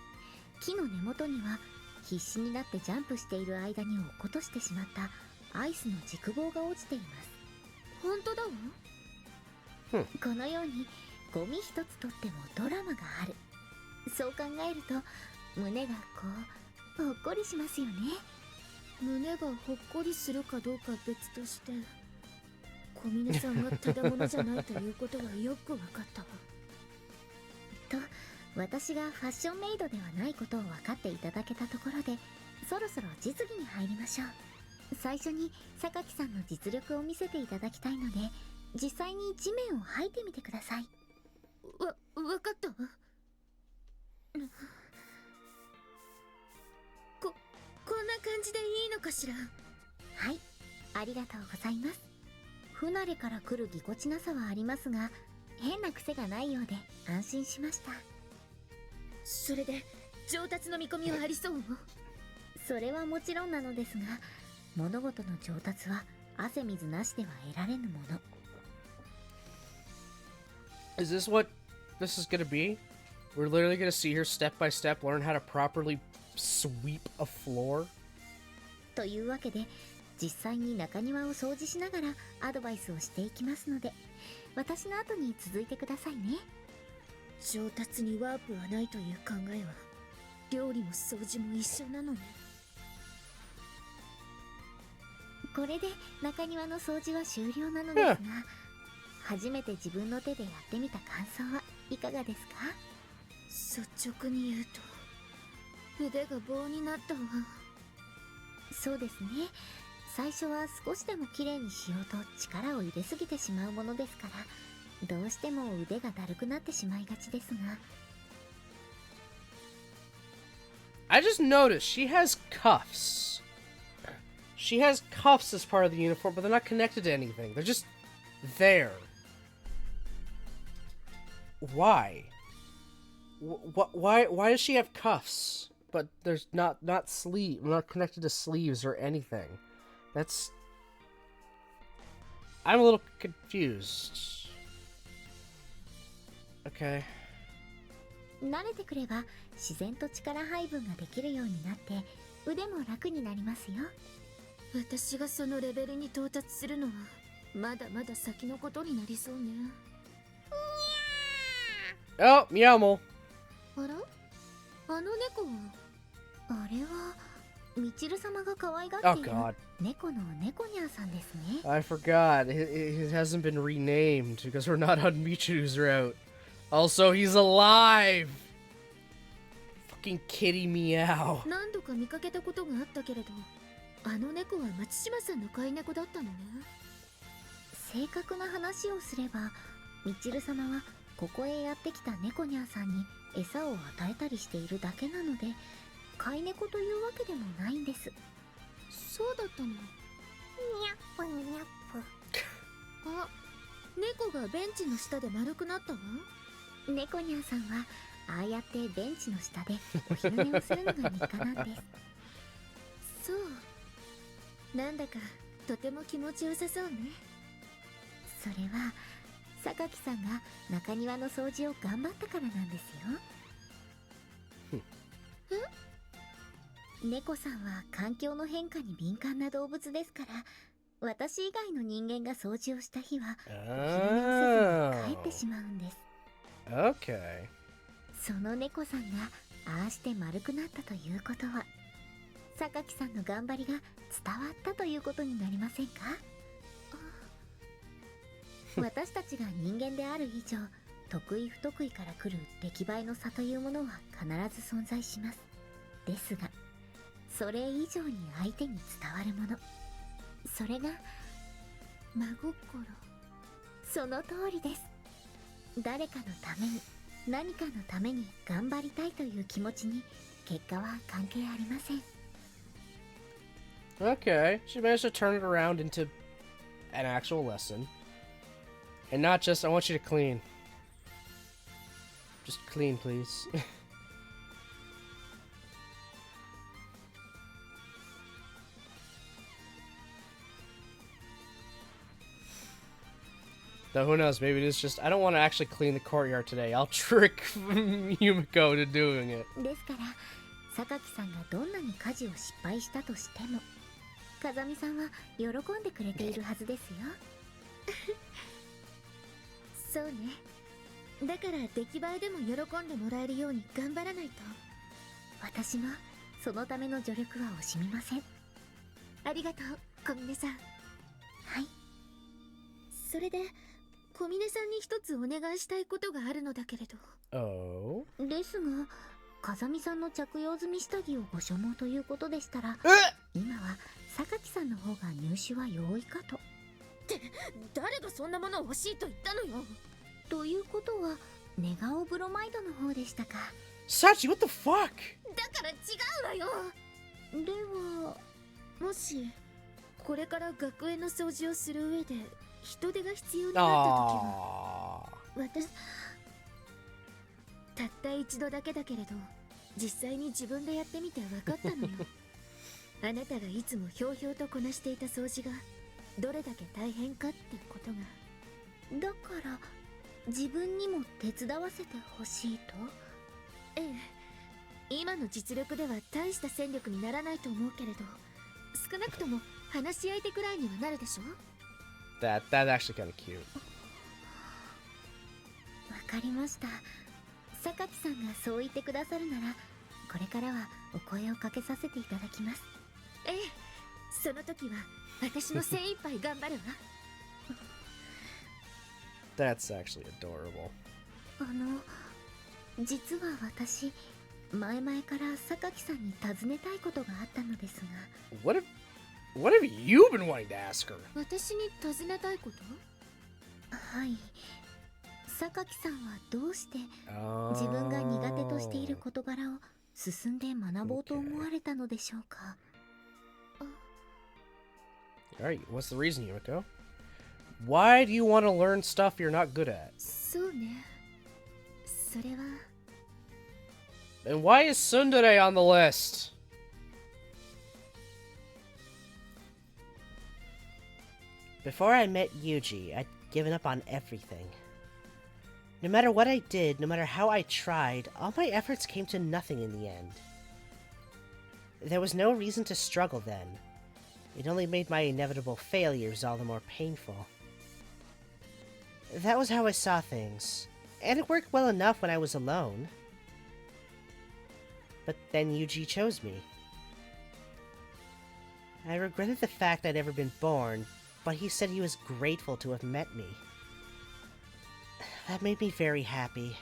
木の根元には必死になってジャンプしている間に落っことしてしまったアイスの軸棒が落ちています。本当だわ。このようにゴミ一つとってもドラマがある。そう考えると胸がこうほっこりしますよね。胸がほっこりするかどうか別として、小峰さんがただものじゃないということはよくわかったわ。と、私がファッションメイドではないことを分かっていただけたところで、そろそろ実技に入りましょう。最初に榊さんの実力を見せていただきたいので、実際に地面を吐いてみてください。わかったわ。こんな感じでいいのかしら。はい、ありがとうございます。不慣れから来るぎこちなさはありますが、変な癖がないようで安心しました。それで上達の見込みはありそう？それはもちろんなのですが、物事の上達は汗水なしでは得られぬもの。 Is this what this is gonna be? We're literally gonna see her step by step learn how to properly sweep a floor? というわけで、実際に中庭を掃除しながらアドバイスをしていきますので、私の後に続いてくださいね。上達にワープはないという考えは、料理も掃除も一緒なのね。これで中庭の掃除は終了なのですが、初めて自分の手でやってみた感想はいかがですか？率直に言うと、腕が棒になったわ。そうですね。最初は少しでも綺麗にしようと力を入れすぎてしまうものですから、どうしても腕がだるくなってしまいがちですが。I just noticed she has cuffs. She has cuffs as part of the uniform, but they're not connected to anything. They're just there. Why? Why does she have cuffs? But there's not connected to sleeves or anything. That's... I'm a little confused. Okay. 慣れてくれば自然と力配分ができるようになって腕も楽になりますよ。私がそのレベルに到達するのはまだまだ先のことになりそうね。Oh, Meowmo. あら？あの猫は？あれはみちる様が可愛がっている猫の猫ニャーさんですね。I forgot. It hasn't been renamed because we're not on Michiru's route. Also, he's alive! Fucking kitty meow. 何度か見かけたことがあったけれど、あの猫は松島さんの飼い猫だったのね。正確な話をすれば、みちる様はここへやってきた猫ニャーさんに餌を与えたりしているだけなので、飼い猫というわけでもないんです。そうだったの。にゃっぽにゃっぽ。あ、猫がベンチの下で丸くなったわ。猫ニャンさんはああやってベンチの下でお昼寝をするのが日課なんですそうなんだかとても気持ちよさそうねそれは榊さんが中庭の掃除を頑張ったからなんですよ猫さんは環境の変化に敏感な動物ですから私以外の人間が掃除をした日はお昼寝をせずに帰ってしまうんです Okay. その猫さんがああして丸くなったということは榊さんの頑張りが伝わったということになりませんか私たちが人間である以上得意不得意から来る出来栄えの差というものは必ず存在しますですがそれ以上に相手に伝わるものそれが真心その通りです誰かのために何かのために頑張りたいという気持ちに結果は関係ありません Okay. She managed to turn it around into an actual lesson. And not just, I want you to clean. Just clean, please. Though who knows, maybe it is just, I don't want to actually clean the courtyard today. I'll trick Yumiko into doing it. ですから榊さんがどんなに家事を失敗したとしても風見さんは喜んでくれているはずですよそうねだから出来栄えでも喜んでもらえるように頑張らないと私もそのための助力は惜しみませんありがとう小峰さんはいそれで小峰さんに一つお願いしたいことがあるのだけれど Oh? ですが風見さんの着用済み下着をご所望ということでしたら今は榊さんの方が入手は容易かとって誰がそんなものを欲しいと言ったのよということは寝顔ブロマイドの方でしたか Sachi, what the fuck? だから違うわよではもしこれから学園の掃除をする上で人手が必要になった時は Aww. 私たった一度だけだけれど実際に自分でやってみて分かったのよあなたがいつもひょうひょうとこなしていた掃除がどれだけ大変かってことがだから自分にも手伝わせてほしいとええ今の実力では大した戦力にならないと思うけれど少なくとも話し相手くらいにはなるでしょ That's actually kind of cute. わかりました榊さんがそう言ってくださるならこれからはお声をかけさせていただきますええその時は私も精一杯頑張るわ That's actually adorable. 実は私前々から榊さんに尋ねたいことがあったのですが What have you been wanting to ask her? 私に尋ねたいことはい榊さんはどうして自分が苦手としている事柄を進んで学ぼうと思われたのでしょうか Alright, what's the reason, Yumiko? Why do you want to learn stuff you're not good at? そうねそれは And why is Tsundere on the list? Before I met Yuji, I'd given up on everything. No matter what I did, no matter how I tried, all my efforts came to nothing in the end. There was no reason to struggle then. It only made my inevitable failures all the more painful. That was how I saw things, and it worked well enough when I was alone. But then Yuji chose me. I regretted the fact I'd ever been born, but he said he was grateful to have met me. That made me very happy.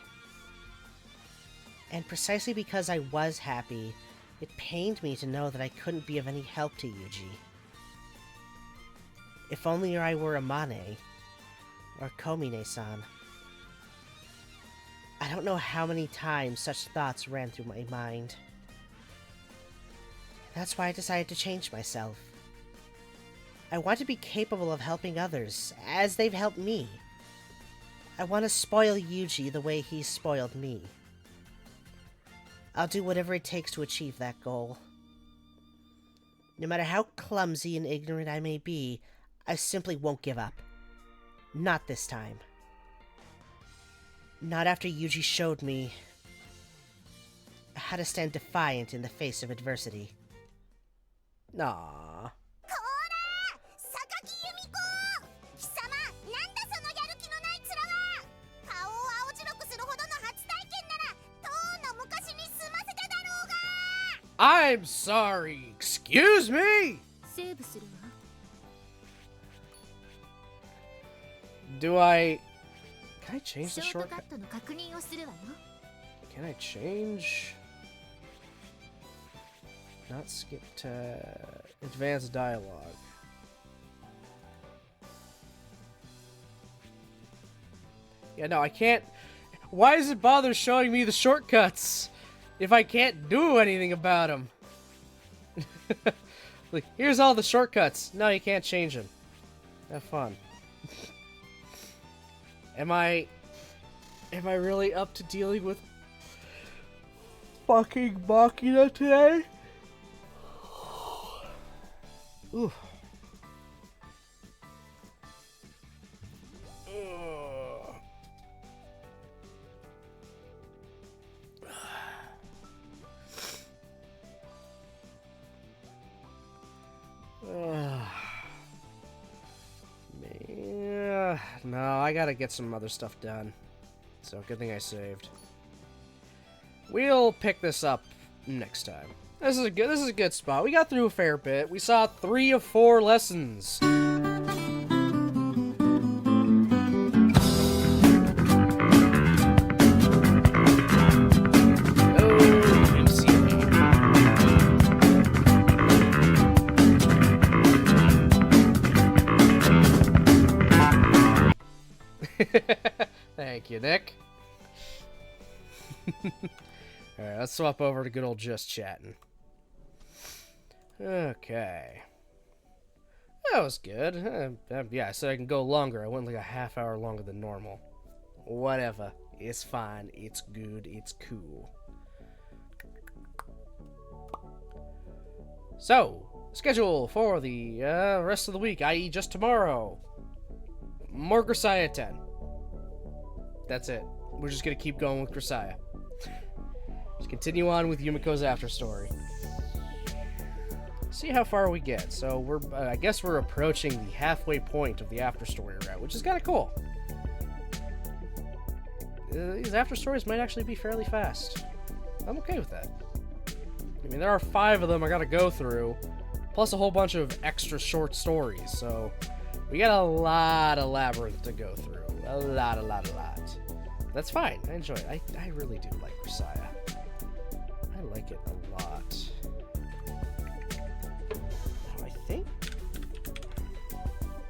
And precisely because I was happy, it pained me to know that I couldn't be of any help to Yuji. If only I were Amane, or Komine-san. I don't know how many times such thoughts ran through my mind. That's why I decided to change myself. I want to be capable of helping others, as they've helped me. I I want to spoil Yuji the way he spoiled me. I'll do whatever it takes to achieve that goal. No matter how clumsy and ignorant I may be, I simply won't give up. Not this time. Not after Yuji showed me how to stand defiant in the face of adversity. Aww. 榊由美子貴様なんだそのやる気のない面は顔を青白くするほどの初体験ならとうの昔に済ませただろうが I'm sorry. Excuse me? セーブするわ。 Do I... Can I change シ the ョートカ shortcut? ットの確認をするわよ。 Can I change? Not skip to advanced dialogue. Yeah, no, I can't. Why does it bother showing me the shortcuts if I can't do anything about them? Like, here's all the shortcuts. No, you can't change them. Have fun. Am I really up to dealing with fucking Machina today? Ooh. No, I gotta get some other stuff done. So good thing I saved. We'll pick this up next time. This is a good spot. We got through a fair bit. We saw 3 of 4 lessons. Thank you, Nick. Alright, let's swap over to good old just chatting. Okay. That was good. Yeah, I said I can go longer. I went like a half hour longer than normal. Whatever. It's fine. It's good. It's cool. So, schedule for the rest of the week, i.e. just tomorrow. More Grisaia 10. That's it. We're just gonna keep going with Grisaia. Just continue on with Yumiko's after story. See how far we get. So I guess we're approaching the halfway point of the after story route, which is kind of cool. These after stories might actually be fairly fast. I'm okay with that. I mean, there are 5 of them I gotta go through, plus a whole bunch of extra short stories, so we got a lot of Labyrinth to go through. A lot. That's fine. I enjoy it. I really do like Grisaia. I like it a lot. Now, I think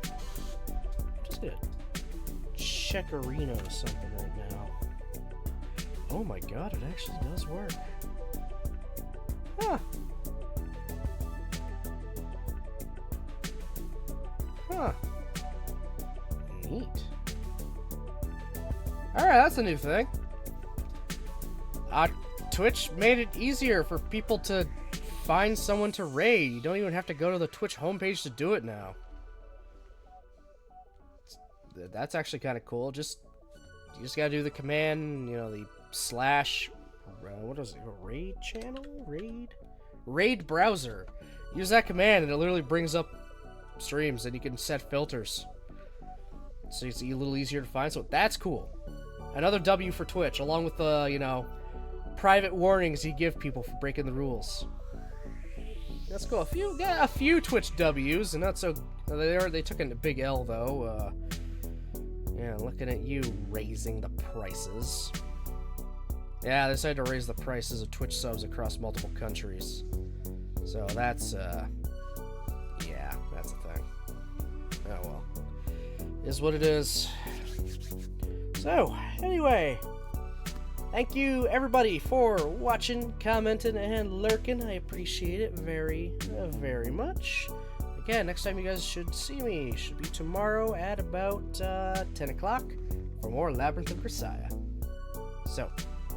I'm just gonna check Arena or something right now. Oh my god, it actually does work. Huh. Neat. Alright, that's a new thing. Twitch made it easier for people to find someone to raid. You don't even have to go to the Twitch homepage to do it now. That's actually kind of cool. You just gotta do the command, you know, the slash, what is it, raid channel? Raid browser. Use that command and it literally brings up streams and you can set filters. So it's a little easier to find, so that's cool. Another W for Twitch, along with the, you know, private warnings you give people for breaking the rules. That's cool. A few Twitch W's, and not so. They took a big L though. Yeah, looking at you raising the prices. Yeah, they decided to raise the prices of Twitch subs across multiple countries. So that's yeah, that's a thing. Oh well, is what it is. So, anyway, thank you everybody for watching, commenting, and lurking. I appreciate it very, very much. Again, next time you guys should see me should be tomorrow at about 10 o'clock for more Labyrinth of Grisaia. So,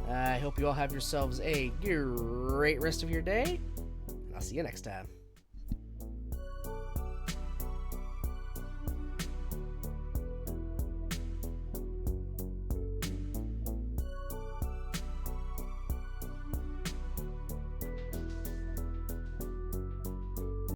I hope you all have yourselves a great rest of your day, and I'll see you next time.